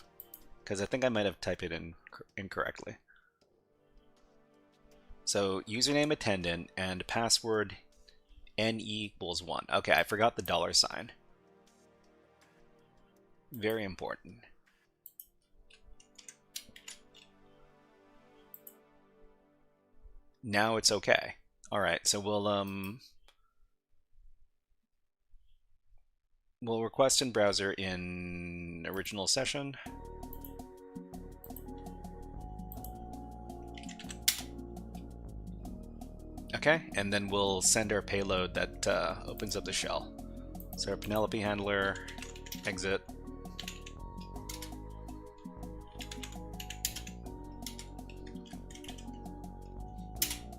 because I think I might have typed it in incorrectly. So username attendant and password N equals 1. Okay, I forgot the $sign. Very important. Now it's okay. All right, so we'll request in browser in original session. Okay, and then we'll send our payload that opens up the shell. So our Penelope handler, exit.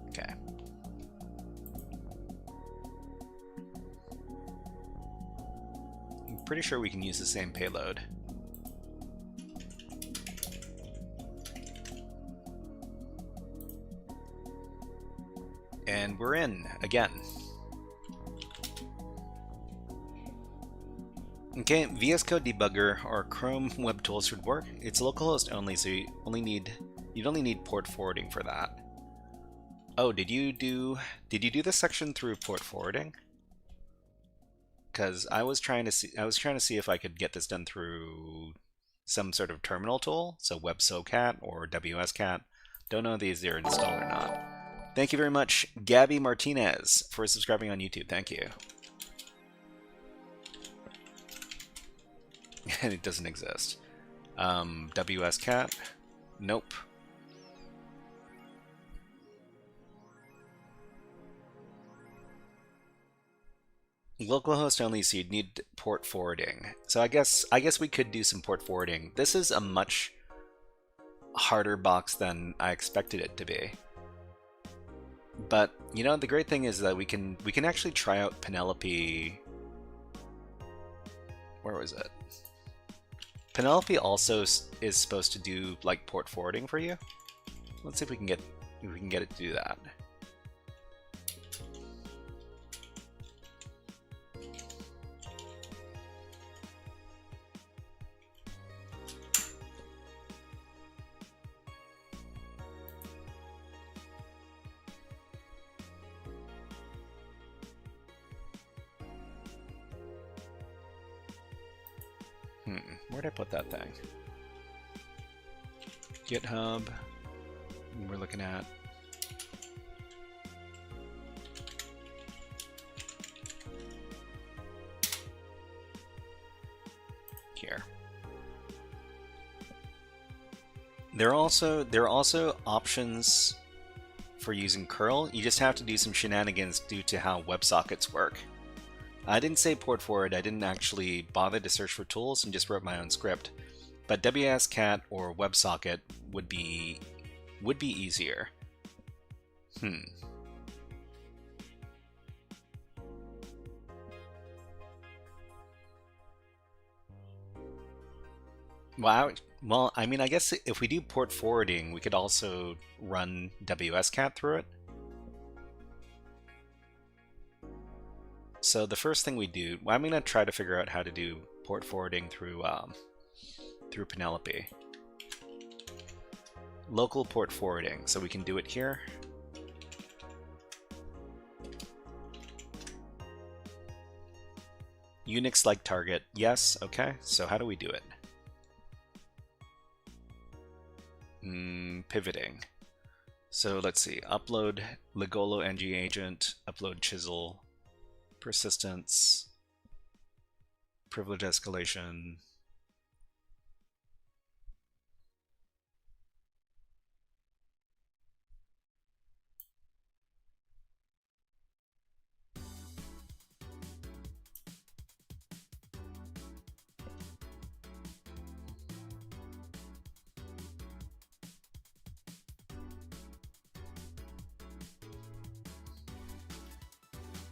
Okay. I'm pretty sure we can use the same payload. And we're in again. Okay, VS Code Debugger or Chrome Web Tools should work. It's localhost only, so you'd only need port forwarding for that. Oh, did you do this section through port forwarding? Because I was trying to see if I could get this done through some sort of terminal tool, so WebSoCat or WSCat. Don't know if these are installed or not. Thank you very much, Gabby Martinez, for subscribing on YouTube. Thank you. And it doesn't exist. WSCat? Nope. Localhost only, so you'd need port forwarding. So I guess we could do some port forwarding. This is a much harder box than I expected it to be. But you know, the great thing is that we can actually try out Penelope. Where was it? Penelope also is supposed to do like port forwarding for you. Let's see if we can get it to do that. Where'd I put that thing? GitHub. We're looking at here. There are also options for using curl. You just have to do some shenanigans due to how WebSockets work. I didn't say port forward, I didn't actually bother to search for tools and just wrote my own script. But WSCat or WebSocket would be easier. Wow. Well, I mean, I guess if we do port forwarding, we could also run WSCat through it. So the first thing we do, well, I'm going to try to figure out how to do port forwarding through Penelope. Local port forwarding, so we can do it here. Unix-like target, yes, okay. So how do we do it? Pivoting. So let's see, upload Ligolo ng agent, upload chisel, persistence, privilege escalation.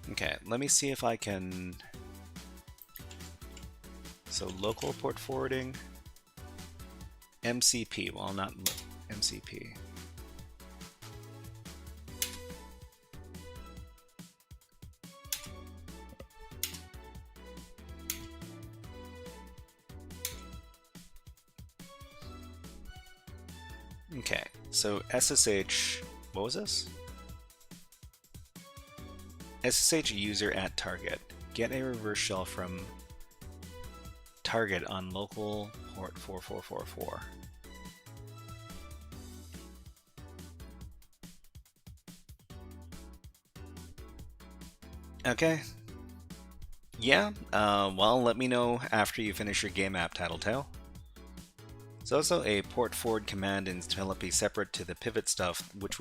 Okay, let me see if I can. So local port forwarding, MCP, well, not MCP. Okay, so SSH, what was this? SSH user at target. Get a reverse shell from target on local port 4444. Okay. Yeah, well, let me know after you finish your game app, Tattletale. There's also a port forward command in Penelope separate to the pivot stuff, which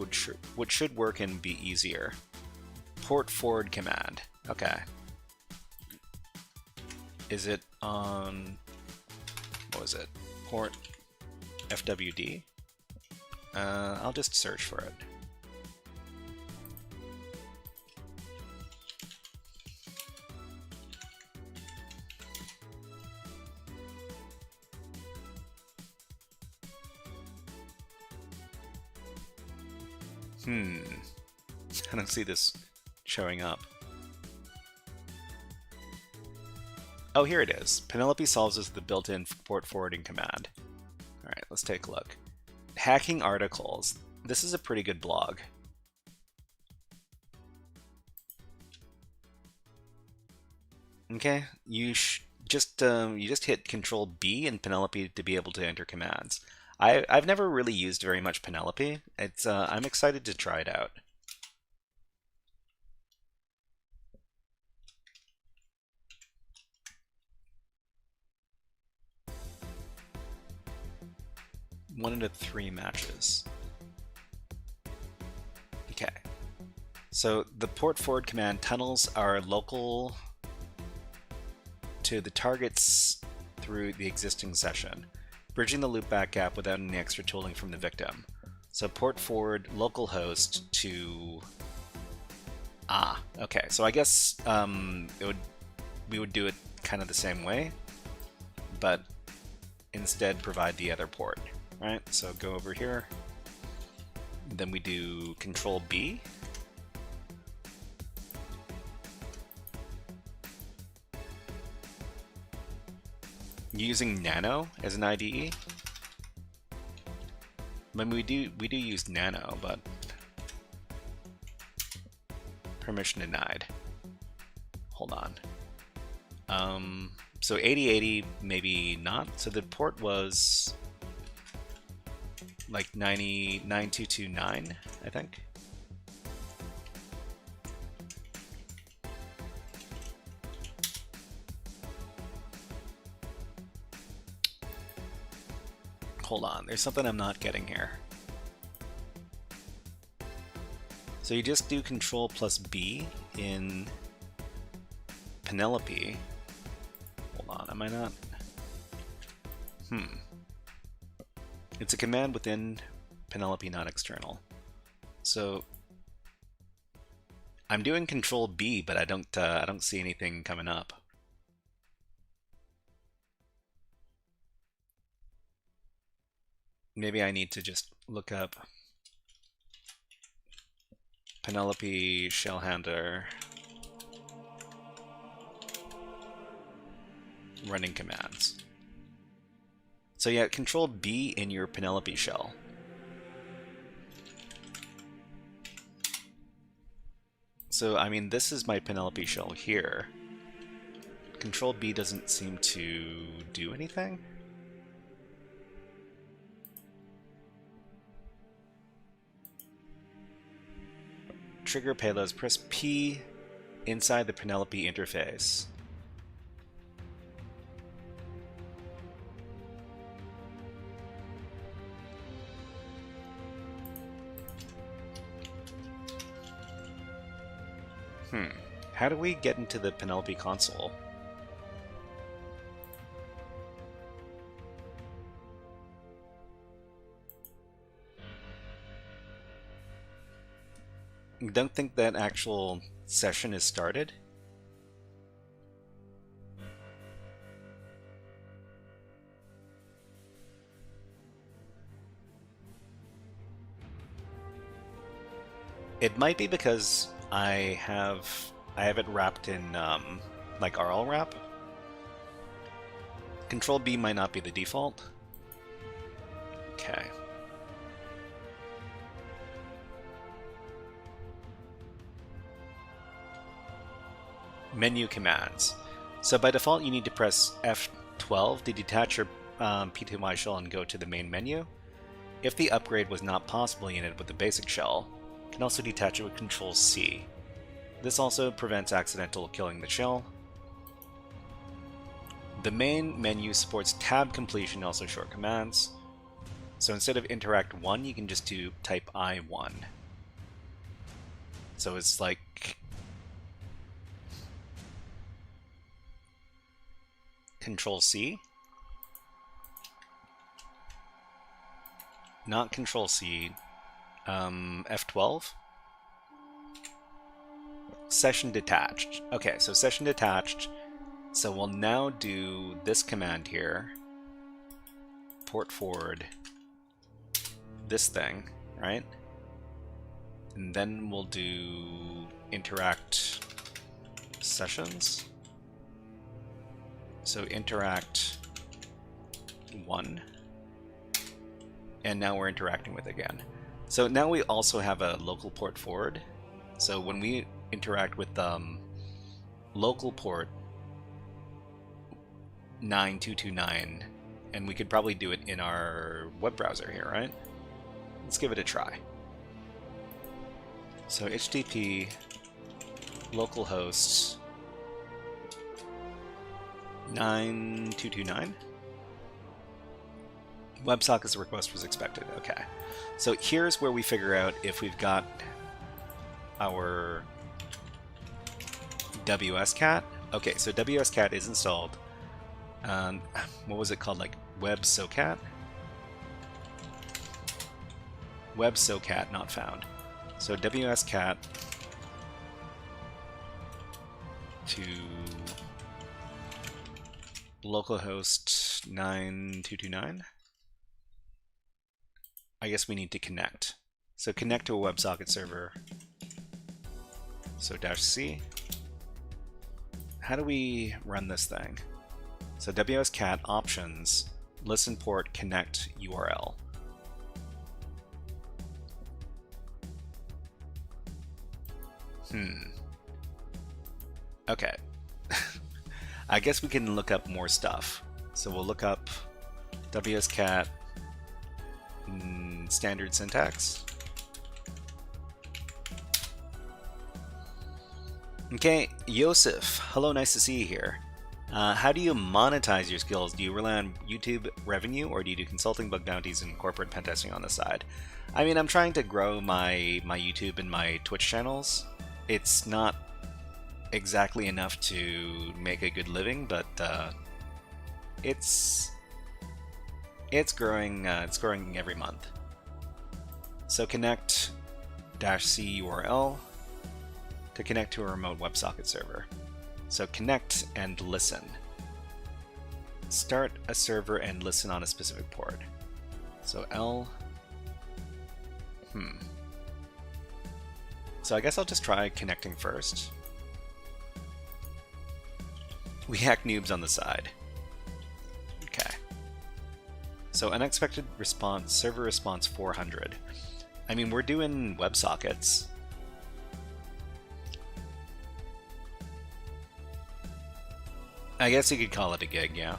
should work and be easier. Port forward command. Okay. Is it on, what was it? Port FWD? I'll just search for it. I don't see this showing up. Oh, here it is. Penelope solves us the built-in port forwarding command. Alright, let's take a look. Hacking articles. This is a pretty good blog. Okay, you just hit Control B in Penelope to be able to enter commands. I've never really used very much Penelope. It's I'm excited to try it out. One into 3 matches. Okay. So the port forward command tunnels are local to the targets through the existing session, bridging the loopback gap without any extra tooling from the victim. So port forward localhost to... okay. So I guess we would do it kind of the same way, but instead provide the other port. Right, so go over here, then we do Control B. Using Nano as an IDE. I mean, we do use Nano, but permission denied. Hold on. So 8080 maybe not. So the port was like 90229, I think. Hold on, there's something I'm not getting here. So you just do Control plus B in Penelope. Hold on, am I not? It's a command within Penelope, not external. So I'm doing Control B, but I don't see anything coming up. Maybe I need to just look up Penelope shell handler running commands. So yeah, Control B in your Penelope shell. So I mean, this is my Penelope shell here. Control B doesn't seem to do anything. Trigger payloads, press P inside the Penelope interface. How do we get into the Penelope console? Don't think that actual session is started. It might be because I have it wrapped in like RL wrap. Control B might not be the default. Okay. Menu commands. So by default you need to press F12 to detach your P2Y shell and go to the main menu. If the upgrade was not possible in it with the basic shell, you can also detach it with Control C. This also prevents accidental killing the shell. The main menu supports tab completion, also short commands. So instead of interact 1, you can just do type I1. So it's like Control C. Not Control C. F12. Session detached. Okay, so session detached. So we'll now do this command here. Port forward this thing, right? And then we'll do interact sessions. So interact 1. And now we're interacting with it again. So now we also have a local port forward. So when we interact with local port 9229, and we could probably do it in our web browser here, right? Let's give it a try. So HTTP localhost 9229. WebSocket's request was expected. Okay. So here's where we figure out if we've got our WSCat. Okay, so WSCat is installed. What was it called? Like WebSocket? WebSocket not found. So WSCat to localhost 9229. I guess we need to connect. So connect to a WebSocket server. So -C. How do we run this thing? So WSCat options, listen port, connect URL. Okay. I guess we can look up more stuff. So we'll look up WSCat standard syntax. Okay, Yosef, hello, nice to see you here. How do you monetize your skills? Do you rely on YouTube revenue, or do you do consulting, bug bounties, and corporate pen testing on the side? I mean, I'm trying to grow my YouTube and my Twitch channels. It's not exactly enough to make a good living, but it's growing. It's growing every month. So connect -C URL to connect to a remote WebSocket server. So connect and listen. Start a server and listen on a specific port. So L. So I guess I'll just try connecting first. We hack noobs on the side. Okay. So unexpected response, server response 400. I mean, we're doing WebSockets. I guess you could call it a gig, yeah.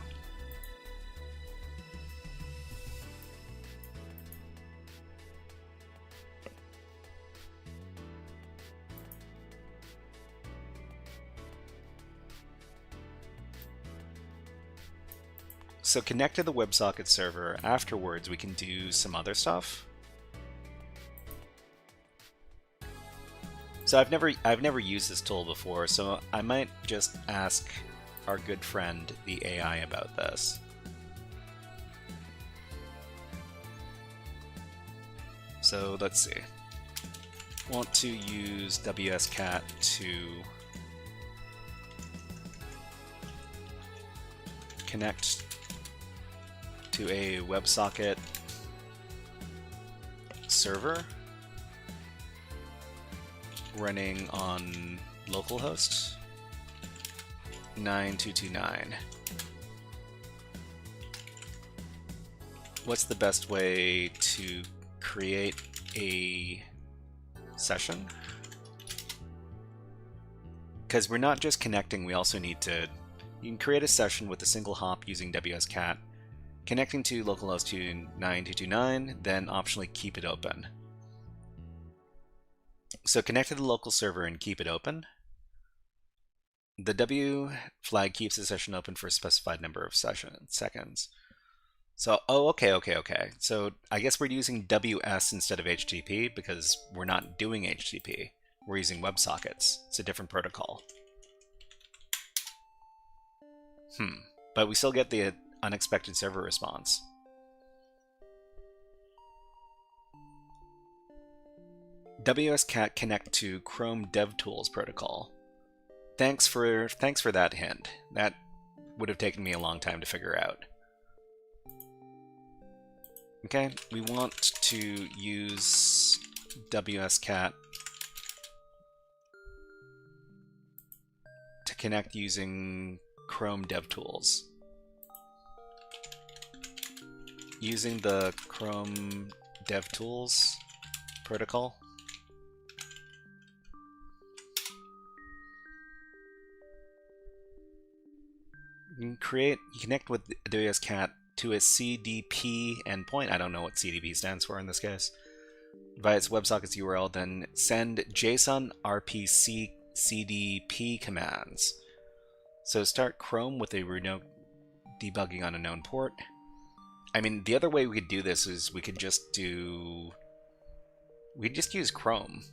So connect to the WebSocket server. Afterwards, we can do some other stuff. So I've never used this tool before, so I might just ask our good friend, the AI, about this. So let's see. Want to use WSCat to connect to a WebSocket server running on localhost 9229. What's the best way to create a session? Because we're not just connecting, we also need to... You can create a session with a single hop using WSCat, connecting to localhost 9229, then optionally keep it open. So connect to the local server and keep it open. The W flag keeps the session open for a specified number of seconds. So, oh, okay. So I guess we're using WS instead of HTTP because we're not doing HTTP. We're using WebSockets. It's a different protocol. But we still get the unexpected server response. WSCat connect to Chrome DevTools protocol. Thanks for that hint. That would have taken me a long time to figure out. Okay, we want to use WSCat to connect using Chrome DevTools. Using the Chrome DevTools protocol. You connect with AWS Cat to a CDP endpoint. I don't know what CDP stands for in this case. Via its WebSockets URL, then send JSON RPC CDP commands. So start Chrome with a remote debugging on a known port. I mean, the other way we could do this is we could just use Chrome.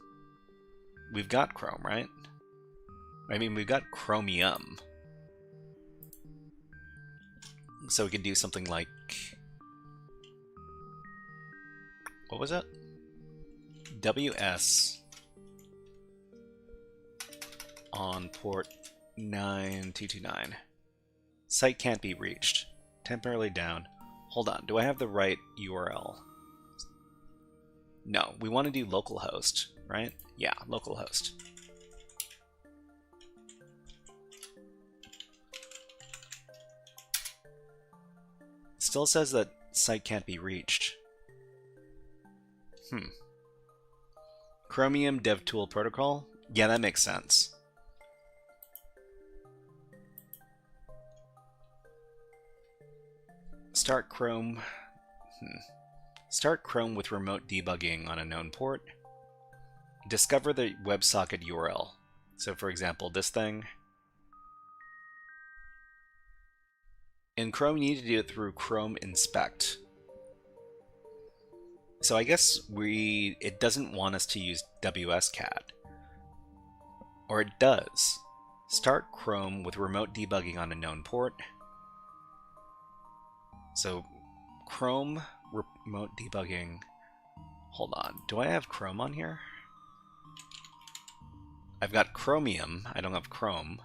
We've got Chrome, right? I mean, we've got Chromium. So we could do something like, what was it? WS on port 9229. Site can't be reached. Temporarily down. Hold on, do I have the right URL? No, we want to do localhost, right? Yeah, localhost. Still says that site can't be reached. Chromium DevTool protocol? Yeah, that makes sense. Start Chrome. Start Chrome with remote debugging on a known port. Discover the WebSocket URL. So for example, this thing. In Chrome, you need to do it through Chrome Inspect. So I guess it doesn't want us to use WSCat. Or it does. Start Chrome with remote debugging on a known port. So Chrome remote debugging. Hold on. Do I have Chrome on here? I've got Chromium. I don't have Chrome.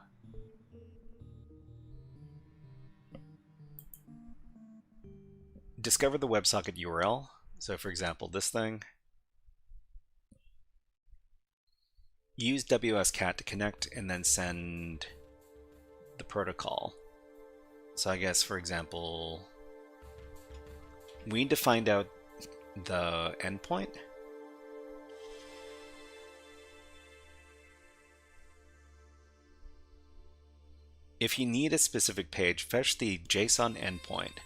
Discover the WebSocket URL. So for example, this thing. Use WSCat to connect and then send the protocol. So I guess, for example, we need to find out the endpoint. If you need a specific page, fetch the JSON endpoint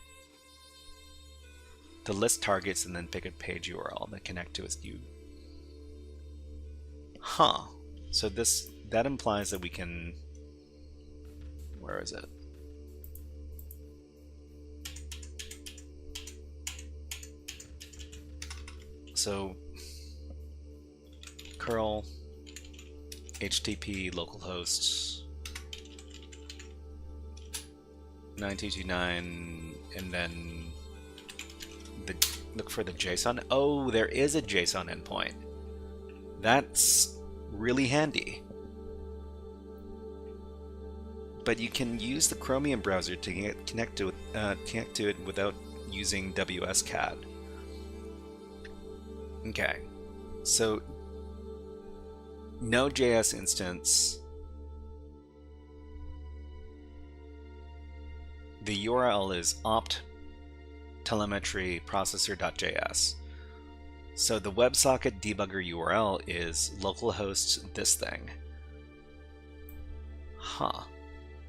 to list targets and then pick a page URL that connect to its view. So that implies that we can, where is it? So curl HTTP localhost 9229 and then look for the JSON. Oh, there is a JSON endpoint. That's really handy. But you can use the Chromium browser to connect to it without using WSCat. Okay, so Node.js instance. The URL is opt telemetry processor.js. So the WebSocket debugger URL is localhost this thing.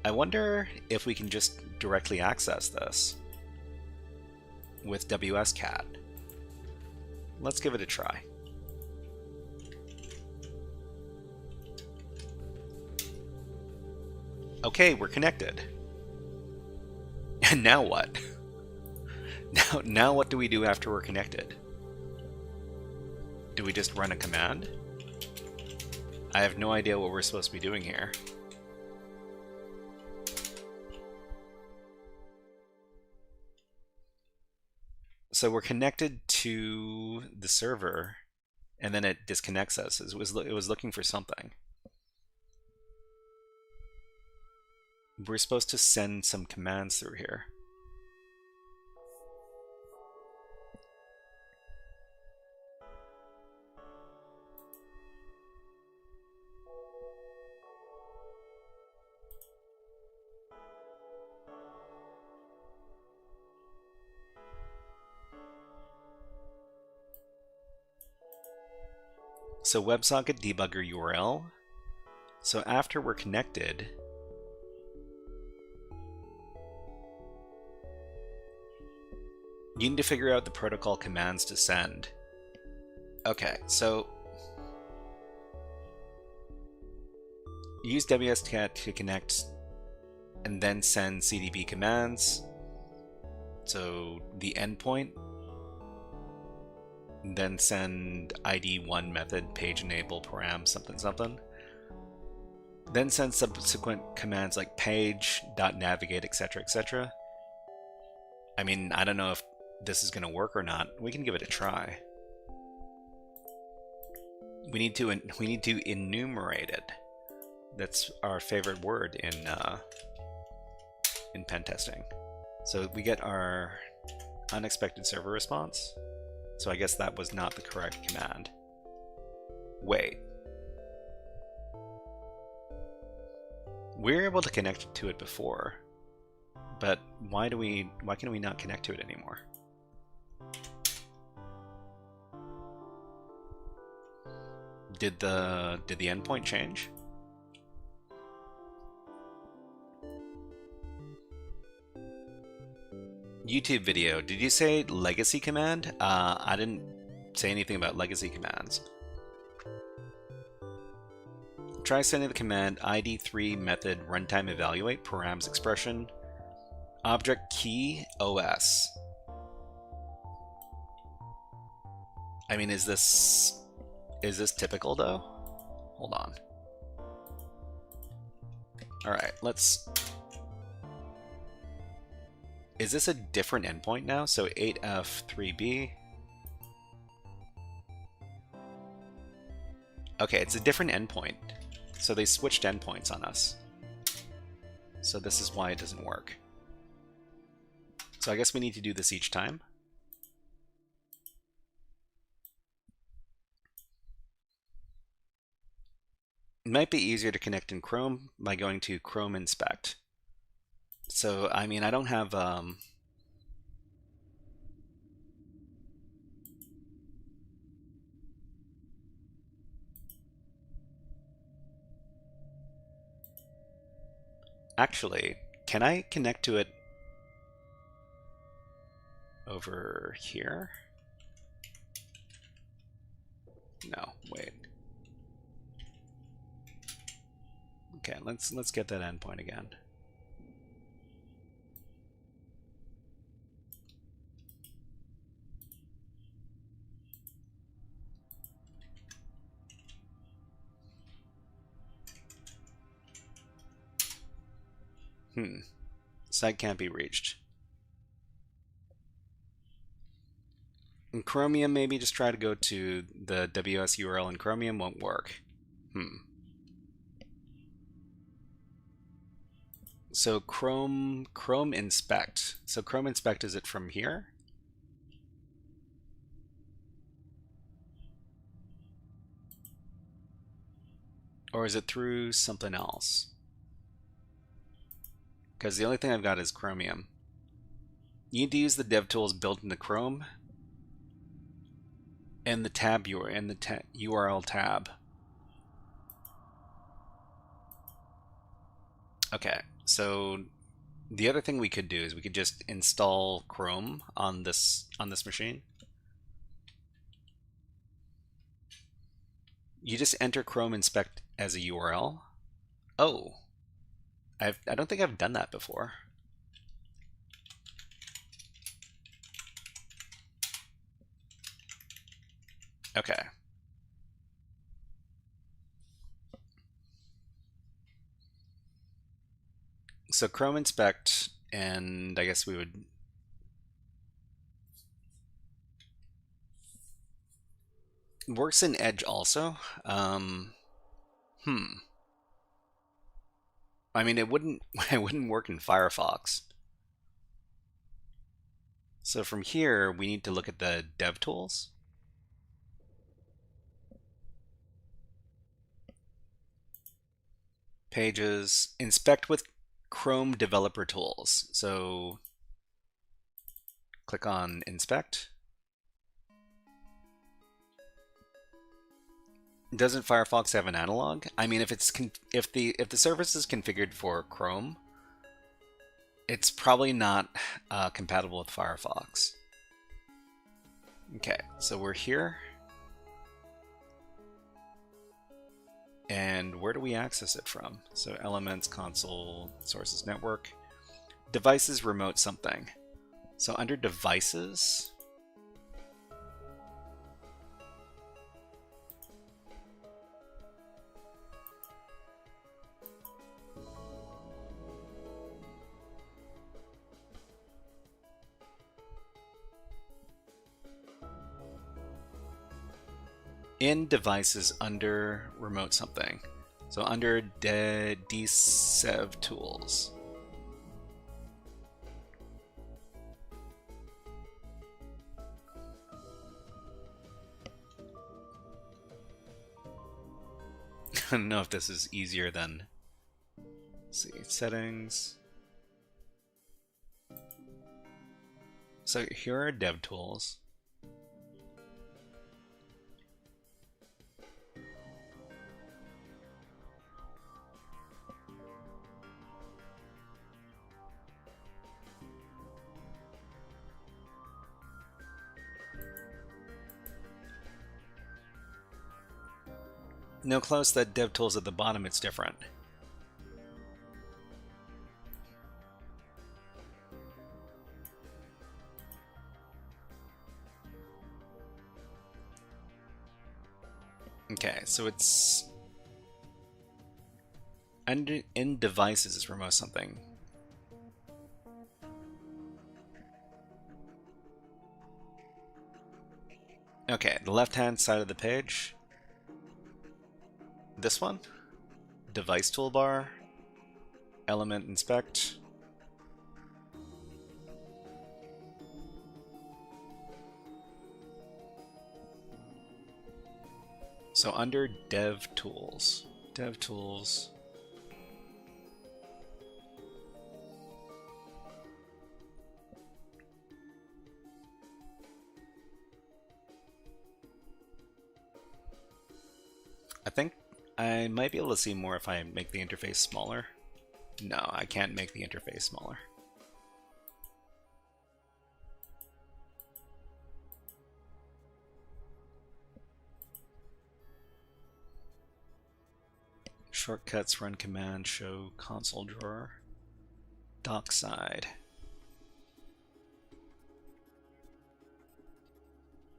I wonder if we can just directly access this with WSCat. Let's give it a try. Okay, we're connected. And now what? Now what do we do after we're connected? Do we just run a command? I have no idea what we're supposed to be doing here. So we're connected to the server, and then it disconnects us. It was looking for something. We're supposed to send some commands through here. So WebSocket debugger URL. So after we're connected, You need to figure out the protocol commands to send. Okay, so use WSCat to connect and then send CDB commands. So the endpoint, then send ID1 method, page enable param something something. Then send subsequent commands like page, .navigate, etc., etc. I mean, I don't know if this is going to work or not. We can give it a try. We need to enumerate it. That's our favorite word in pen testing. So we get our unexpected server response. So I guess that was not the correct command. Wait. We were able to connect to it before, but why can we not connect to it anymore? Did the endpoint change? YouTube video. Did you say legacy command? I didn't say anything about legacy commands. Try sending the command id3 method runtime evaluate params expression object key os. I mean, is this typical though? Hold on. All right, let's. Is this a different endpoint now? So 8f3b. Okay, it's a different endpoint. So they switched endpoints on us. So this is why it doesn't work. So I guess we need to do this each time. It might be easier to connect in Chrome by going to Chrome Inspect. So, I mean, I don't have actually, can I connect to it over here? No, wait. Okay, let's get that endpoint again. Site can't be reached. In Chromium, maybe just try to go to the WS URL in Chromium, won't work. So Chrome Inspect. So Chrome Inspect, is it from here? Or is it through something else? Because the only thing I've got is Chromium. You need to use the DevTools built into Chrome and the tab URL tab. Okay, so the other thing we could do is we could just install Chrome on this machine. You just enter Chrome Inspect as a URL. Oh. I don't think I've done that before. Okay. So Chrome Inspect, and I guess we would. Works in Edge also. I mean, it wouldn't work in Firefox. So from here, we need to look at the DevTools. Pages, inspect with Chrome Developer Tools. So click on Inspect. Doesn't Firefox have an analog? I mean, if the service is configured for Chrome, it's probably not compatible with Firefox. Okay, so we're here. And where do we access it from? So elements, console, sources, network, devices, remote something. So under devices, in devices under remote something. So under dsev tools. I don't know if this is easier than, let's see, settings. So here are dev tools. No, close that dev tools at the bottom, it's different. Okay, so it's under in devices is remote something. Okay, the left-hand side of the page. This one, device toolbar, element inspect. So under dev tools, I think I might be able to see more if I make the interface smaller. No, I can't make the interface smaller. Shortcuts, run command, show console drawer, dock side.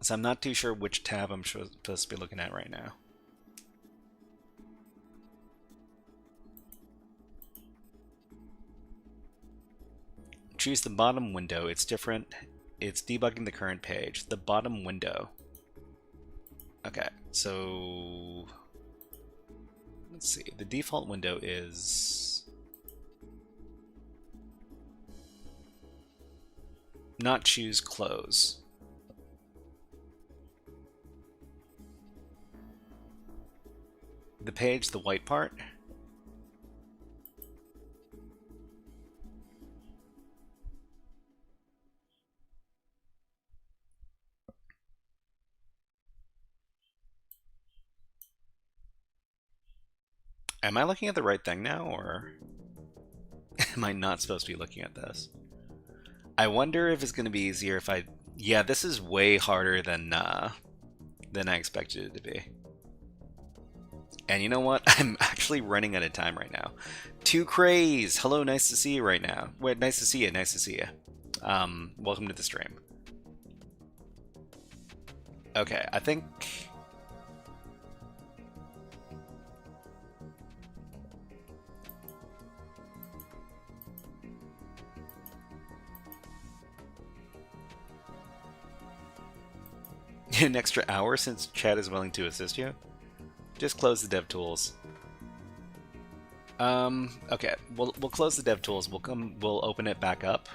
So I'm not too sure which tab I'm supposed to be looking at right now. Choose the bottom window. It's different. It's debugging the current page. The bottom window. Okay, so let's see. The default window is not choose close. The page, the white part. Am I looking at the right thing now, or am I not supposed to be looking at this? I wonder if it's going to be easier if I... Yeah, this is way harder than I expected it to be. And you know what? I'm actually running out of time right now. 2 Craze! Hello, nice to see you right now. Wait, nice to see you, nice to see you. Welcome to the stream. Okay, I think... an extra hour since Chad is willing to assist you? Just close the dev tools. Okay, we'll close the dev tools. We'll open it back up,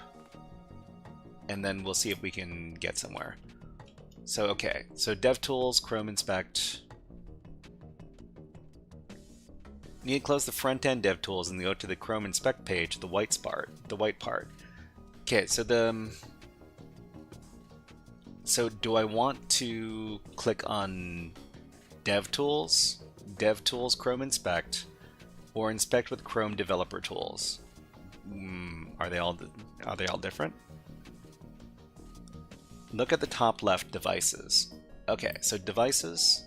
and then we'll see if we can get somewhere. So okay, so dev tools, Chrome inspect. You need to close the front end dev tools and go to the Chrome inspect page, the white part. Okay, so So do I want to click on DevTools, Chrome Inspect, or Inspect with Chrome Developer Tools? Are they all different? look at the top left, devices. Okay, so devices.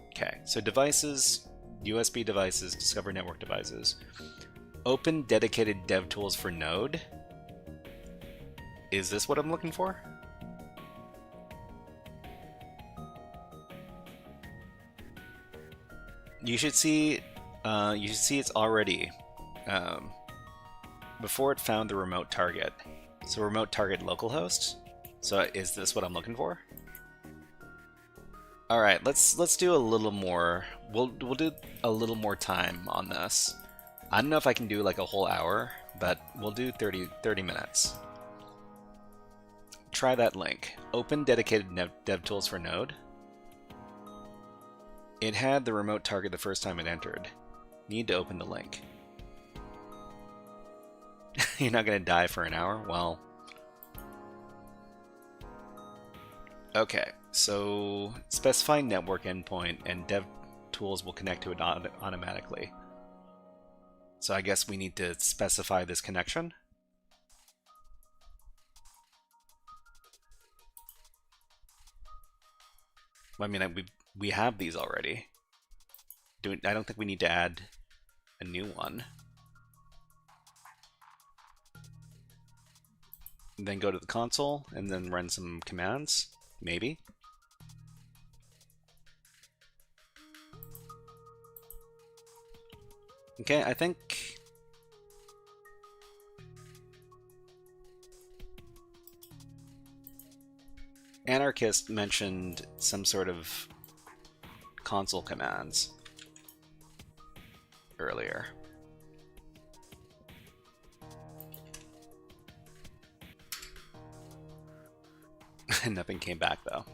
Okay, so devices, USB devices, discover network devices. Open dedicated dev tools for Node. Is this what I'm looking for? You should see it's already before it found the remote target. So remote target localhost. So is this what I'm looking for? All right, let's do a little more. We'll do a little more time on this. I don't know if I can do like a whole hour, but we'll do 30 minutes. Try that link. Open dedicated dev tools for Node. It had the remote target the first time it entered. Need to open the link. You're not going to die for an hour? Well. Okay, so specify network endpoint and dev tools will connect to it automatically. So I guess we need to specify this connection. I mean, we have these already. I don't think we need to add a new one. And then go to the console and then run some commands, maybe. Okay, I think Anarchist mentioned some sort of console commands earlier. Nothing came back though.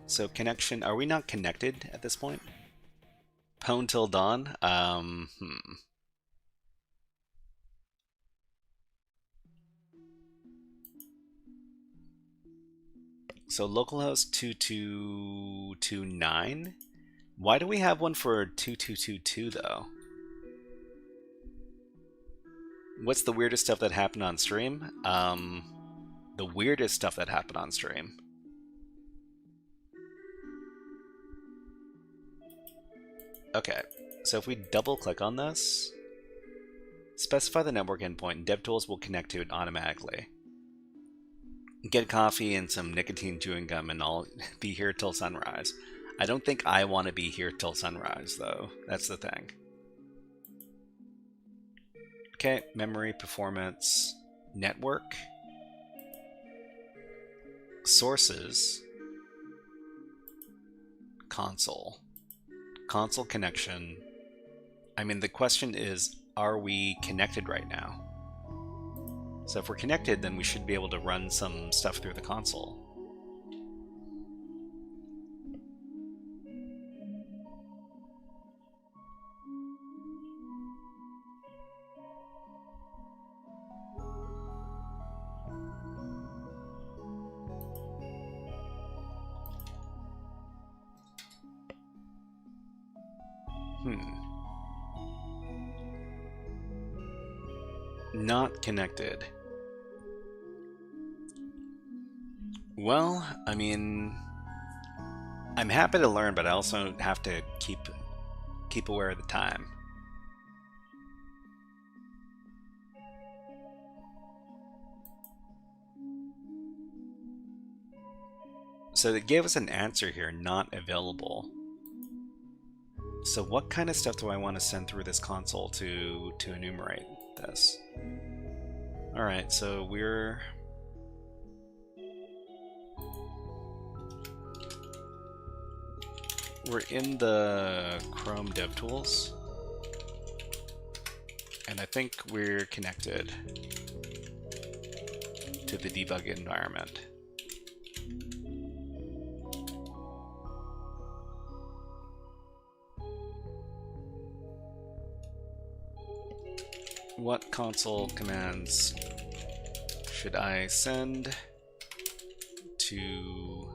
So connection, are we not connected at this point? Pwn till dawn? So localhost 2229. Why do we have one for 2222 though? What's the weirdest stuff that happened on stream? The weirdest stuff that happened on stream. Okay, so if we double click on this, specify the network endpoint and DevTools will connect to it automatically. Get coffee and some nicotine chewing gum and I'll be here till sunrise. I don't think I want to be here till sunrise though. That's the thing. Okay, memory, performance, network, sources, console connection. I mean, the question is, are we connected right now? So if we're connected, then we should be able to run some stuff through the console. Not connected. Well, I mean, I'm happy to learn, but I also have to keep aware of the time. So it gave us an answer here, not available. So what kind of stuff do I want to send through this console to enumerate this? All right, so we're in the Chrome DevTools, and I think we're connected to the debug environment. What console commands should I send to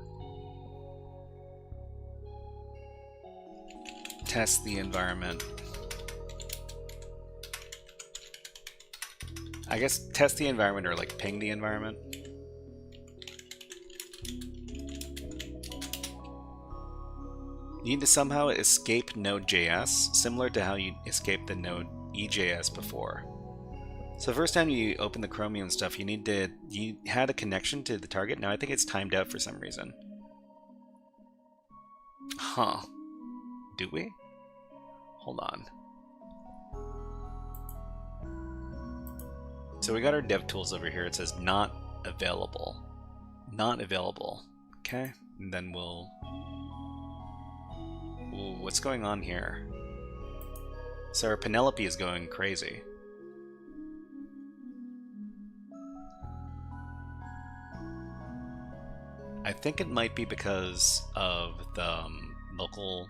test the environment. I guess test the environment or like ping the environment. You need to somehow escape Node.js, similar to how you escaped the Node EJS before. So the first time you open the Chromium stuff, you had a connection to the target. Now I think it's timed out for some reason. Huh. Do we? Hold on. So we got our dev tools over here. It says not available. Not available. Okay. And then we'll... Ooh, what's going on here? So our Penelope is going crazy. I think it might be because of the local...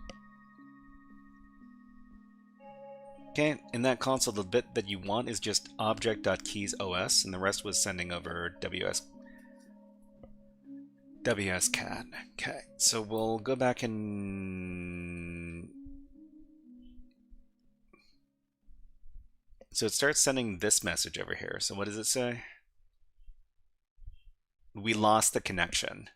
Okay, in that console, the bit that you want is just object.keysOS, and the rest was sending over WSCat. Okay, so we'll go back and... So it starts sending this message over here. So what does it say? We lost the connection.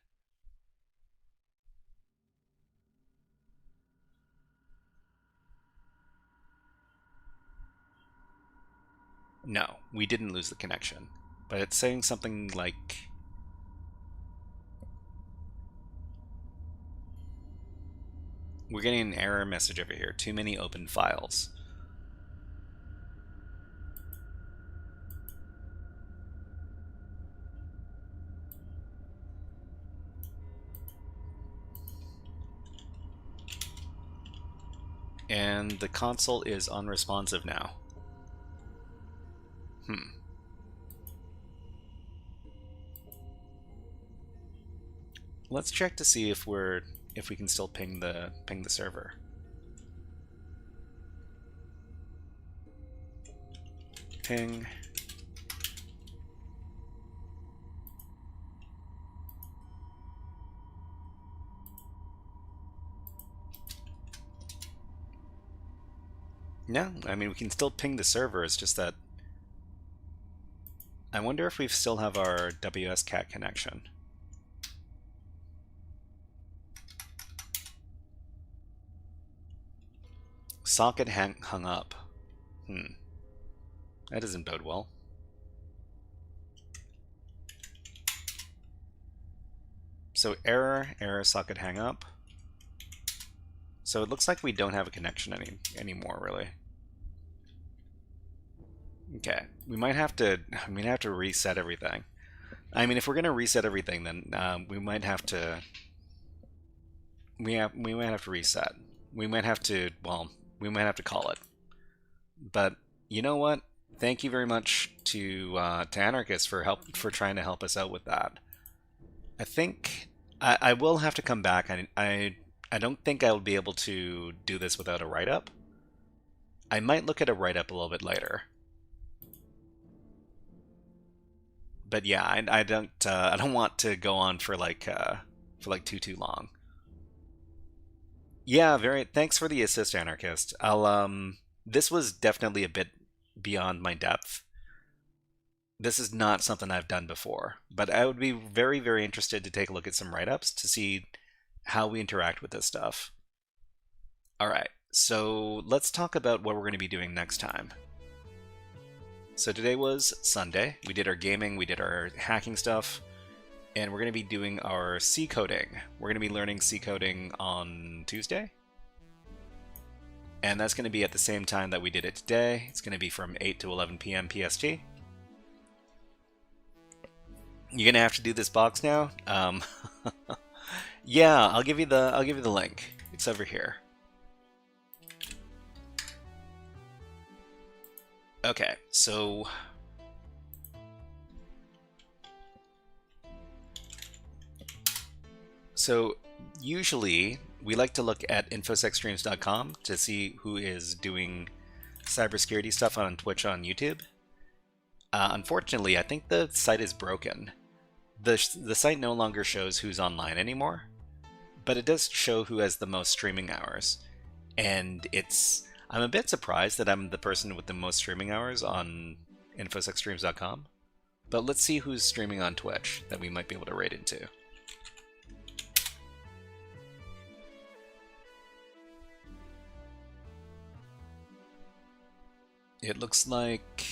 No, we didn't lose the connection. But it's saying something like... We're getting an error message over here. Too many open files. And the console is unresponsive now. Let's check to see if we can still ping the server. Ping. No, I mean we can still ping the server. It's just that I wonder if we still have our WSCat connection. Socket hung up. That doesn't bode well. So error socket hang up. So it looks like we don't have a connection anymore, really. Okay, we might have to reset everything. I mean, if we're gonna reset everything, then we might have to reset. We might have to, well, we might have to call it. But you know what? Thank you very much to Anarchist for trying to help us out with that. I think I will have to come back. I don't think I'll be able to do this without a write-up. I might look at a write-up a little bit later. But yeah, I don't want to go on for like too long. Yeah, thanks for the assist, Anarchist. This was definitely a bit beyond my depth. This is not something I've done before, but I would be very, very interested to take a look at some write-ups to see how we interact with this stuff. All right, so let's talk about what we're going to be doing next time. So today was Sunday. We did our gaming, we did our hacking stuff, and we're going to be doing our C coding. We're going to be learning C coding on Tuesday. And that's going to be at the same time that we did it today. It's going to be from 8 to 11 p.m. PST. You're going to have to do this box now? Yeah, I'll give you the link. It's over here. Okay, so usually we like to look at infosecstreams.com to see who is doing cybersecurity stuff on Twitch, on YouTube. Unfortunately, I think the site is broken. The site no longer shows who's online anymore, but it does show who has the most streaming hours. And I'm a bit surprised that I'm the person with the most streaming hours on infosecstreams.com. But let's see who's streaming on Twitch that we might be able to raid into. It looks like...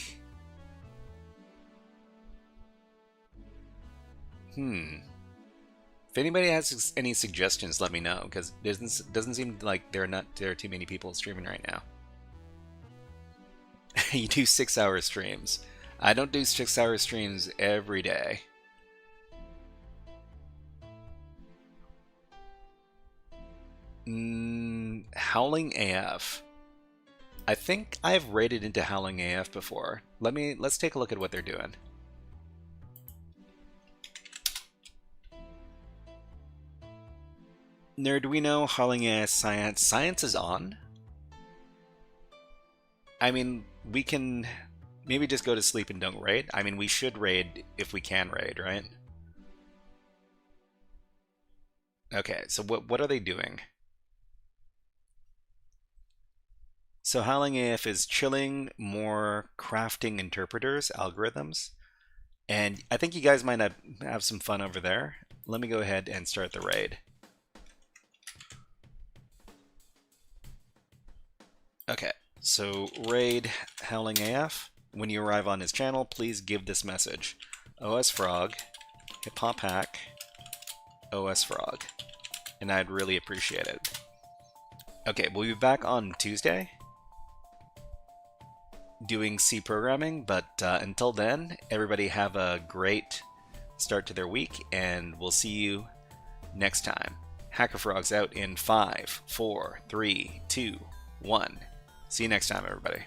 If anybody has any suggestions, let me know, because it doesn't seem like there are too many people streaming right now. You do 6-hour streams. I don't do 6-hour streams every day. Howling AF. I think I've raided into Howling AF before. Let's take a look at what they're doing. Nerduino, Howling AF, Science. Science is on? I mean, we can maybe just go to sleep and don't raid. I mean, we should raid if we can raid, right? Okay, so what are they doing? So Howling AF is chilling more crafting interpreters, algorithms. And I think you guys might have some fun over there. Let me go ahead and start the raid. Okay, so raid Howling AF. When you arrive on his channel, please give this message. OS Frog, Hip Hop Hack, OS Frog. And I'd really appreciate it. Okay, we'll be back on Tuesday doing C programming, but until then, everybody have a great start to their week, and we'll see you next time. HackerFrogs out in 5, 4, 3, 2, 1. See you next time, everybody.